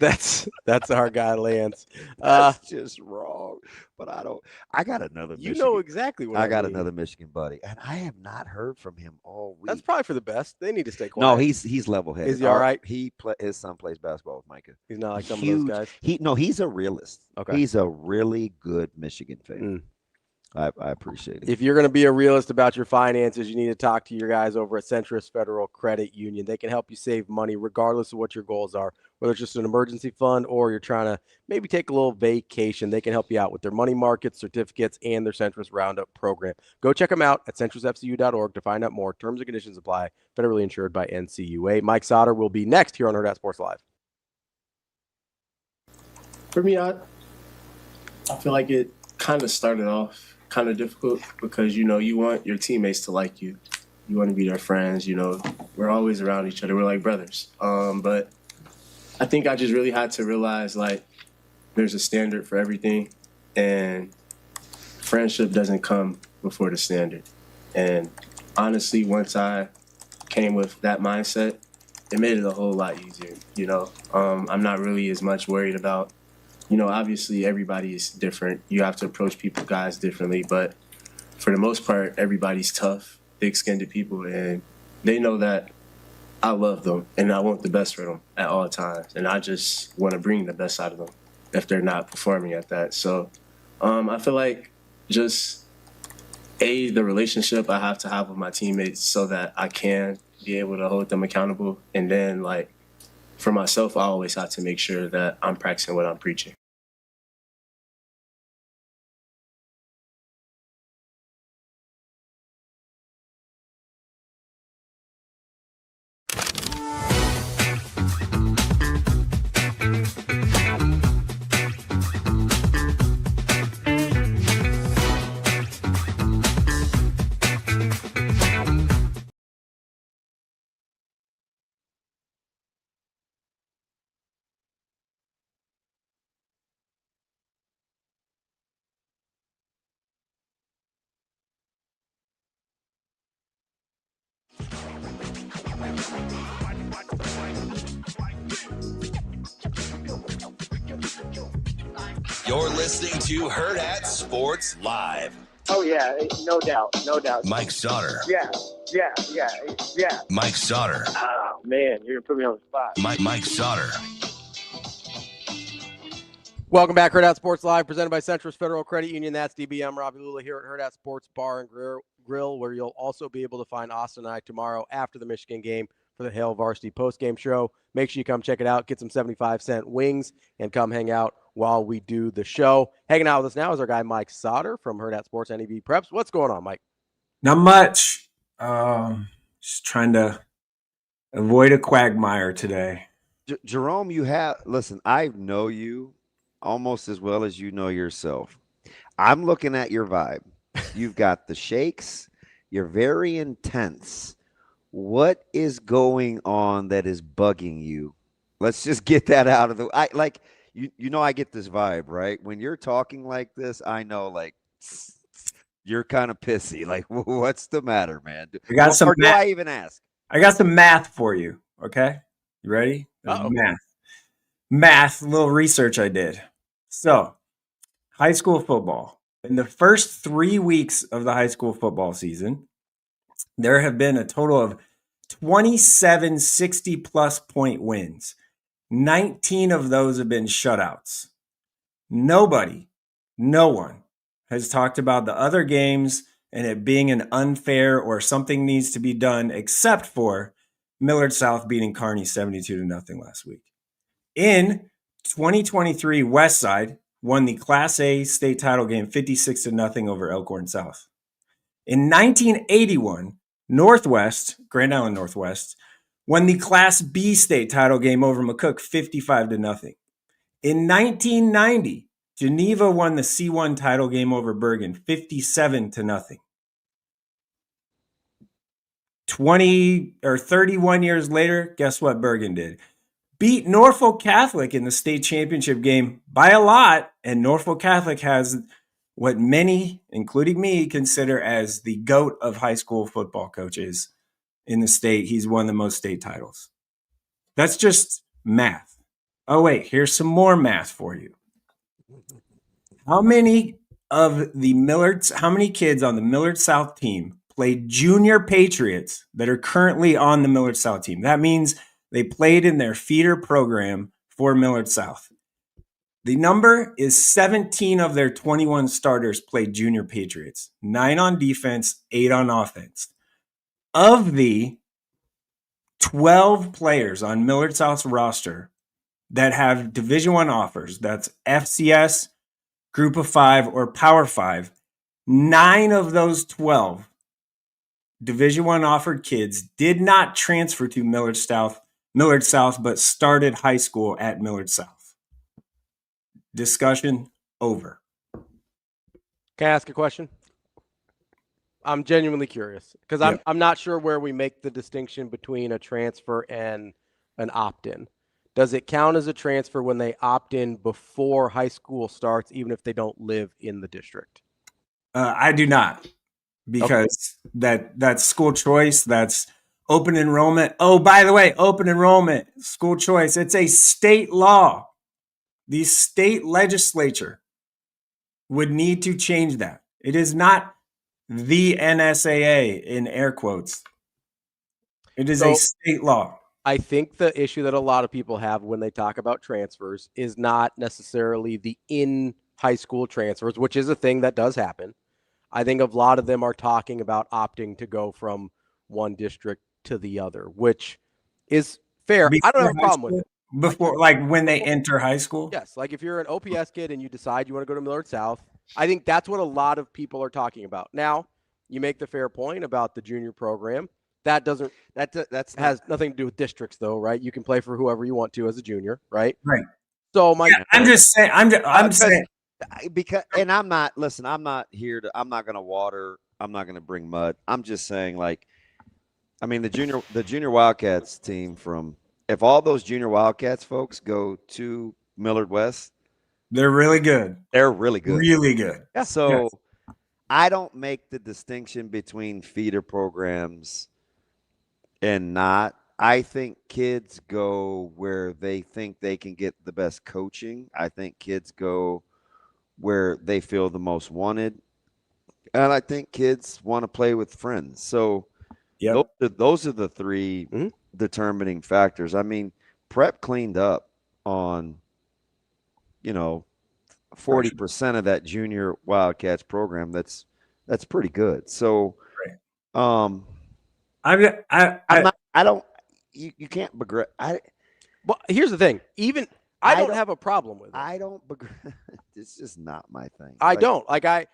That's our guy, Lance. That's just wrong. But I got another You Michigan. know exactly what I got mean. another Michigan buddy, and I have not heard from him all week. That's probably for the best. They need to stay quiet. No, he's level-headed. Is he all right? His son plays basketball with Micah. He's not like some of those guys. He's a realist. Okay. He's a really good Michigan fan. I appreciate it. If you're going to be a realist about your finances, you need to talk to your guys over at Centrist Federal Credit Union. They can help you save money regardless of what your goals are, whether it's just an emergency fund or you're trying to maybe take a little vacation. They can help you out with their money market certificates and their Centrist Roundup program. Go check them out at centristfcu.org to find out more. Terms and conditions apply. Federally insured by NCUA. Mike Sautter will be next here on Hurrdat Sports Live. For me, I feel like it kind of started off kind of difficult because, you want your teammates to like you. You want to be their friends, We're always around each other. We're like brothers. But I think I just really had to realize, like, there's a standard for everything. And friendship doesn't come before the standard. And honestly, once I came with that mindset, it made it a whole lot easier, I'm not really as much worried about, obviously everybody is different. You have to approach guys differently, but for the most part, everybody's tough, thick-skinned people, and they know that I love them and I want the best for them at all times. And I just want to bring the best out of them if they're not performing at that. So I feel like just, the relationship I have to have with my teammates so that I can be able to hold them accountable. And then, like, for myself, I always have to make sure that I'm practicing what I'm preaching. You're listening to Hurrdat Sports Live. Oh, yeah, no doubt. Mike Sautter. Yeah. Mike Sautter. Oh, man, you're going to put me on the spot. Mike Sautter. Welcome back, Hurrdat Sports Live, presented by Centrist Federal Credit Union. That's DB. I'm Ravi Lulla here at Hurrdat Sports Bar and Grill, where you'll also be able to find Austin and I tomorrow after the Michigan game for the Hail Varsity postgame show. Make sure you come check it out, get some 75-cent wings, and come hang out while we do the show. Hanging out with us now is our guy Mike Sautter from Hurrdat Sports NEB Preps. What's going on, Mike? Not much. Just trying to avoid a quagmire today. Jerome, listen, I know you almost as well as you know yourself. I'm looking at your vibe. You've got the shakes. You're very intense. What is going on that is bugging you? Let's just get that out of the way. I get this vibe, right? When you're talking like this, I know, like, you're kind of pissy. Like, what's the matter, man? I got some do I even ask? I got some math for you, okay? You ready? Math, a little research I did. So, high school football. In the first 3 weeks of the high school football season, there have been a total of 27 60-plus point wins. 19 of those have been shutouts. No one has talked about the other games and it being an unfair or something needs to be done, except for Millard South beating Kearney 72-0 last week. In 2023, Westside won the Class A state title game 56-0 over Elkhorn South. In 1981, Northwest, Grand Island Northwest, won the Class B state title game over McCook 55-0. In 1990, Geneva won the C1 title game over Bergen 57-0. 31 years later, guess what Bergen did? Beat Norfolk Catholic in the state championship game by a lot, and Norfolk Catholic has what many, including me, consider as the GOAT of high school football coaches in the state. He's won the most state titles. That's just math. Oh, wait, here's some more math for you. How many kids on the Millard South team played junior Patriots that are currently on the Millard South team? That means they played in their feeder program for Millard South. The number is 17 of their 21 starters played junior Patriots, 9 on defense, 8 on offense. Of the 12 players on Millard South's roster that have Division I offers, that's FCS, Group of 5, or Power 5, 9 of those 12 Division I offered kids did not transfer to Millard South, but started high school at Millard South. Discussion over. Can I ask a question? I'm genuinely curious because I'm not sure where we make the distinction between a transfer and an opt-in. Does it count as a transfer when they opt in before high school starts, even if they don't live in the district? I do not, because that's school choice. That's open enrollment. Oh, by the way, open enrollment, school choice. It's a state law. The state legislature would need to change that. It is not the NSAA in air quotes. It is a state law. I think the issue that a lot of people have when they talk about transfers is not necessarily the in high school transfers, which is a thing that does happen. I think a lot of them are talking about opting to go from one district to the other, which is fair. I don't have a problem with it. Before, like when they enter high school? Yes. Like if you're an OPS kid and you decide you want to go to Millard South, I think that's what a lot of people are talking about. Now, you make the fair point about the junior program. That has nothing to do with districts, though, right? You can play for whoever you want to as a junior, right? Right. So I'm just saying. I'm saying because, and I'm not going to bring mud. I'm just saying, like, I mean, the junior Wildcats team if all those junior Wildcats folks go to Millard West, they're really good. They're really good. Really good. Yeah. So I don't make the distinction between feeder programs and not. I think kids go where they think they can get the best coaching. I think kids go where they feel the most wanted. And I think kids want to play with friends. So those are the three determining factors. I mean, prep cleaned up on, 40% of that junior Wildcats program. That's pretty good. So, you can't begrudge. Well, here's the thing. Even I don't have a problem with it. I don't begrudge. It's just not my thing. I don't. Like I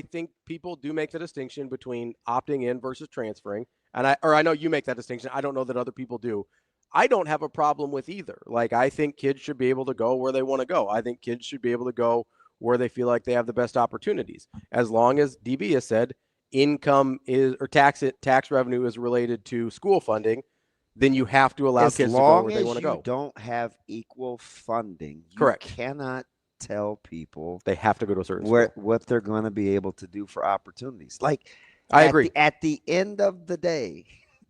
think people do make the distinction between opting in versus transferring. And I know you make that distinction. I don't know that other people do. I don't have a problem with either. Like, I think kids should be able to go where they want to go. I think kids should be able to go where they feel like they have the best opportunities. As long as DB has said income is, or tax revenue is related to school funding, then you have to allow kids to go where they want to go. As long as you don't have equal funding, correct, you cannot tell people they have to go to a certain school. What they're going to be able to do for opportunities. Like, I agree. At the end of the day,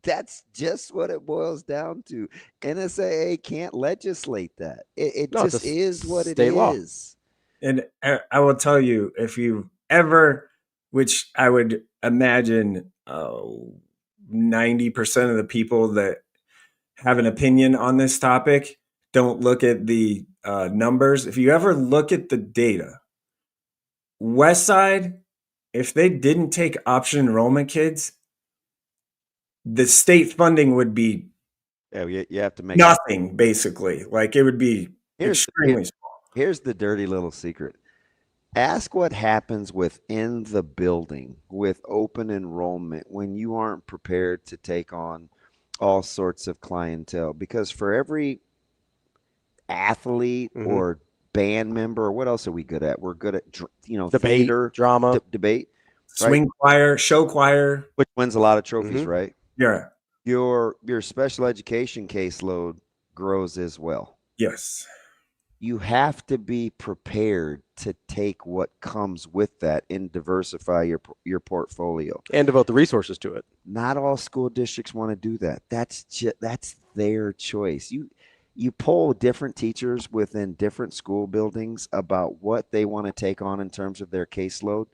that's just what it boils down to. NSAA can't legislate that. It just is what it is. And I will tell you, if you ever, which I would imagine 90% of the people that have an opinion on this topic don't look at the numbers. If you ever look at the data, Westside, if they didn't take option enrollment kids, the state funding would be you have to make nothing, basically. Like it would be extremely small. Here's the dirty little secret. Ask what happens within the building with open enrollment when you aren't prepared to take on all sorts of clientele. Because for every athlete or band member, or what else are we good at? We're good at, debate, theater, drama, debate, swing choir, show choir, which wins a lot of trophies, right? Yeah. Your special education caseload grows as well. Yes. You have to be prepared to take what comes with that and diversify your portfolio and devote the resources to it. Not all school districts want to do that. That's their choice. You poll different teachers within different school buildings about what they want to take on in terms of their caseload.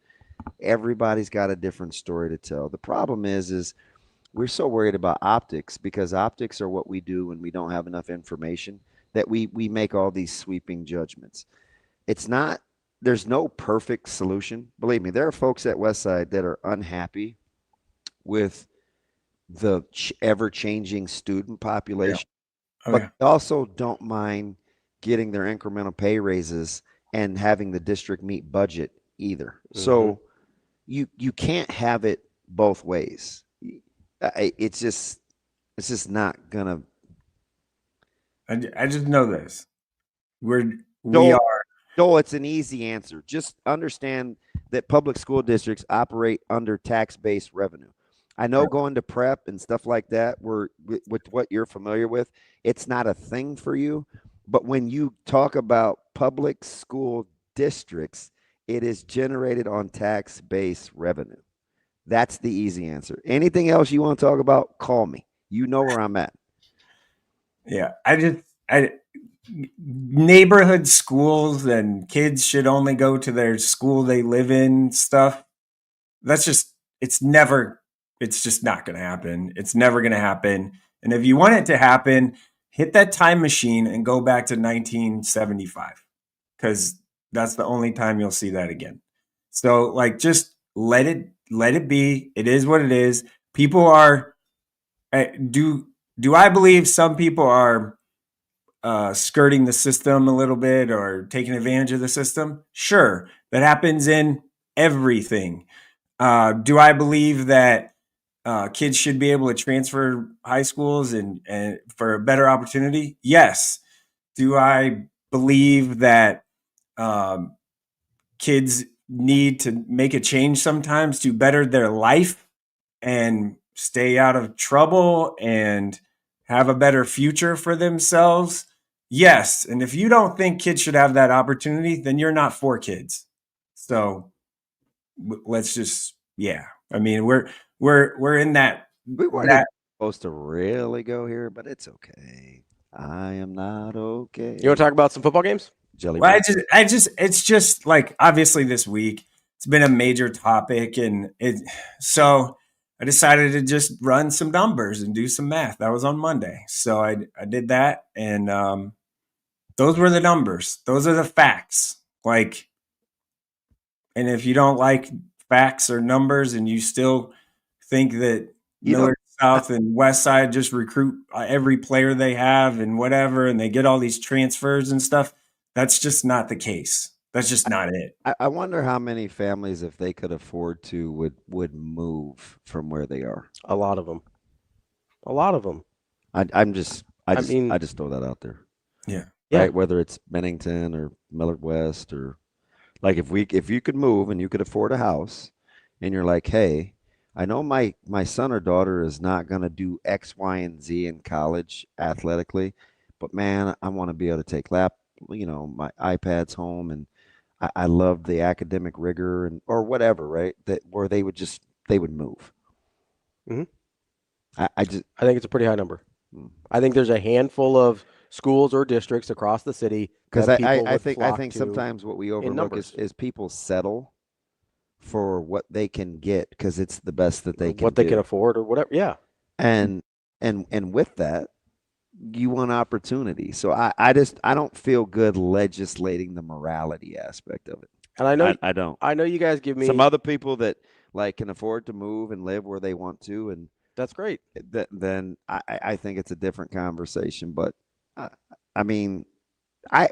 Everybody's got a different story to tell. The problem is we're so worried about optics, because optics are what we do when we don't have enough information, that we make all these sweeping judgments. There's no perfect solution. Believe me, there are folks at Westside that are unhappy with the ever-changing student population, but they also don't mind getting their incremental pay raises and having the district meet budget either. So you can't have it both ways. It's just not gonna. I just know this. We No, are. No, it's an easy answer. Just understand that public school districts operate under tax-based revenue. I know going to prep and stuff like that, with what you're familiar with, it's not a thing for you. But when you talk about public school districts, it is generated on tax-based revenue. That's the easy answer. Anything else you want to talk about, call me. You know where I'm at. Yeah, neighborhood schools and kids should only go to their school they live in stuff. It's just not going to happen. It's never going to happen. And if you want it to happen, hit that time machine and go back to 1975, because that's the only time you'll see that again. So just let it be. It is what it is. People are, do I believe some people are skirting the system a little bit or taking advantage of the system? Sure. That happens in everything. Do I believe that kids should be able to transfer high schools and for a better opportunity? Yes. Do I believe that kids need to make a change sometimes to better their life and stay out of trouble and have a better future for themselves? Yes. And if you don't think kids should have that opportunity, then you're not for kids. So let's just, I mean, we're in that. We weren't supposed to really go here, but it's okay. I am not okay. You want to talk about some football games? Well, it's just like, obviously this week it's been a major topic, and so I decided to just run some numbers and do some math. That was on Monday. So I did that, and those were the numbers. Those are the facts. And if you don't like facts or numbers and you still think that Millard South and West Side just recruit every player they have and whatever, and they get all these transfers and stuff, that's just not the case. That's just not it. I wonder how many families, if they could afford to, would move from where they are. A lot of them. I just throw that out there. Yeah. Right. Whether it's Bennington or Millard West, or if you could move and you could afford a house, and you're like, hey, I know my son or daughter is not going to do X, Y, and Z in college athletically, but man, I want to be able to take my iPads home, and I love the academic rigor or whatever, right? Where they would move. Mm-hmm. I think it's a pretty high number. I think there's a handful of schools or districts across the city. Because I think sometimes what we overlook is people settle for what they can get because it's the best that they can what they can afford or whatever. Yeah. And with that, you want opportunity. So I don't feel good legislating the morality aspect of it. And I know I don't. I know you guys give me some other people that like can afford to move and live where they want to, and that's great. Then I think it's a different conversation. But I mean,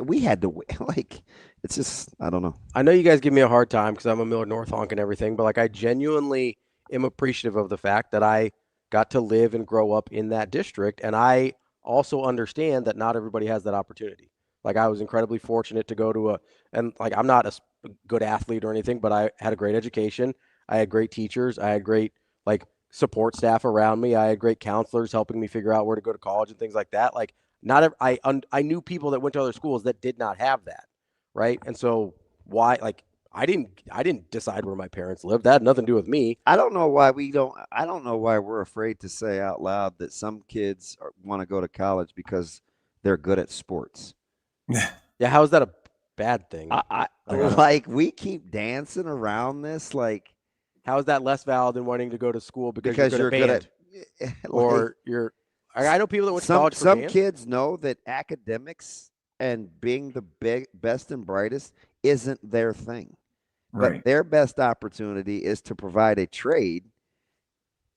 we had to like. It's just I don't know. I know you guys give me a hard time because I'm a Miller North honk and everything, but like I genuinely am appreciative of the fact that I got to live and grow up in that district, and I also understand that not everybody has that opportunity. Like I was incredibly fortunate to go to and like I'm not a good athlete or anything, but I had a great education. I had great teachers. I had great like support staff around me. I had great counselors helping me figure out where to go to college and things like that. Like I knew people that went to other schools that did not have that, right? And so why like I didn't decide where my parents lived. That had nothing to do with me. I don't know why we're afraid to say out loud that some kids want to go to college because they're good at sports. Yeah, how is that a bad thing? Like we keep dancing around this. Like, how is that less valid than wanting to go to school because you're good at band? Or you're. I know people that went to college for some band. kids know that academics and being the best and brightest isn't their thing. Right. But their best opportunity is to provide a trade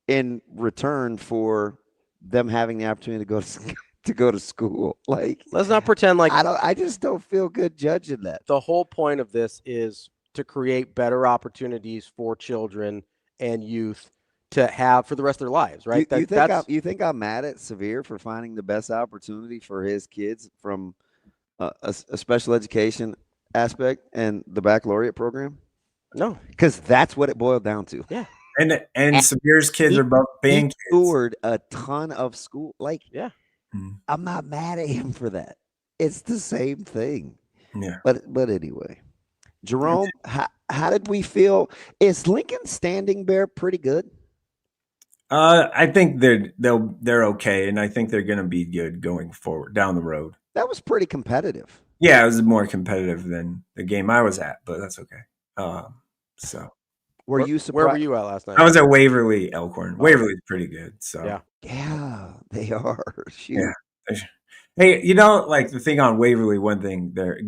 in return for them having the opportunity to go to school. Like, let's not pretend like I just don't feel good judging that. The whole point of this is to create better opportunities for children and youth to have for the rest of their lives, right? You think I'm mad at Sevier for finding the best opportunity for his kids from a special education aspect and the baccalaureate program? No, because that's what it boiled down to. Yeah, and Sevier's kids are both band kids. Toured a ton of school. Like, yeah, I'm not mad at him for that. It's the same thing. Yeah, but anyway, Jerome, how did we feel? Is Lincoln Standing Bear pretty good? I think they're okay, and I think they're going to be good going forward down the road. That was pretty competitive. Yeah, it was more competitive than the game I was at, but that's okay. So, were you surprised? Where were you at last night? I was at Waverly Elkhorn. Waverly's pretty good. So yeah, they are. Shoot. Yeah. Hey, like the thing on Waverly, one thing there,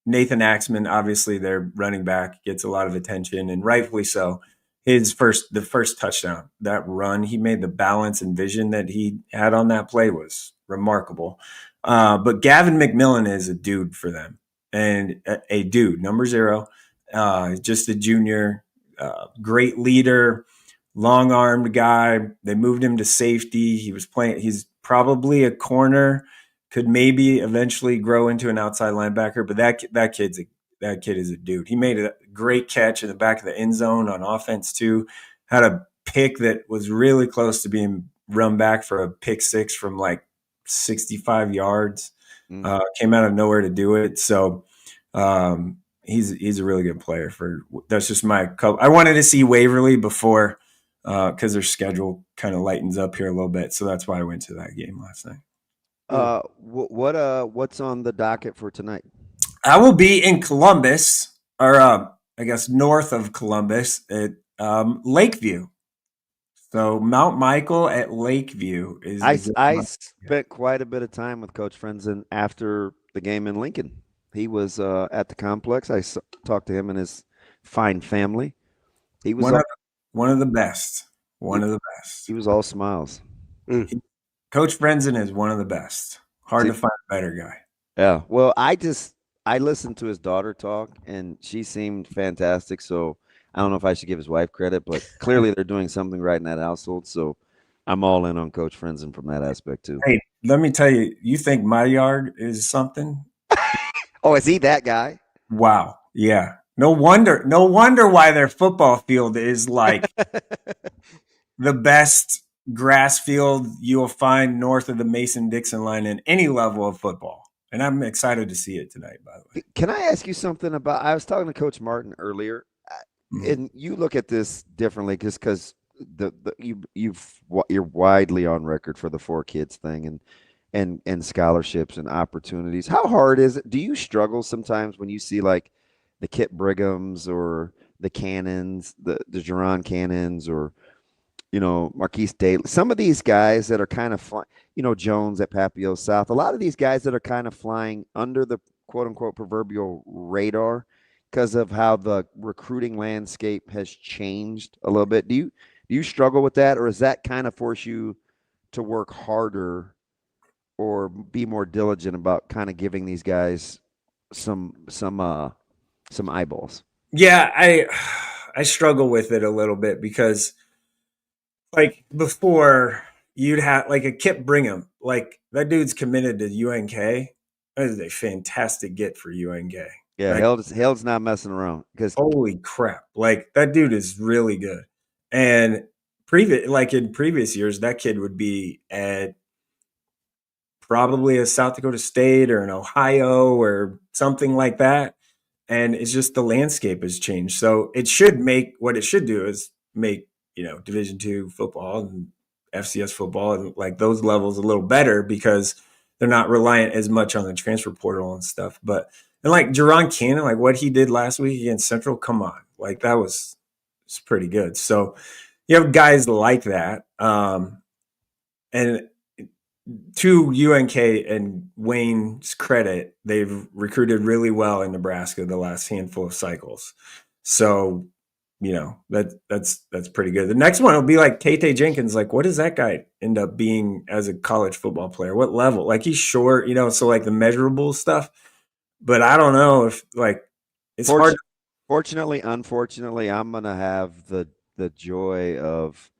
Nathan Axman, obviously their running back, gets a lot of attention, and rightfully so. The first touchdown, that run he made, the balance and vision that he had on that play was remarkable. But Gavin McMillan is a dude for them, and a dude, number 0, just a junior, great leader, long-armed guy. They moved him to safety. He's probably a corner, could maybe eventually grow into an outside linebacker, but that kid is a dude. He made a great catch in the back of the end zone on offense too. Had a pick that was really close to being run back for a pick 6 from like 65 yards. Came out of nowhere to do it. So he's a really good player. That's just my couple. I wanted to see Waverly before because their schedule kind of lightens up here a little bit. So that's why I went to that game last night. What's on the docket for tonight? I will be in Columbus, or I guess north of Columbus at Lakeview. So Mount Michael at Lakeview is. I spent quite a bit of time with Coach Frenzen after the game in Lincoln. He was at the complex. I talked to him and his fine family. He was one of the best. One of the best. He was all smiles. Coach Frenzen is one of the best. Hard to find a better guy. Yeah. Well, I listened to his daughter talk, and she seemed fantastic. So I don't know if I should give his wife credit, but clearly they're doing something right in that household. So I'm all in on Coach Frenzen from that aspect too. Hey, let me tell you, you think my yard is something? Oh, is he that guy? Wow. Yeah. No wonder why their football field is like the best grass field you'll find north of the Mason-Dixon line in any level of football. And I'm excited to see it tonight, by the way. Can I ask you something about – I was talking to Coach Martin earlier, and you look at this differently just because you're widely on record for the 4 kids thing. and scholarships and opportunities. How hard is it? Do you struggle sometimes when you see like the Kit Brighams or the Cannons, the Jerron Cannons, or Marquise Daly, some of these guys that are kind of Jones at Papio South, a lot of these guys that are kind of flying under the quote unquote proverbial radar because of how the recruiting landscape has changed a little bit. Do you struggle with that, or does that kind of force you to work harder or be more diligent about kind of giving these guys some eyeballs? Yeah, I struggle with it a little bit because like before you'd have like a Kip Brigham, like that dude's committed to UNK. That is a fantastic get for UNK. Yeah, like, Held's not messing around because holy crap, like that dude is really good. And in previous years, that kid would be at probably a South Dakota State or an Ohio or something like that. And it's just the landscape has changed. So it should make Division II football and FCS football and like those levels a little better because they're not reliant as much on the transfer portal and stuff. And like Jerron Cannon, like what he did last week against Central, come on, like that was pretty good. So you have guys like that. And to UNK and Wayne's credit, they've recruited really well in Nebraska the last handful of cycles. So, that's pretty good. The next one will be like Tate Jenkins. Like, what does that guy end up being as a college football player? What level? Like he's short, so like the measurable stuff. But I don't know if like it's hard. Fortunately, unfortunately, I'm gonna have the joy of,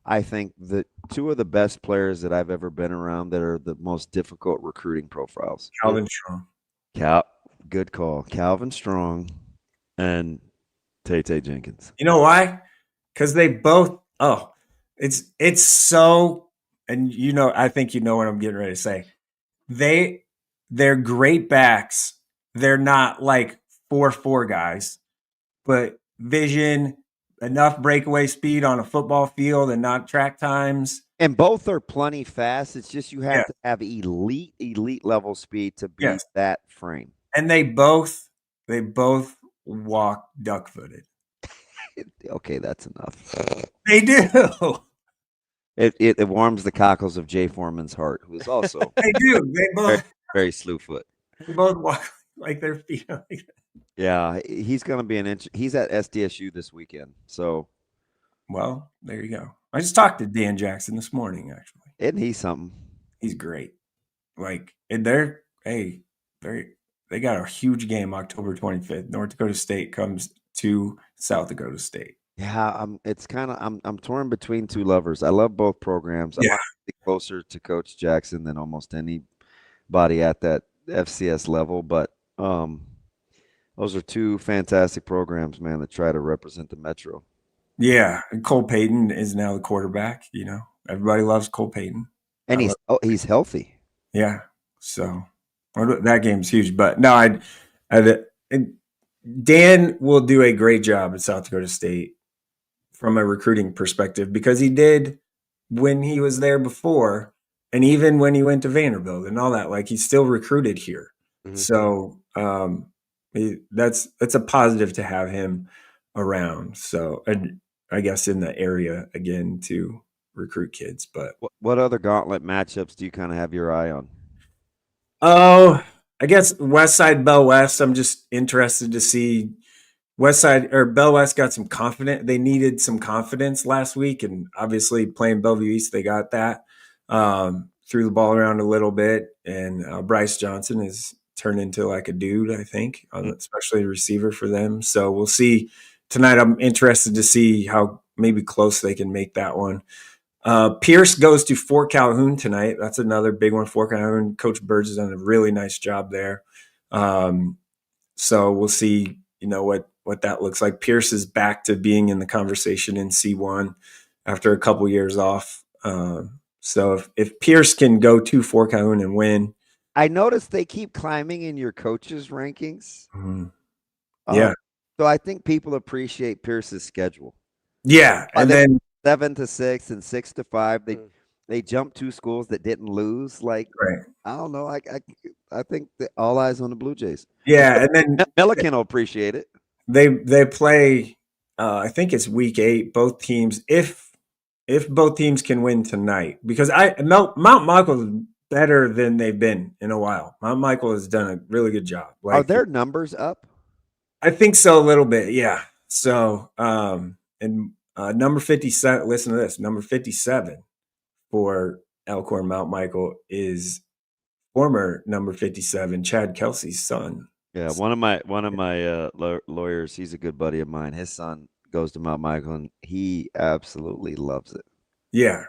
I think, the two of the best players that I've ever been around that are the most difficult recruiting profiles. Calvin Strong. Good call. Calvin Strong and Tate Jenkins. You know why? Because they both. Oh, it's so, and I think you know what I'm getting ready to say. They're great backs. They're not like 4-4 guys, but vision, enough breakaway speed on a football field and not track times. And both are plenty fast. It's just you have to have elite level speed to beat that frame. And they both walk duck footed. Okay, that's enough. They do. It warms the cockles of Jay Foreman's heart, who is also they do. They both very, very slew foot. They both walk like their feet. Yeah, he's going to be he's at SDSU this weekend. So, well, there you go. I just talked to Dan Jackson this morning, actually. Isn't he something? He's great. Like, and they got a huge game October 25th. North Dakota State comes to South Dakota State. Yeah, I'm torn between two lovers. I love both programs. I'm closer to Coach Jackson than almost anybody at that FCS level, but those are two fantastic programs, man, that try to represent the Metro. Yeah, and Cole Payton is now the quarterback. Everybody loves Cole Payton, and he's healthy. Yeah, so that game's huge. But no, Dan will do a great job at South Dakota State from a recruiting perspective because he did when he was there before, and even when he went to Vanderbilt and all that. Like he still recruited here, so that's a positive to have him around. So I guess in the area again to recruit kids. But what other gauntlet matchups do you kind of have your eye on? Oh, I guess West Side Bell West. I'm just interested to see West Side or Bell West got some confidence. They needed some confidence last week, and obviously playing Bellevue East, they got that. Threw the ball around a little bit, and Bryce Johnson has turned into like a dude, I think, especially a receiver for them. So we'll see tonight. I'm interested to see how maybe close they can make that one. Pierce goes to Fort Calhoun tonight. That's another big one. Fort Calhoun. Coach Burge has done a really nice job there. So we'll see, what that looks like. Pierce is back to being in the conversation in C1 after a couple years off. So if Pierce can go to Fort Calhoun and win. I noticed they keep climbing in your coaches' rankings. Mm-hmm. So I think people appreciate Pierce's schedule. Yeah. And then 7 to 6 and 6 to 5. they jumped 2 schools that didn't lose. Like, right. I don't know. I think that all eyes on the Blue Jays. Yeah, and then Milliken will appreciate it. They play. I think it's week 8. Both teams, if both teams can win tonight, because Mount Michael is better than they've been in a while. Mount Michael has done a really good job. Are their numbers up? I think so, a little bit. Yeah. So, and number 57. Listen to this. Number 57 for Elkhorn Mount Michael is former number 57, Chad Kelsey's son. Yeah, one of my lawyers, he's a good buddy of mine. His son goes to Mount Michael, and he absolutely loves it. Yeah,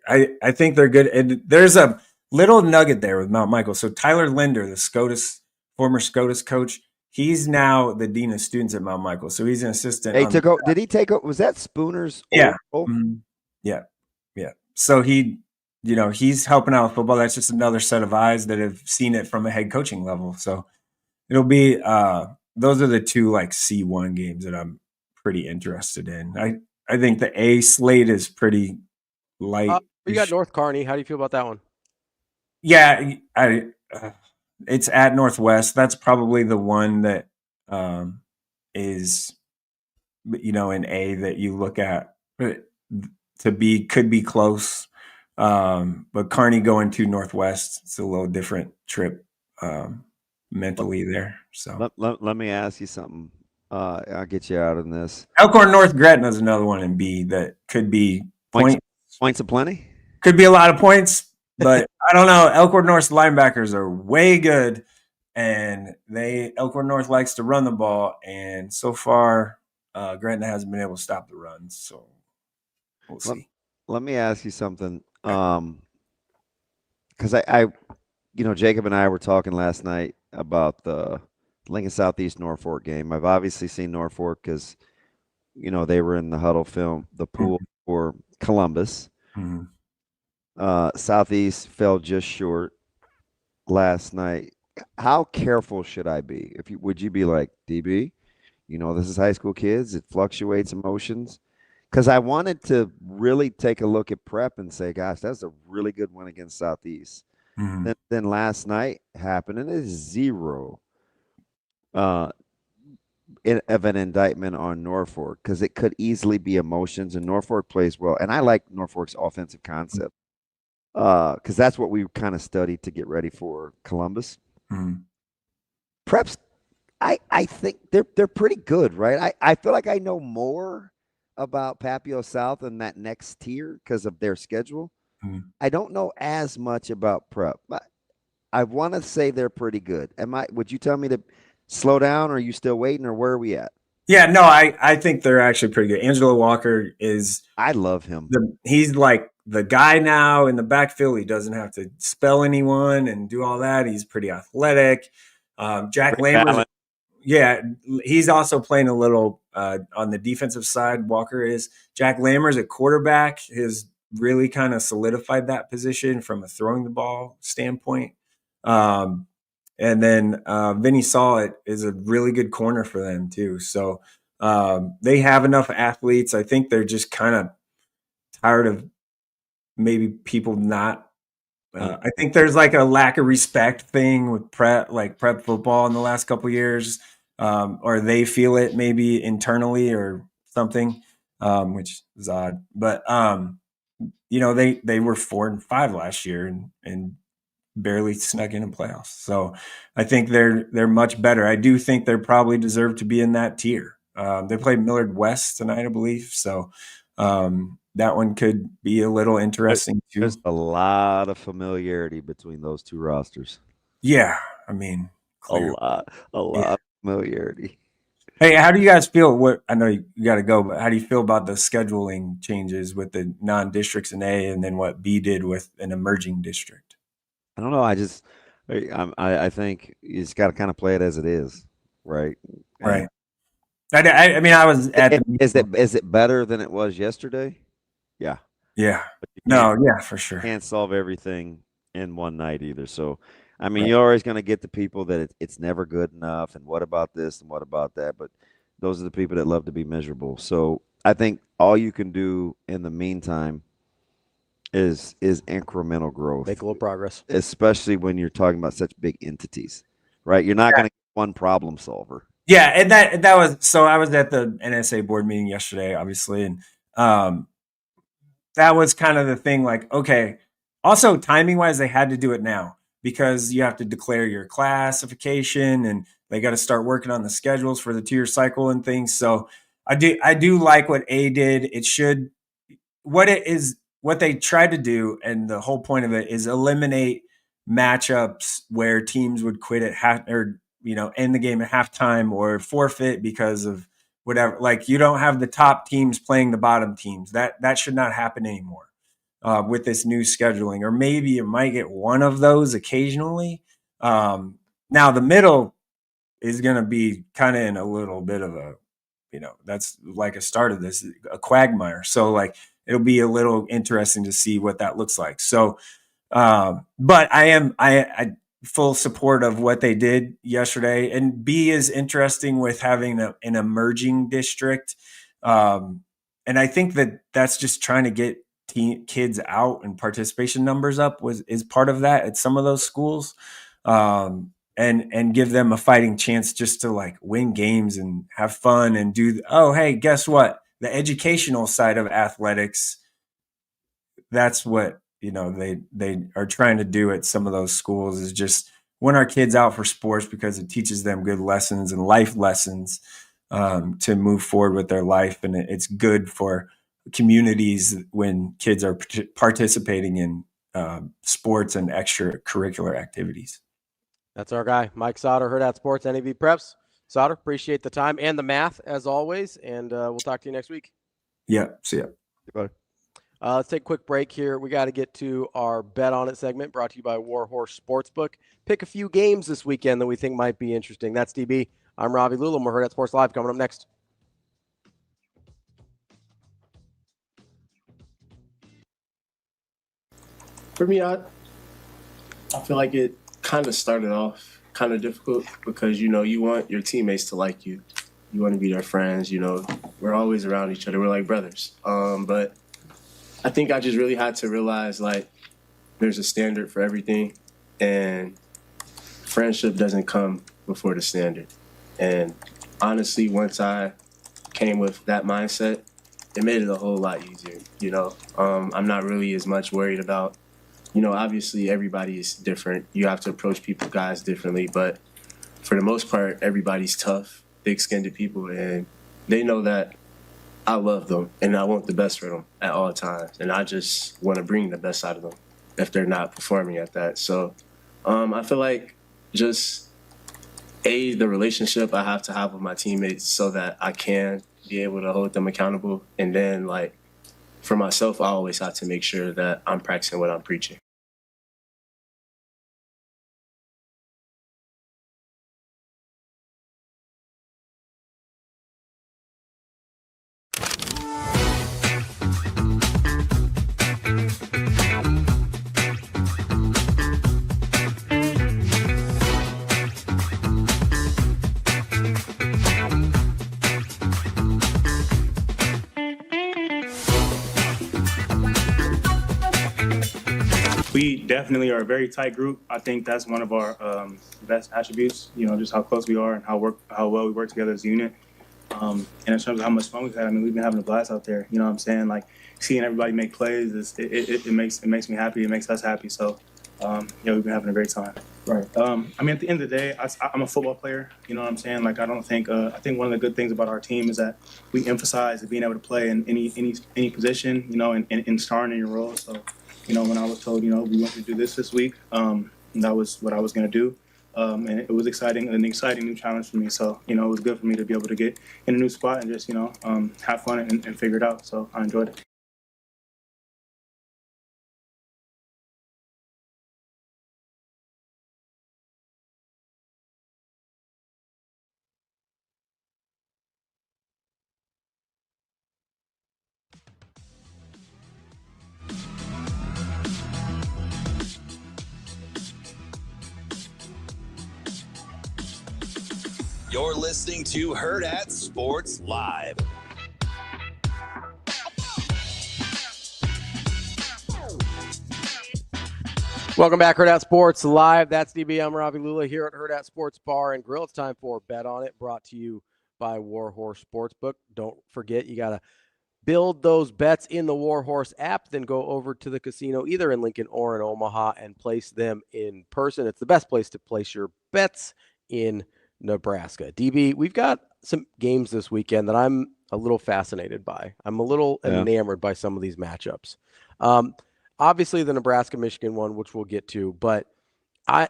I think they're good. And there's a little nugget there with Mount Michael. So Tyler Linder, the former SCOTUS coach, he's now the dean of students at Mount Michael. So he's an assistant. Did he take over? Was that Spooner's? Yeah. Yeah. Yeah. So he's helping out with football. That's just another set of eyes that have seen it from a head coaching level. So it'll be those are the 2 like C1 games that I'm pretty interested in. I think the A slate is pretty light. You got North Kearney. How do you feel about that one? Yeah, it's at Northwest. That's probably the one that is in A that you look at could be close. But Kearney going to Northwest, it's a little different trip mentally there. So let me ask you something. I'll get you out of this. Elkhorn North Gretna is another one in B that could be points of plenty. Could be a lot of points, but I don't know. Elkhorn North's linebackers are way good, and Elkhorn North likes to run the ball, and so far Gretna hasn't been able to stop the runs. So we'll see. Let me ask you something. Because I Jacob and I were talking last night about the Lincoln Southeast Norfolk game. I've obviously seen Norfolk because, they were in the huddle film, the pool for Columbus. Mm-hmm. Southeast fell just short last night. How careful should I be? Would you be like, DB, this is high school kids. It fluctuates emotions. Because I wanted to really take a look at prep and say, gosh, that's a really good win against Southeast. Mm-hmm. Then last night happened, and it's 0 of an indictment on Norfolk because it could easily be emotions, and Norfolk plays well. And I like Norfolk's offensive concept because that's what we kind of studied to get ready for Columbus. Mm-hmm. Preps, I think they're pretty good, right? I feel like I know more about Papio South and that next tier because of their schedule. Mm-hmm. I don't know as much about prep, but I want to say they're pretty good. Would you tell me to slow down, or are you still waiting, or where are we at? Yeah, no, I think they're actually pretty good. Angelo Walker I love him. He's like the guy now in the backfield. He doesn't have to spell anyone and do all that. He's pretty athletic. Jack Lammers, yeah, he's also playing a little on the defensive side. Walker is. Jack Lammers at quarterback has really kind of solidified that position from a throwing the ball standpoint. And then Vinny Saw is a really good corner for them too. So they have enough athletes. I think they're just kind of tired of maybe people not. I think there's like a lack of respect thing with prep football in the last couple of years, or they feel it maybe internally or something, which is odd. But they were 4-5 last year and barely snuck in playoffs. So I think they're much better. I do think they probably deserve to be in that tier. They played Millard West tonight, I believe. So that one could be a little interesting too. There's a lot of familiarity between those two rosters. Yeah, I mean, clearly. a lot of familiarity. Hey, how do you guys feel? I know you got to go, but how do you feel about the scheduling changes with the non-districts in A, and then what B did with an emerging district? I don't know. I think you just got to kind of play it as it is, right? Right. I mean, I was at. Is it better than it was yesterday? Yeah. Yeah. No. Yeah, for sure. Can't solve everything in one night either. So, I mean, You're always going to get the people that it's never good enough, and what about this and what about that? But those are the people that love to be miserable. So I think all you can do in the meantime is incremental growth. Make a little progress, especially when you're talking about such big entities, right? You're not going to get one problem solver. Yeah, and that was so. I was at the NSA board meeting yesterday, obviously, and that was kind of the thing. Like, okay, also timing wise, they had to do it now because you have to declare your classification, and they got to start working on the schedules for the 2-year cycle and things. So I do like what A did. It should what they tried to do, and the whole point of it is eliminate matchups where teams would quit at half or end the game at halftime or forfeit because of whatever. Like, you don't have the top teams playing the bottom teams. That should not happen anymore with this new scheduling. Or maybe you might get one of those occasionally. Now the middle is going to be kind of in a little bit of a, that's like a start of this, a quagmire. So like, it'll be a little interesting to see what that looks like. So, but I full support of what they did yesterday. And B is interesting with having an emerging district. And I think that's just trying to get kids out and participation numbers up is part of that at some of those schools. And give them a fighting chance just to like win games and have fun and hey, guess what? The educational side of athletics, that's what, they are trying to do at some of those schools, is just win our kids out for sports because it teaches them good lessons and life lessons to move forward with their life. And it's good for communities when kids are participating in sports and extracurricular activities. That's our guy, Mike Sautter, Hurrdat Sports, NAV Preps. Sautter, appreciate the time and the math as always, and we'll talk to you next week. Yeah, see ya. Goodbye. Let's take a quick break here. We got to get to our Bet On It segment brought to you by Warhorse Sportsbook. Pick a few games this weekend that we think might be interesting. That's DB. I'm Ravi, Lulla. More Hurrdat Sports Live coming up next. For me, I feel like it kind of started off kind of difficult because, you want your teammates to like you. You want to be their friends, We're always around each other. We're like brothers. But I think I just really had to realize, like, there's a standard for everything, and friendship doesn't come before the standard. And honestly, once I came with that mindset, it made it a whole lot easier, I'm not really as much worried about, obviously everybody is different. You have to approach guys differently, but for the most part, everybody's tough, thick-skinned people, and they know that I love them, and I want the best for them at all times. And I just want to bring the best out of them if they're not performing at that. So I feel like just, the relationship I have to have with my teammates so that I can be able to hold them accountable. And then, like, for myself, I always have to make sure that I'm practicing what I'm preaching. We definitely are a very tight group. I think that's one of our best attributes, just how close we are and how well we work together as a unit. And in terms of how much fun we've had, we've been having a blast out there. You know what I'm saying? Like, seeing everybody make plays, it makes me happy. It makes us happy. So, we've been having a great time. Right. At the end of the day, I'm a football player. You know what I'm saying? Like, I don't think I think one of the good things about our team is that we emphasize being able to play in any position, and starring in your role. So, when I was told, we want to do this week, that was what I was going to do. And it was an exciting new challenge for me. So, it was good for me to be able to get in a new spot and just, have fun and figure it out. So I enjoyed it. You're listening to Hurrdat Sports Live. Welcome back, Hurrdat Sports Live. That's DB. I'm Ravi Lulla here at Hurrdat Sports Bar and Grill. It's time for Bet On It, brought to you by Warhorse Sportsbook. Don't forget, you got to build those bets in the Warhorse app, then go over to the casino, either in Lincoln or in Omaha, and place them in person. It's the best place to place your bets in Nebraska. DB, we've got some games this weekend that I'm a little fascinated by. I'm a little enamored by some of these matchups. Obviously, the Nebraska-Michigan one, which we'll get to, but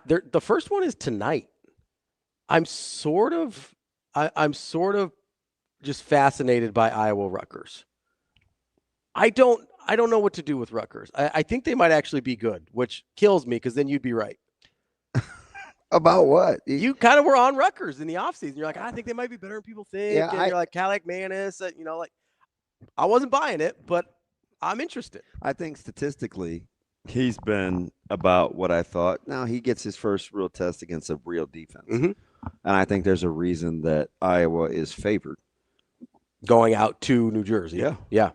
the first one is tonight. I'm sort of just fascinated by Iowa-Rutgers. I don't know what to do with Rutgers. I think they might actually be good, which kills me because then you'd be right. About what? You kind of were on Rutgers in the offseason. You're like, I think they might be better than people think. Yeah, and you're like, Kalak Manis, I wasn't buying it, but I'm interested. I think statistically, he's been about what I thought. Now he gets his first real test against a real defense. Mm-hmm. And I think there's a reason that Iowa is favored. Going out to New Jersey. Yeah.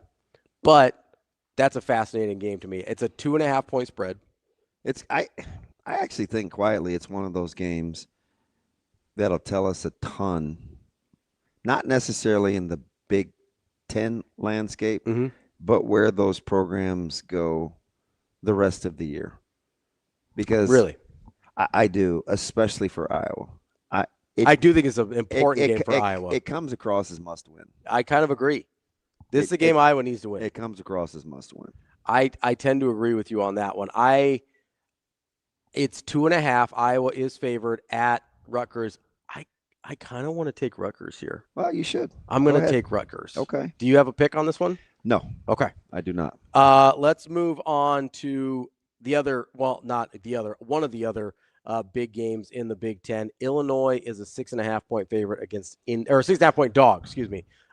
But that's a fascinating game to me. It's a 2.5-point spread. I actually think quietly it's one of those games that'll tell us a ton, not necessarily in the Big Ten landscape, but where those programs go the rest of the year. Because really, I do, especially for Iowa. I do think it's an important game for Iowa. It comes across as must win. I kind of agree. This is a game Iowa needs to win. It comes across as must win. I tend to agree with you on that one. It's 2.5. Iowa is favored at Rutgers. I kind of want to take Rutgers here. Well, you should. I'm going to take Rutgers. Okay. Do you have a pick on this one? No. Okay. I do not. Let's move on to the other, well, not the other, one of the other big games in the Big Ten. Illinois is a 6.5-point favorite against, or 6.5-point dog,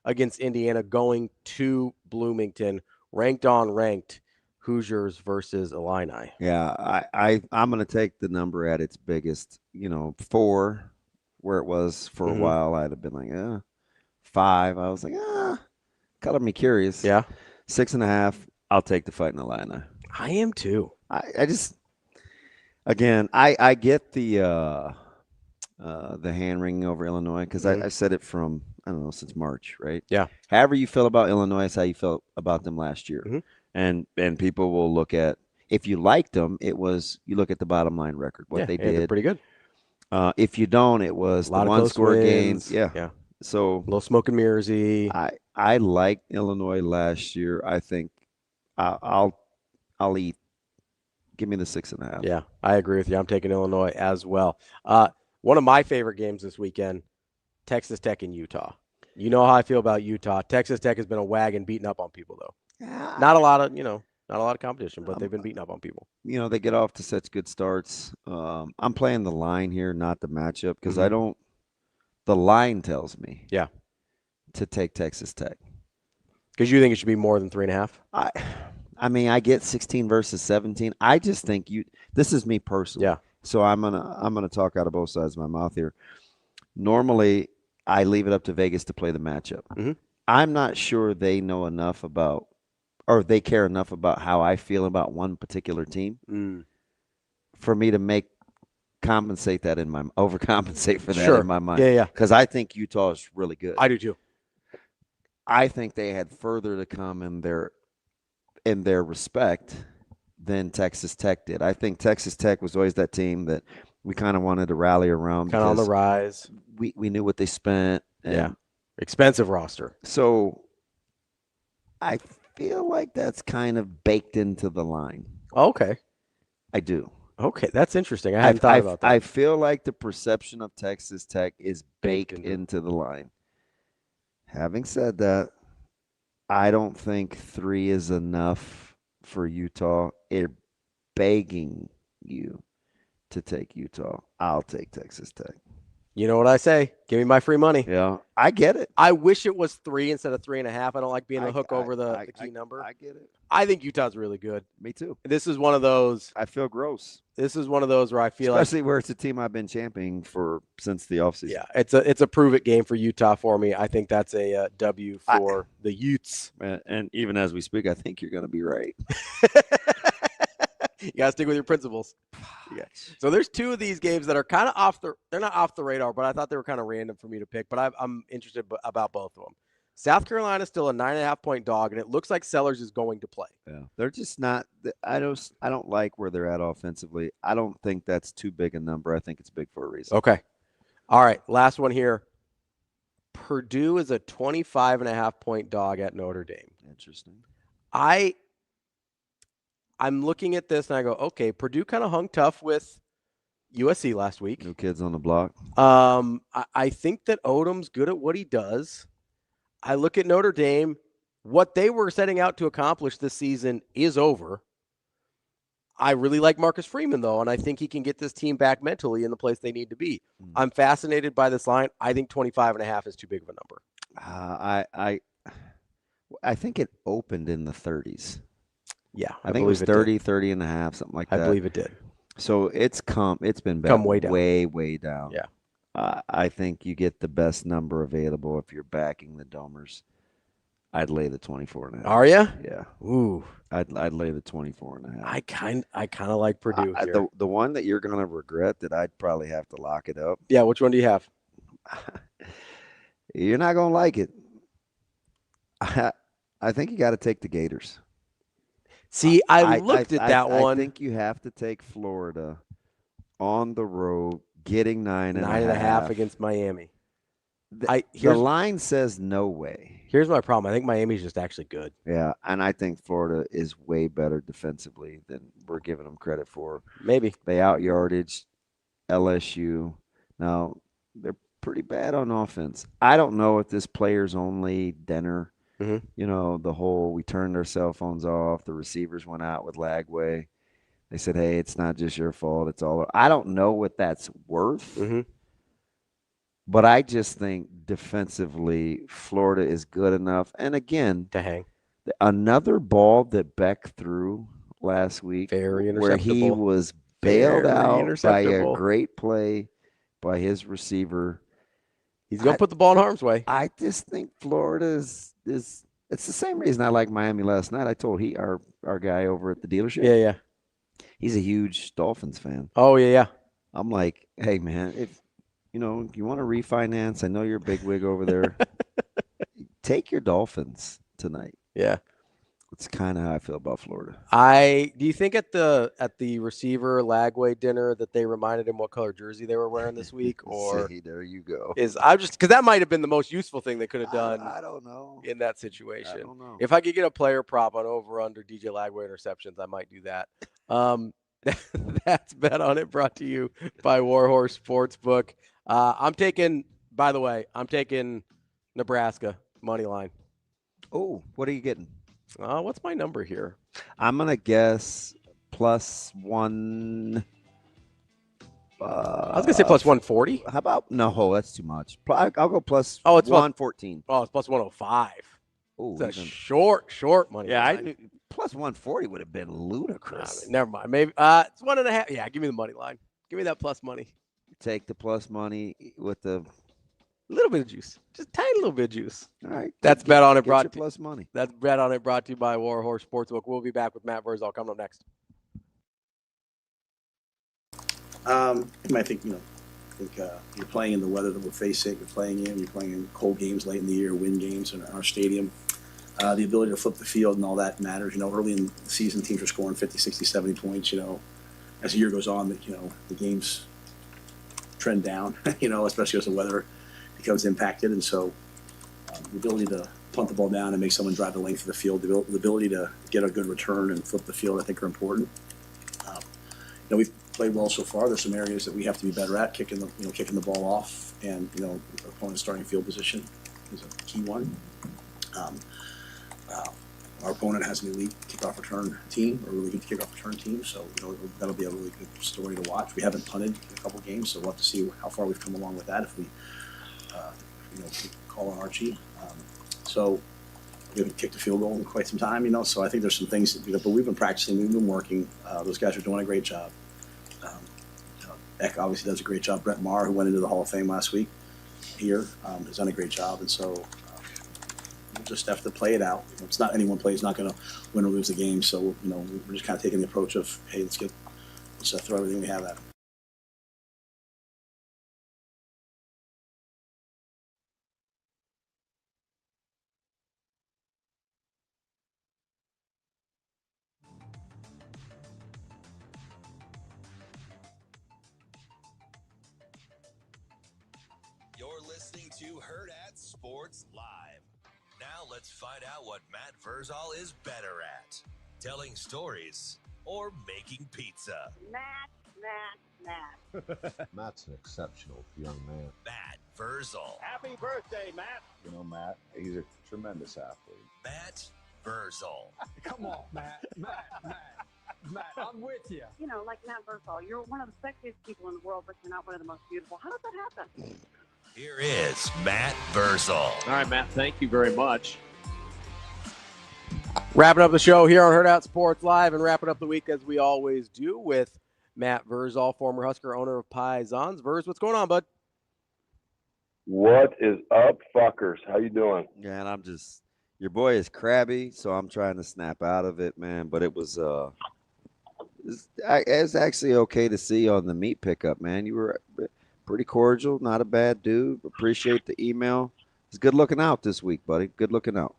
against Indiana, going to Bloomington, ranked on ranked. Hoosiers versus Illini. Yeah, I'm going to take the number at its biggest. 4, where it was for a while, I'd have been like, 5. I was like, color me curious. Yeah. 6.5. I'll take the Fighting Illini. I am too. I just, again, I get the hand wringing over Illinois because I said it from, I don't know, since March, right? Yeah. However you feel about Illinois is how you felt about them last year. And people will look at, if you liked them, it was, you look at the bottom line record, what they did. They're pretty good. If you don't, it was a lot the of one-score games. Yeah. So a little smoke and mirrors-y. I liked Illinois last year. I think I'll eat. Give me the 6.5. Yeah, I agree with you. I'm taking Illinois as well. One of my favorite games this weekend, Texas Tech and Utah. You know how I feel about Utah. Texas Tech has been a wagon beating up on people, though. Not a lot of competition, but they've been beating up on people. They get off to such good starts. I'm playing the line here, not the matchup, because the line tells me to take Texas Tech. Because you think it should be more than 3.5? I mean, I get 16 versus 17. I just think this is me personally. Yeah. So I'm gonna talk out of both sides of my mouth here. Normally, I leave it up to Vegas to play the matchup. I'm not sure they know enough about, or they care enough about how I feel about one particular team for me to overcompensate for that in my mind. Yeah. Because I think Utah is really good. I do too. I think they had further to come in their respect than Texas Tech did. I think Texas Tech was always that team that we kind of wanted to rally around. Kind of on the rise. We knew what they spent. Expensive roster. So I feel like that's kind of baked into the line. Okay. I do. Okay, that's interesting. I hadn't thought about that. I feel like the perception of Texas Tech is baked into the line. Having said that, I don't think 3 is enough for Utah. They're begging you to take Utah. I'll take Texas Tech. You know what I say? Give me my free money. Yeah, I get it. I wish it was 3 instead of 3.5. I don't like being a hook over the key number. I get it. I think Utah's really good. Me too. This is one of those. I feel gross. This is one of those where I feel especially where it's a team I've been championing for since the offseason. Yeah, it's a prove it game for Utah for me. I think that's a W for the Utes. And even as we speak, I think you're going to be right. You got to stick with your principles. Yeah. So there's two of these games that are kind of they're not off the radar, but I thought they were kind of random for me to pick, but I'm interested about both of them. South Carolina's still a 9.5-point dog, and it looks like Sellers is going to play. Yeah, they're just not. I don't like where they're at offensively. I don't think that's too big a number. I think it's big for a reason. Okay. All right. Last one here. Purdue is a 25.5-point dog at Notre Dame. Interesting. I'm looking at this and I go, okay, Purdue kind of hung tough with USC last week. New kids on the block. I think that Odom's good at what he does. I look at Notre Dame. What they were setting out to accomplish this season is over. I really like Marcus Freeman, though, and I think he can get this team back mentally in the place they need to be. I'm fascinated by this line. I think 25.5 is too big of a number. I think it opened in the 30s. Yeah, I think it was 30, 30 and a half, something like that. I believe it did. So it's been come way down. Way down. Yeah. I think you get the best number available if you're backing the Domers. I'd lay the 24.5. Are you? Yeah. Ooh. I'd lay the 24.5. I kind of like Purdue here. The one that you're going to regret that I'd probably have to lock it up. Yeah, which one do you have? You're not going to like it. I think you got to take the Gators. See, I looked at that one. I think you have to take Florida on the road, getting 9.5 against Miami. The line says no way. Here's my problem. I think Miami's just actually good. Yeah, and I think Florida is way better defensively than we're giving them credit for. Maybe. They out-yardaged LSU. Now, they're pretty bad on offense. I don't know if this player's only dinner. Mm-hmm. You know, the whole we turned our cell phones off. The receivers went out with Lagway. They said, hey, it's not just your fault. It's all – I don't know what that's worth. Mm-hmm. But I just think defensively, Florida is good enough. And again, to hang. Another ball that Beck threw last week where he was bailed out by a great play by his receiver. He's going to put the ball in harm's way. I just think Florida is it's the same reason I liked Miami last night. I told our guy over at the dealership. Yeah. He's a huge Dolphins fan. Oh, yeah. I'm like, hey, man, if you want to refinance, I know you're a big wig over there. Take your Dolphins tonight. Yeah. It's kind of how I feel about Florida. Do you think at the receiver Lagway dinner that they reminded him what color jersey they were wearing this week? Or See, there you go. Because that might have been the most useful thing they could have done. I don't know. In that situation. I don't know. If I could get a player prop on over under DJ Lagway interceptions, I might do that. That's Bet On It, brought to you by Warhorse Sportsbook. I'm taking Nebraska money line. Oh, what are you getting? What's my number here? I'm going to guess +1. I was going to say +140. How about, no, that's too much. I'll go plus it's 114. It's +105. Oh, it's a short money. Yeah, line. +140 would have been ludicrous. Never mind. Maybe it's 1.5. Yeah, give me the money line. Give me that plus money. Take the plus money with the little bit of juice, just tiny little bit of juice. All right, that's Bet On It brought to plus money. That's Bet On It brought to you by Warhorse Sportsbook. We'll be back with Matt Vrzal coming up next. I think you're playing in the weather that we're facing. You're playing in cold games late in the year, wind games in our stadium. The ability to flip the field and all that matters. Early in the season, teams are scoring 50, 60, 70 points. As the year goes on, the games trend down. Especially as the weather becomes impacted, and so the ability to punt the ball down and make someone drive the length of the field, the ability to get a good return and flip the field, I think are important. We've played well so far. There's some areas that we have to be better at, kicking the ball off, and opponent's starting field position is a key one. Our opponent has an elite kickoff return team, or a really good kickoff return team, so that'll be a really good story to watch. We haven't punted in a couple games, so we'll have to see how far we've come along with that if we call on Archie. So we haven't kicked a field goal in quite some time, so I think there's some things but we've been practicing, we've been working. Those guys are doing a great job. Beck obviously does a great job. Brett Maher, who went into the Hall of Fame last week here, has done a great job, and so just have to play it out. It's not any one play is not going to win or lose the game. So we're just kind of taking the approach of, hey, let's throw everything we have at them. You're listening to Hurrdat Sports Live. Now let's find out what Matt Vrzal is better at. Telling stories or making pizza. Matt. Matt's an exceptional young man. Matt Vrzal. Happy birthday, Matt. You know, Matt, he's a tremendous athlete. Matt Vrzal. Come on, Matt, I'm with you. You know, like Matt Vrzal, you're one of the sexiest people in the world, but you're not one of the most beautiful. How does that happen? Here is Matt Vrzal. All right, Matt, thank you very much. Wrapping up the show here on Hurrdat Sports Live and wrapping up the week as we always do with Matt Vrzal, former Husker, owner of Pisons. Verz, what's going on, bud? What is up, fuckers? How you doing? Yeah, and your boy is crabby, so I'm trying to snap out of it, man. But it was it's actually okay to see on the meat pickup, man. You were pretty cordial, not a bad dude. Appreciate the email. It's good looking out this week, buddy. Good looking out.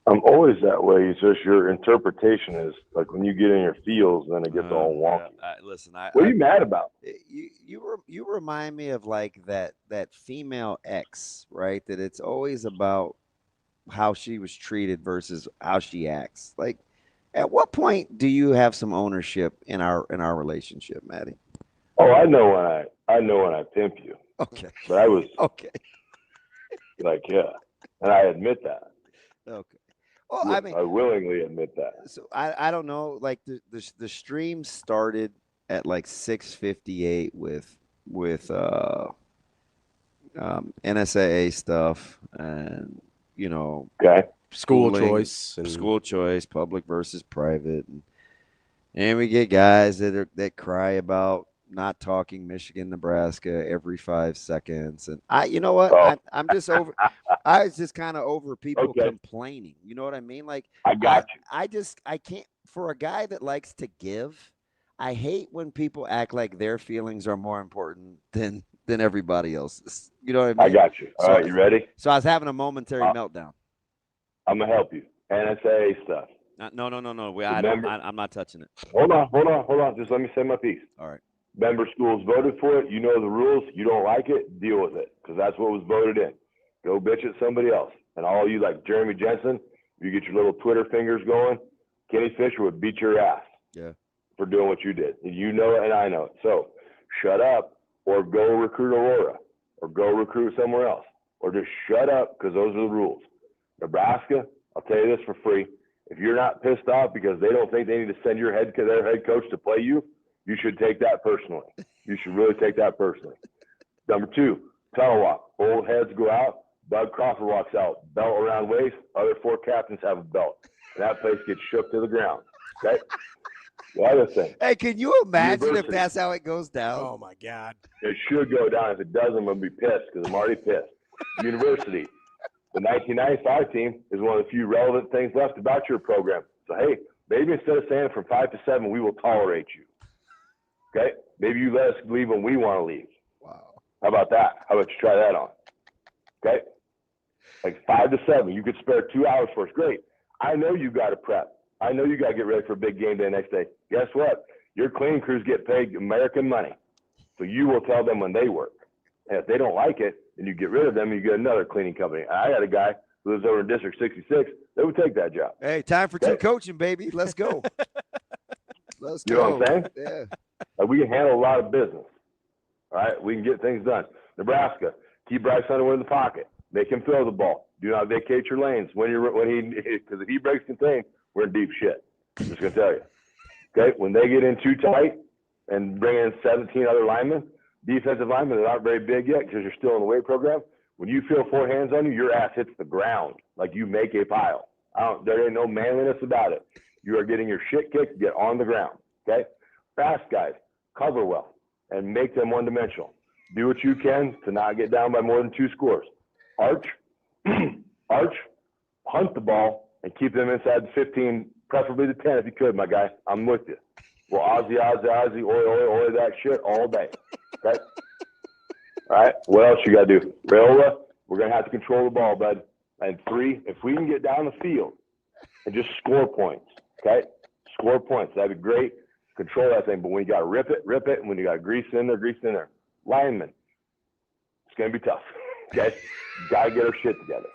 I'm always that way. It's just your interpretation is like when you get in your feels, then it gets all wonky. Listen, what are you mad about? You remind me of like that female ex, right? That it's always about how she was treated versus how she acts. Like, at what point do you have some ownership in our relationship, Maddie? Oh, I know when I pimp you. Okay. But I was okay. Like, yeah, and I admit that. Okay. Well, I mean, I willingly admit that. So I don't know. Like the stream started at like 6:58 with NSAA stuff and okay, school choice, public versus private, and we get guys that cry about not talking Michigan, Nebraska every 5 seconds. And I'm just over, I was just kind of over people complaining. You know what I mean? Like, I got you. I can't, for a guy that likes to give, I hate when people act like their feelings are more important than everybody else's. You know what I mean? I got you. All right, you ready? So I was having a momentary meltdown. I'm going to help you. NSAA stuff. No. I'm not touching it. Hold on. Just let me say my piece. All right. Member schools voted for it. You know the rules. You don't like it, deal with it, because that's what was voted in. Go bitch at somebody else. And all you like Jeremy Jensen, you get your little Twitter fingers going, Kenny Fisher would beat your ass for doing what you did. And you know it, and I know it. So shut up or go recruit Aurora or go recruit somewhere else or just shut up because those are the rules. Nebraska, I'll tell you this for free. If you're not pissed off because they don't think they need to send their head coach to play you, you should take that personally. You should really take that personally. Number 2, tunnel walk. Old heads go out. Bud Crawford walks out. Belt around waist. Other 4 captains have a belt. And that place gets shook to the ground. Okay? The other thing. Hey, can you imagine if that's how it goes down? Oh, my God. It should go down. If it doesn't, I'm going to be pissed because I'm already pissed. University. The 1995 team is one of the few relevant things left about your program. So, hey, maybe instead of saying from 5 to 7, we will tolerate you. Okay? Maybe you let us leave when we want to leave. Wow. How about that? How about you try that on? Okay? Like 5 to 7. You could spare 2 hours for us. Great. I know you got to prep. I know you got to get ready for a big game day next day. Guess what? Your cleaning crews get paid American money. So you will tell them when they work. And if they don't like it, then you get rid of them and you get another cleaning company. I had a guy who lives over in District 66 that would take that job. Hey, time for 2 coaching, baby. Let's go. Let's go. You know what I'm saying? Yeah. Like, we can handle a lot of business. All right? We can get things done. Nebraska, keep Bryce Underwood in the pocket. Make him throw the ball. Do not vacate your lanes because if he breaks contain, we're in deep shit. I'm just going to tell you. Okay? When they get in too tight and bring in 17 other linemen, defensive linemen that aren't very big yet because you're still in the weight program, when you feel 4 hands on you, your ass hits the ground like you make a pile. There ain't no manliness about it. You are getting your shit kicked, get on the ground. Okay? Fast guys, cover well and make them one-dimensional. Do what you can to not get down by more than 2 scores. Arch, Arch, hunt the ball and keep them inside the 15, preferably the 10 if you could, my guy. I'm with you. Well, Ozzy, oi, that shit all day. Okay? All right, what else you got to do? Rayola, we're going to have to control the ball, bud. And 3, if we can get down the field and just score points, okay? Score points. That'd be great. Control that thing. But when you got to rip it. And when you got to grease in there. Linemen, it's going to be tough, okay? Got to get our shit together.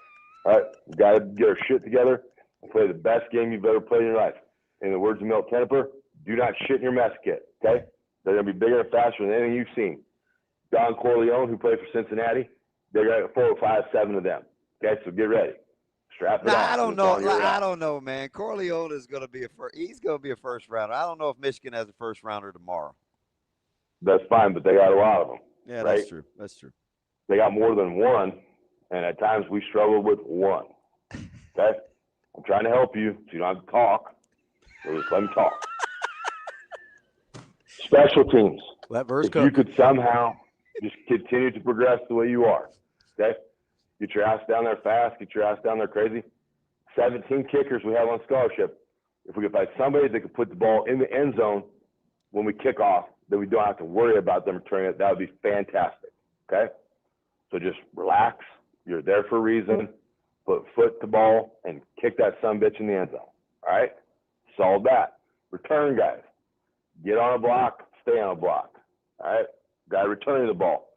All right? Got to get our shit together and play the best game you've ever played in your life. In the words of Milt Tenniper, do not shit in your mess kit, okay? They're going to be bigger and faster than anything you've seen. Don Corleone, who played for Cincinnati, they're going to 4 or 5, 7 of them. Okay, so get ready. Strap it on. I don't know. I don't know, man. Corleone is going to be he's going to be a first rounder. I don't know if Michigan has a first rounder tomorrow. That's fine, but they got a lot of them. Yeah, right? That's true. They got more than one, and at times we struggle with one. Okay? I'm trying to help you so you don't have to talk. So just let me talk. Special teams. Let Verse If you could somehow just continue to progress the way you are, okay? Get your ass down there fast. Get your ass down there crazy. 17 kickers we have on scholarship. If we could find somebody that could put the ball in the end zone when we kick off, that we don't have to worry about them returning it, that would be fantastic, okay? So just relax. You're there for a reason. Put foot to ball and kick that sumbitch in the end zone, all right? Solve that. Return guys. Get on a block. Stay on a block, all right? Guy returning the ball.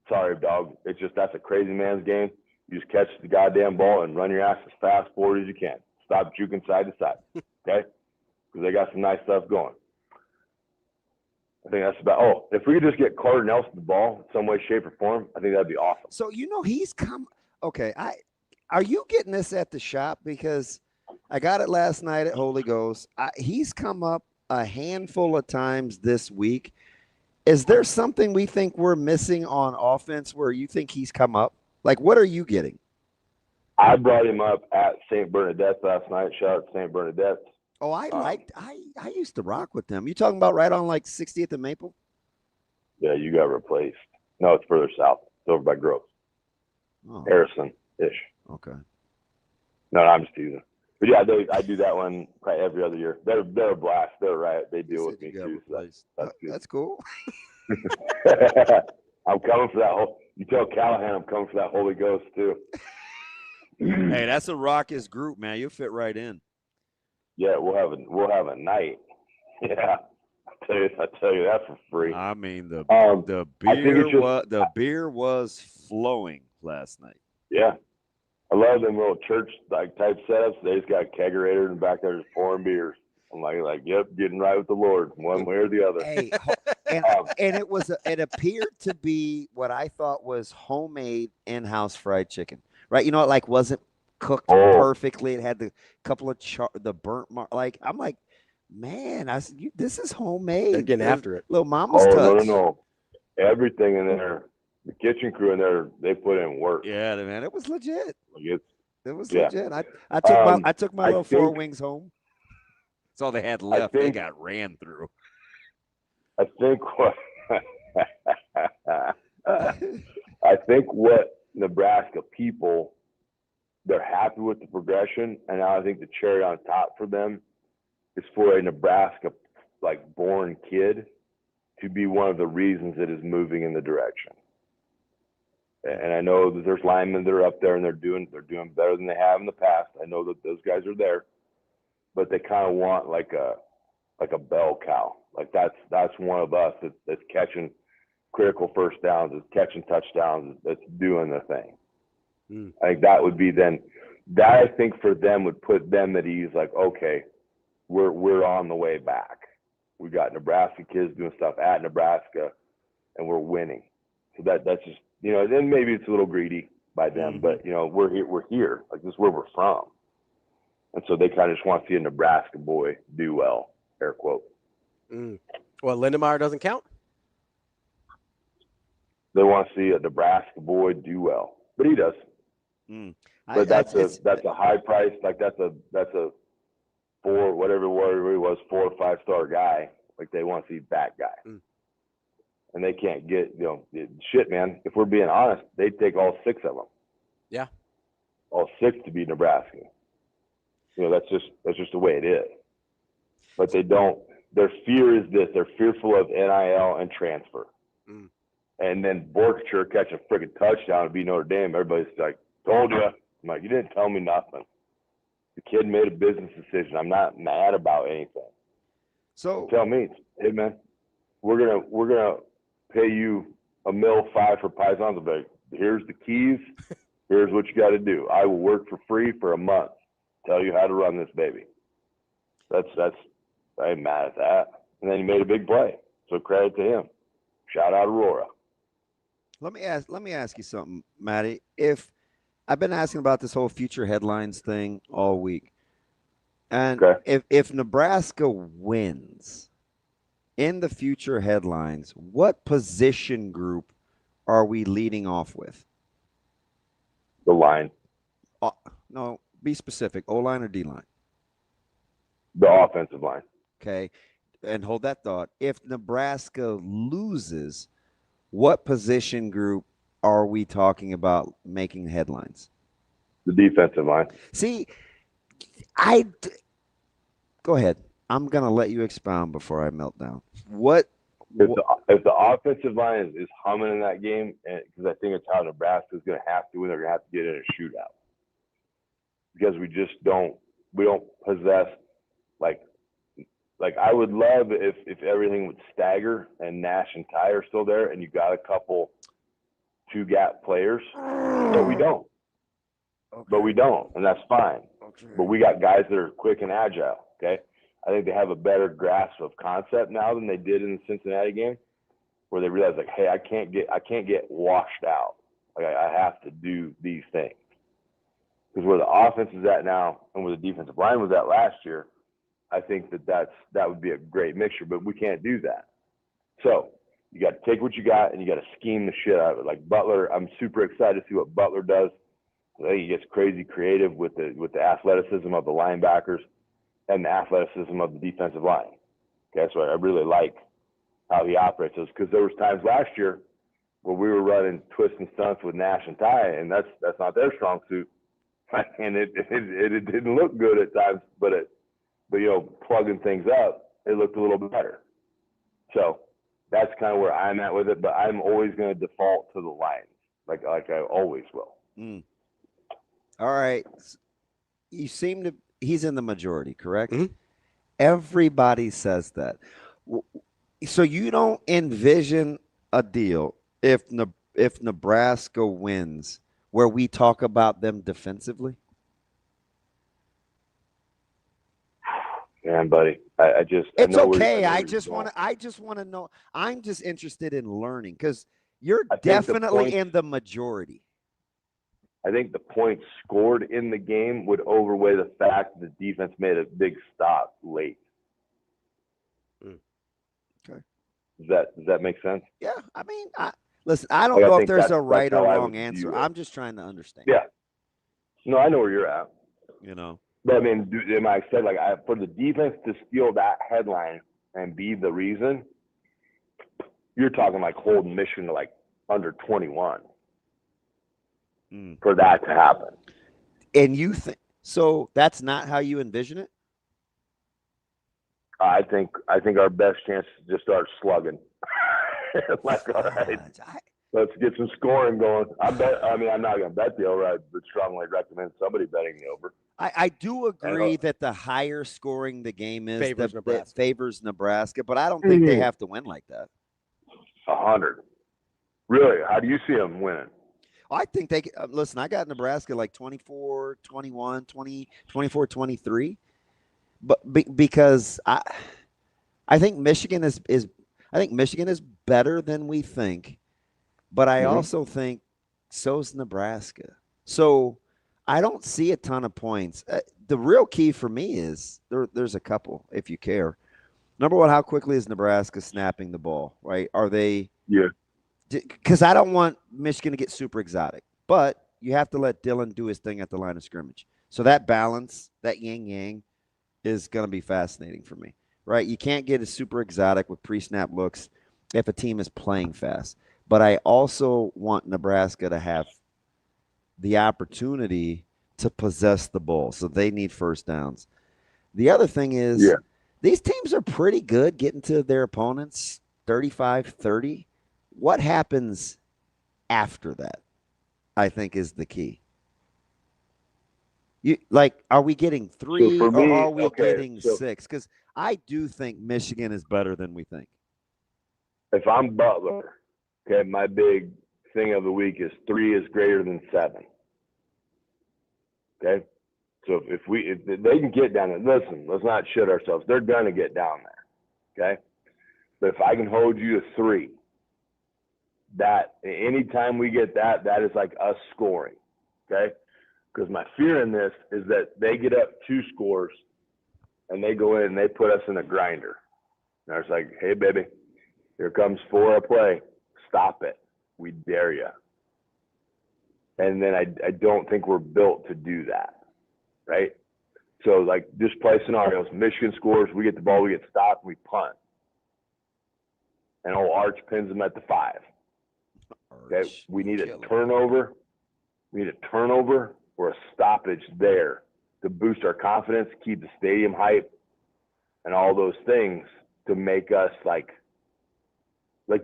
Sorry, dog. It's just that's a crazy man's game. You just catch the goddamn ball and run your ass as fast forward as you can. Stop juking side to side, okay? Because they got some nice stuff going. I think that's about. Oh, if we could just get Carter Nelson the ball in some way, shape, or form, I think that'd be awesome. So he's come. Okay, are you getting this at the shop? Because I got it last night at Holy Ghost. He's come up a handful of times this week. Is there something we think we're missing on offense where you think he's come up? Like, what are you getting? I brought him up at St. Bernadette last night. Shout out to St. Bernadette. Oh, I used to rock with them. You talking about right on like 60th and Maple? Yeah, you got replaced. No, it's further south. It's over by Groves. Oh. Harrison-ish. Okay. No, I'm just teasing. But yeah, I do that one probably every other year. They're a blast. They're a riot. They deal with me too. So that's cool. I'm coming for that whole. You tell Callahan I'm coming for that Holy Ghost too. Hey, that's a raucous group, man. You'll fit right in. Yeah, we'll have a night. Yeah, I tell you that for free. I mean the beer was flowing last night. Yeah. I love them little church type setups. They just got a kegerator in the back there just pouring beers. I'm like, yep, getting right with the Lord, one way or the other. Hey, and it appeared to be what I thought was homemade in-house fried chicken, right? You know, it like wasn't cooked perfectly. It had the couple of the burnt like I'm like, man, this is homemade. They're getting after it. Little mama's touch. No. Everything in there. The kitchen crew in there, they put in work. Yeah, man, it was legit. It was yeah. legit. I took my little 4 wings home. That's all they had left. They got ran through. I think what Nebraska people, they're happy with the progression, and now I think the cherry on top for them is for a Nebraska born kid to be one of the reasons it is moving in the direction. And I know that there's linemen that are up there and they're doing better than they have in the past. I know that those guys are there, but they kind of want like a bell cow. Like that's one of us that's catching critical first downs, that's catching touchdowns, that's doing the thing. I think that would be then. That I think for them would put them at ease. Like, okay, we're on the way back. We got Nebraska kids doing stuff at Nebraska, and we're winning. So that's just. Then maybe it's a little greedy by them, but we're here. Like this is where we're from, and so they kind of just want to see a Nebraska boy do well. Air quote. Well, Lindenmeyer doesn't count. They want to see a Nebraska boy do well, but he does. But that's a high price. Like that's a 4 whatever he was 4 or 5 star guy. Like they want to see that guy. And they can't get, shit, man. If we're being honest, they'd take all 6 of them. Yeah. all 6 to be Nebraska. That's just the way it is. But they don't. Their fear is this: they're fearful of NIL and transfer. And then Borkshire catch a friggin' touchdown and beat Notre Dame. Everybody's like, "Told you." I'm like, "You didn't tell me nothing." The kid made a business decision. I'm not mad about anything. So tell me, hey man, we're gonna pay you $1.5 million for Pisons. But here's the keys. Here's what you got to do. I will work for free for a month. Tell you how to run this baby. That's I ain't mad at that. And then he made a big play. So credit to him. Shout out Aurora. Let me ask you something, Matty. If I've been asking about this whole future headlines thing all week, and if Nebraska wins in the future headlines, what position group are we leading off with? The line. No, be specific. O-line or D-line? The offensive line. Okay, and hold that thought. If Nebraska loses, what position group are we talking about making headlines? The defensive line. See, go ahead. I'm going to let you expound before I melt down. If the offensive line is humming in that game, because I think it's how Nebraska's going to have to win, they're going to have to get in a shootout. Because we don't possess, like I would love if everything would stagger and Nash and Ty are still there and you got a couple 2-gap players, but we don't. Okay. But we don't, and that's fine. Okay. But we got guys that are quick and agile, okay? I think they have a better grasp of concept now than they did in the Cincinnati game, where they realize, like, hey, I can't get washed out. Like, I have to do these things. Because where the offense is at now and where the defensive line was at last year, I think that would be a great mixture, but we can't do that. So you got to take what you got and you got to scheme the shit out of it. Like Butler, I'm super excited to see what Butler does. I think he gets crazy creative with the athleticism of the linebackers and the athleticism of the defensive line. Okay, so I really like how he operates those, because there was times last year where we were running twists and stunts with Nash and Ty, and that's not their strong suit, and it didn't look good at times, but plugging things up, it looked a little bit better. So that's kind of where I'm at with it, but I'm always going to default to the Lions, like I always will. All right. He's in the majority, correct? Mm-hmm. Everybody says that. So you don't envision a deal if Nebraska wins where we talk about them defensively? Man, buddy, it's okay. I just want to know. I'm just interested in learning, because you're definitely in the majority. I think the points scored in the game would overweigh the fact that the defense made a big stop late. Okay. Does that make sense? Yeah. I mean, listen, I don't know if there's a right or wrong answer. I'm just trying to understand. Yeah. No, I know where you're at. But I mean, am I excited? Like, for the defense to steal that headline and be the reason, you're talking like holding Michigan to like under 21 for that to happen. And you think so? That's not how you envision it. I think our best chance is to just start slugging. Like, all right, let's get some scoring going. I'm not going to bet the over. I would strongly recommend somebody betting the over. I do agree that the higher scoring the game is, that favors Nebraska, but I don't think they have to win like that. 100. Really? How do you see them winning? I think they listen. I got Nebraska like 24, 21, 20, 24, 23. But because I think Michigan is better than we think, but I also think so's Nebraska. So I don't see a ton of points. The real key for me is there's a couple, if you care. Number one, how quickly is Nebraska snapping the ball, right? Are they – yeah. Because I don't want Michigan to get super exotic, but you have to let Dylan do his thing at the line of scrimmage. So that balance, that yin-yang, is going to be fascinating for me, right? You can't get as super exotic with pre-snap looks if a team is playing fast. But I also want Nebraska to have the opportunity to possess the ball, so they need first downs. The other thing is these teams are pretty good getting to their opponents 35-30. What happens after that, I think, is the key. Are we getting 3 or are we getting 6? Because I do think Michigan is better than we think. If I'm Butler, okay, my big thing of the week is 3 is greater than 7. Okay? So if they can get down there, listen, let's not shit ourselves. They're going to get down there. Okay? But if I can hold you to 3, that anytime we get that is like us scoring. Okay? Because my fear in this is that they get up 2 scores and they go in and they put us in a grinder. And it's like, hey, baby, here comes 4 a play. Stop it. We dare you. And then I don't think we're built to do that, right? So, like, just play scenarios. Michigan scores, we get the ball, we get stopped, we punt. And Arch pins them at the 5. Okay, we need a turnover. We need a turnover or a stoppage there to boost our confidence, keep the stadium hype, and all those things to make us like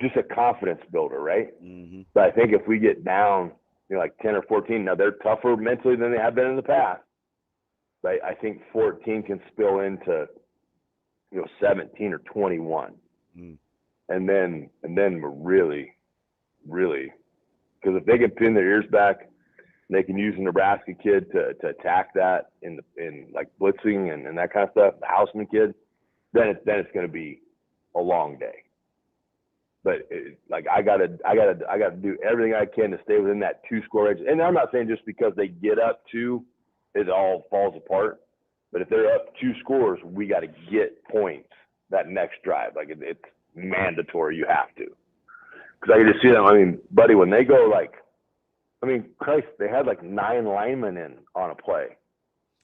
just a confidence builder, right? Mm-hmm. But I think if we get down, like 10 or 14, now they're tougher mentally than they have been in the past. But I think 14 can spill into, 17 or 21. Mm. And then we're really, really, because if they can pin their ears back, they can use a Nebraska kid to attack that in like blitzing and that kind of stuff, the Houseman kid, then it's going to be a long day. But I gotta do everything I can to stay within that 2-score range. And I'm not saying just because they get up 2, it all falls apart. But if they're up 2 scores, we got to get points that next drive. Like it's mandatory. You have to. Because I can just see them. I mean, buddy, when they go Christ, they had like 9 linemen in on a play.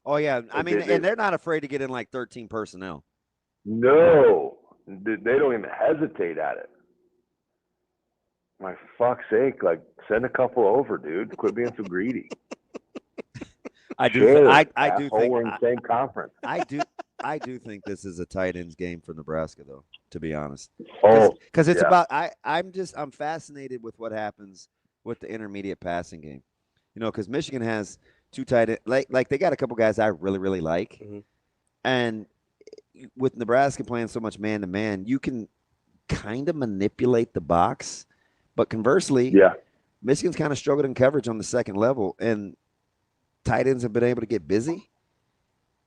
Oh yeah, I mean, and they're not afraid to get in like 13 personnel. No, they don't even hesitate at it. My fuck's sake, like send a couple over, dude. Quit being so greedy. I do think we're in the same conference. I do think this is a tight ends game for Nebraska, though. To be honest, because it's about I'm fascinated with what happens with the intermediate passing game. Because Michigan has 2 tight ends, like they got a couple guys I really really like, and with Nebraska playing so much man to man, you can kind of manipulate the box. But conversely, Michigan's kind of struggled in coverage on the second level, and tight ends have been able to get busy.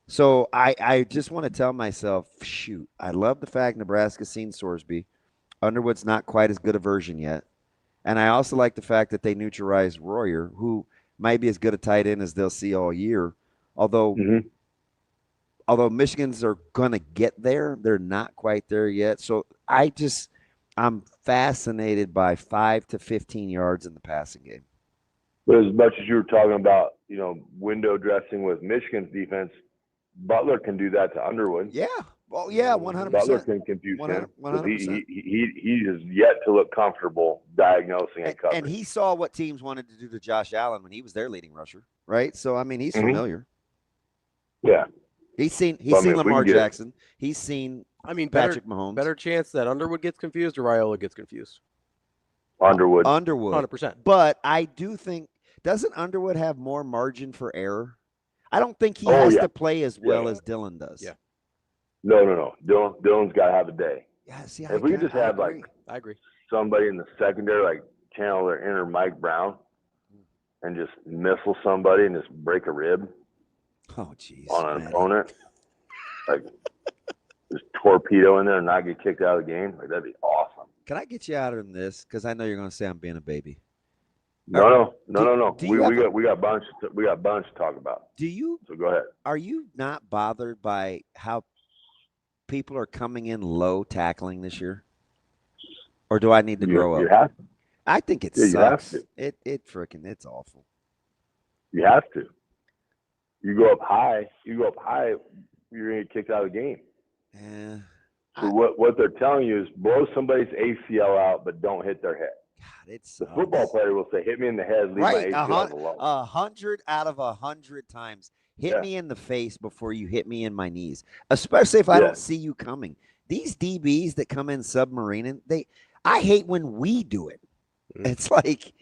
So I just want to tell myself, shoot, I love the fact Nebraska's seen Sorsby. Underwood's not quite as good a version yet. And I also like the fact that they neutralized Royer, who might be as good a tight end as they'll see all year. Although Michigan's are going to get there, they're not quite there yet. So I'm fascinated by 5 to 15 yards in the passing game. But as much as you were talking about, window dressing with Michigan's defense, Butler can do that to Underwood. Yeah. Well, yeah, 100%. Butler can confuse 100%. him. He has yet to look comfortable diagnosing and covering. And he saw what teams wanted to do to Josh Allen when he was their leading rusher, right? So, I mean, he's familiar. Yeah. He's seen Lamar Jackson. He's seen Patrick Mahomes. Better chance that Underwood gets confused or Raiola gets confused. Underwood. 100%. But I do think, doesn't Underwood have more margin for error? I don't think he has to play as well as Dylan does. Yeah. No. Dylan's got to have a day. Yeah, see, if we could just have I agree. Somebody in the secondary, like channel their inner Mike Brown, and just missile somebody and just break a rib. Oh, jeez. On an opponent, like just torpedo in there and not get kicked out of the game. Like that'd be awesome. Can I get you out of this? Because I know you're going to say I'm being a baby. No. We got bunch to talk about. So go ahead. Are you not bothered by how people are coming in low tackling this year? Or do I need to grow up? You have to. I think it sucks. It's awful. You have to. You go up high, you're gonna get kicked out of the game. Yeah. So what they're telling you is blow somebody's ACL out, but don't hit their head. It's the football player will say, "Hit me in the head, leave right. my ACL alone." 100 out of 100 times. Hit me in the face before you hit me in my knees, especially if I don't see you coming. These DBs that come in submarining, I hate when we do it. It's like,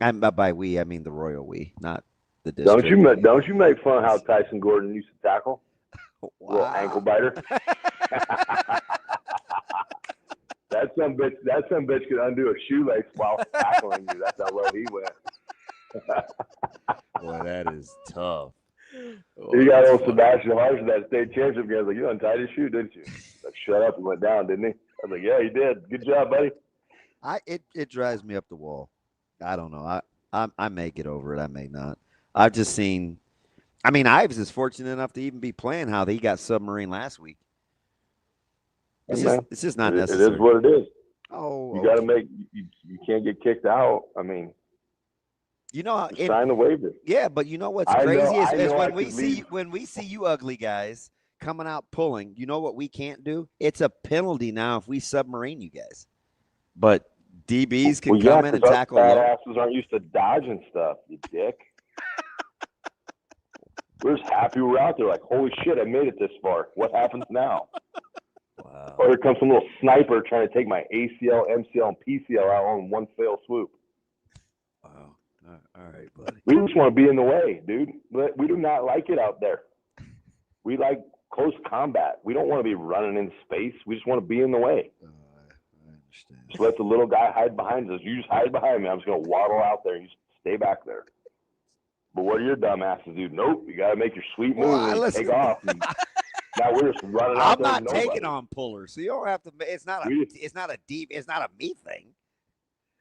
by we, I mean the royal we, not the district. Don't you make fun of how Tyson Gordon used to tackle? Wow. Little ankle biter. That some bitch could undo a shoelace while tackling you. That's how low he went. Boy, that is tough. You got old Sebastian Harsh in that state championship game. I was like, you untied his shoe, didn't you? Like, shut up. He went down, didn't he? I was like, yeah, he did. Good job, buddy. It drives me up the wall. I don't know. I may get over it. I may not. I've just seen. I mean, Ives is fortunate enough to even be playing how he got submarine last week. It's just not necessary. It is what it is. Oh, you got to make. You can't get kicked out. I mean. You know, sign the waiver. Yeah, but you know what's crazy is when we see you ugly guys coming out pulling. You know what we can't do? It's a penalty now if we submarine you guys. But DBs can come in and tackle. Badasses aren't used to dodging stuff, you dick. We're just happy we're out there. Like, holy shit, I made it this far. What happens now? Wow. Or here comes some little sniper trying to take my ACL, MCL, and PCL out on one fell swoop. Wow. All right, buddy. We just want to be in the way, dude. We do not like it out there. We like close combat. We don't want to be running in space. We just want to be in the way. I understand. Just let the little guy hide behind us. You just hide behind me. I'm just going to waddle out there. You just stay back there. But what are your dumbasses do? Nope. You got to make your sweet move and take off. And now we're just running out there. I'm not taking on pullers, so you don't have to. It's not a me thing.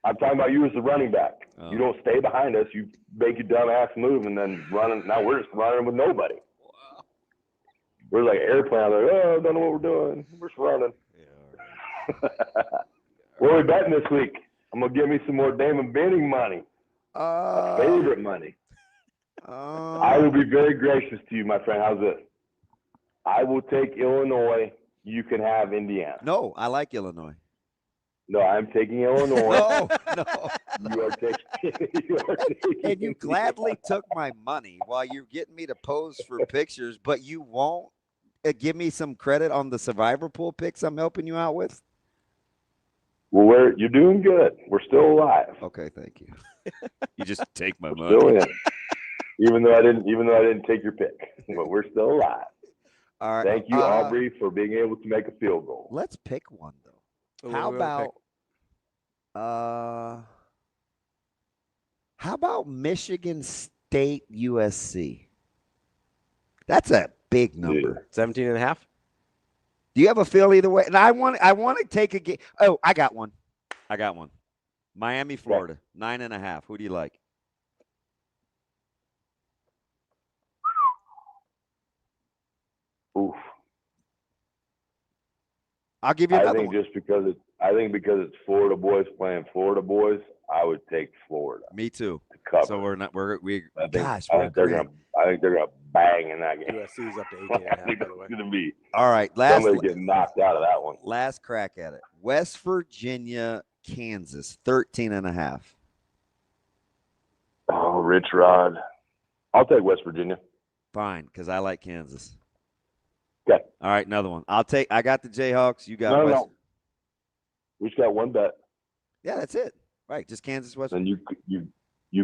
I'm talking about you as the running back. Oh. You don't stay behind us. You make your dumb ass move and then running. Now we're just running with nobody. Wow. We're like airplane. Like, oh, I don't know what we're doing. We're just running. Yeah, right. What are we betting this week? I'm going to give me some more Damon Benning money. My favorite money. I will be very gracious to you, my friend. How's this? I will take Illinois. You can have Indiana. No, I like Illinois. No, I'm taking Illinois. No. You are taking. And you gladly took my money while you're getting me to pose for pictures, but you won't give me some credit on the survivor pool picks I'm helping you out with? Well, you're doing good. We're still alive. Okay, thank you. You just take my money. Still in. Even though I didn't take your pick, but we're still alive. All right. Thank you, Aubrey, for being able to make a field goal. Let's pick one though. How about Michigan State USC? That's a big number. 17.5. Do you have a feel either way? And I want to take a game. Oh, I got one. Miami, Florida, 9.5. Who do you like? Oof. I'll give you another one. I think because it's Florida boys playing Florida boys, I would take Florida. Me too. So we're not. I think they're gonna bang in that game. USC's up to 18.5. By the way. It's gonna be all right. Somebody get knocked out of that one. Last crack at it. West Virginia, Kansas, 13.5. Oh, Rich Rod. I'll take West Virginia. Fine, because I like Kansas. Okay. All right, another one. I got the Jayhawks. You got No. We just got one bet. Yeah, that's it. Right, just Kansas, West. And you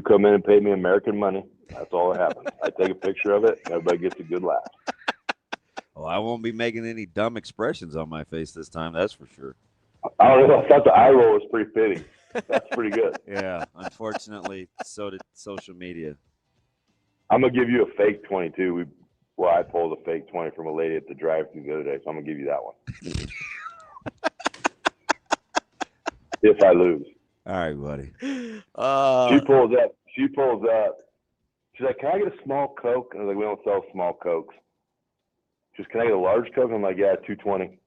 come in and pay me American money. That's all that happens. I take a picture of it. Everybody gets a good laugh. Well, I won't be making any dumb expressions on my face this time. That's for sure. I don't know. I thought the eye roll was pretty fitting. That's pretty good. Yeah. Unfortunately, so did social media. I'm gonna give you a fake 22. I pulled a fake 20 from a lady at the drive-thru the other day, so I'm gonna give you that one. If I lose. All right, buddy. She pulls up. She's like, "Can I get a small Coke?" And I was like, "We don't sell small Cokes." She's, "Can I get a large Coke?" I'm like, "Yeah, $2.20."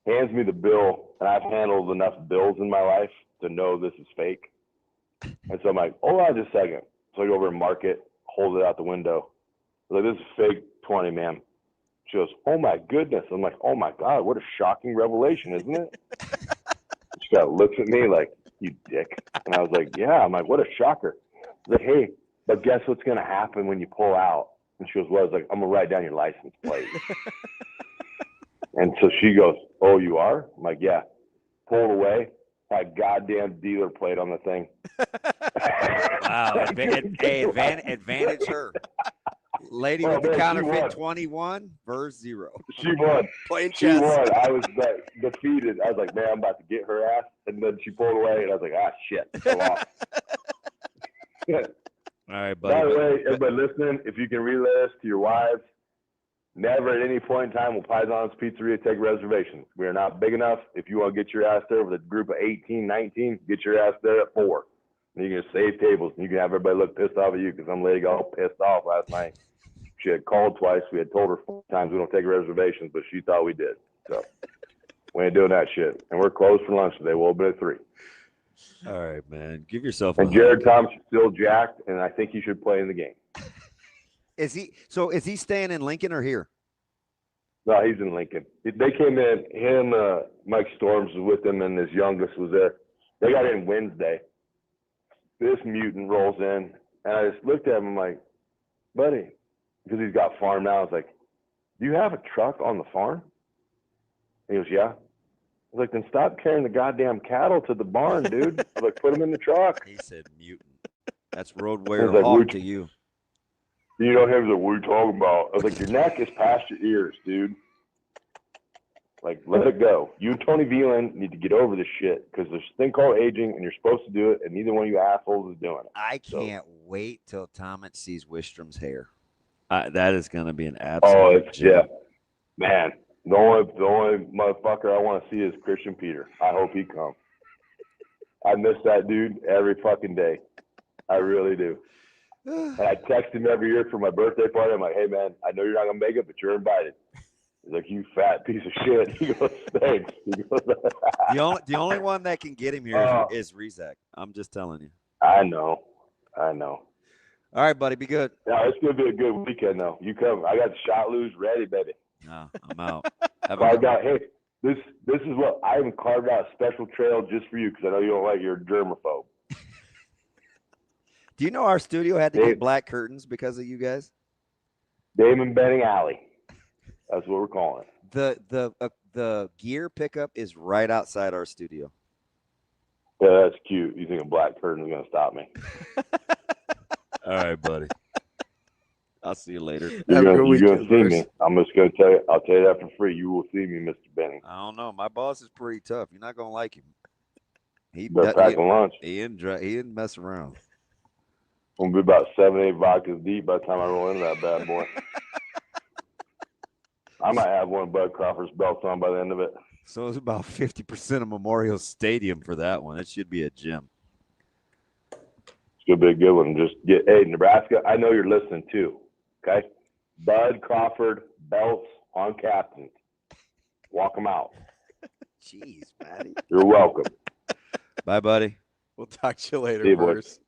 Hands me the bill, and I've handled enough bills in my life to know this is fake. And so I'm like, "Hold on just a second." So I go over and mark it, hold it out the window. I'm like, "This is fake 20, ma'am." She goes, "Oh my goodness." I'm like, "Oh my God, what a shocking revelation, isn't it?" She kind of looks at me like, you dick. And I was like, yeah. I'm like, what a shocker. I was like, hey, but guess what's going to happen when you pull out? And she goes, well, I was like, I'm going to write down your license plate. And so she goes, oh, you are? I'm like, yeah. Pulled away. Had goddamn dealer plate on the thing. Wow. Advantage her. Lady with the counterfeit 21, verse 0. She won. Playing chess. She won. I was defeated. I was like, man, I'm about to get her ass. And then she pulled away, and I was like, ah, shit. I lost. All right, buddy. By the way, everybody listening, if you can relay this to your wives, never at any point in time will Paisan's Pizzeria take reservations. We are not big enough. If you want to get your ass there with a group of 18, 19, get your ass there at 4. And you can save tables. And you can have everybody look pissed off at you because some lady got all pissed off last night. She had called twice. We had told her 4 times we don't take reservations, but she thought we did. So we ain't doing that shit. And we're closed for lunch today. We'll open at 3. All right, man. Give yourself and Jared Thomas is still jacked, and I think he should play in the game. Is he staying in Lincoln or here? No, he's in Lincoln. They came in, him, Mike Storms was with him, and his youngest was there. They got in Wednesday. This mutant rolls in, and I just looked at him, I'm like, buddy, because he's got farm now. I was like, do you have a truck on the farm? He goes, yeah. I was like, then stop carrying the goddamn cattle to the barn, dude. I was like, put them in the truck. He said mutant. That's road warrior hawk to you. You know him, like, what are you talking about? I was like, your neck is past your ears, dude. Like, let it go. You and Tony Veland need to get over this shit because there's a thing called aging, and you're supposed to do it, and neither one of you assholes is doing it. I can't wait till Thomas sees Wistrom's hair. That is going to be an absolute yeah. Man, the only motherfucker I want to see is Christian Peter. I hope he comes. I miss that dude every fucking day. I really do. And I text him every year for my birthday party. I'm like, hey, man, I know you're not going to make it, but you're invited. He's like, you fat piece of shit. He goes, thanks. He goes, the only one that can get him here is Rizak. I'm just telling you. I know. All right, buddy, be good. Yeah, it's going to be a good weekend, though. You come. I got the shot loose ready, baby. No, I'm out. Carved out. Hey, this is what I even carved out a special trail just for you because I know you don't like your germaphobe. Do you know our studio had to get black curtains because of you guys? Damon Benning Alley. That's what we're calling it. The gear pickup is right outside our studio. Yeah, that's cute. You think a black curtain is going to stop me? All right, buddy. I'll see you later. You're going to see me. I'm just going to tell you. I'll tell you that for free. You will see me, Mr. Benning. I don't know. My boss is pretty tough. You're not going to like him. He packing lunch. He didn't mess around. I'm going to be about 7-8 vodkas deep by the time I roll into that bad boy. I might have one of Bud Crawford's belts on by the end of it. So it's about 50% of Memorial Stadium for that one. It should be a gym. It's going to be a good one. Hey, Nebraska, I know you're listening too. Okay? Bud Crawford belts on captains. Walk them out. Jeez, Matty. You're welcome. Bye, buddy. We'll talk to you later, See you, boys.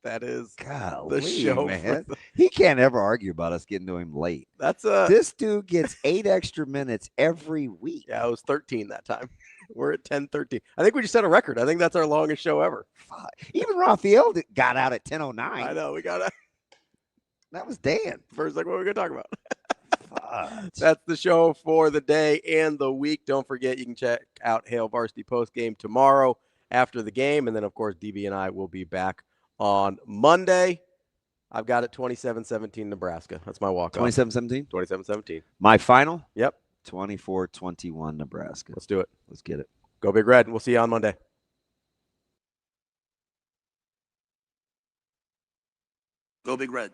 That is Golly, the show, man. He can't ever argue about us getting to him late. This dude gets 8 extra minutes every week. Yeah, it was 13 that time. We're at 10:13. I think we just set a record. I think that's our longest show ever. Even Raphael got out at 10:09. I know. We got out. That was Dan. First, like, what are we going to talk about? That's the show for the day and the week. Don't forget, you can check out Hail Varsity postgame tomorrow after the game. And then, of course, DB and I will be back on Monday. I've got it 27-17 Nebraska. That's my walk-off. 27-17? 27-17. My final? Yep. 24-21 Nebraska. Let's do it. Let's get it. Go Big Red. We'll see you on Monday. Go Big Red.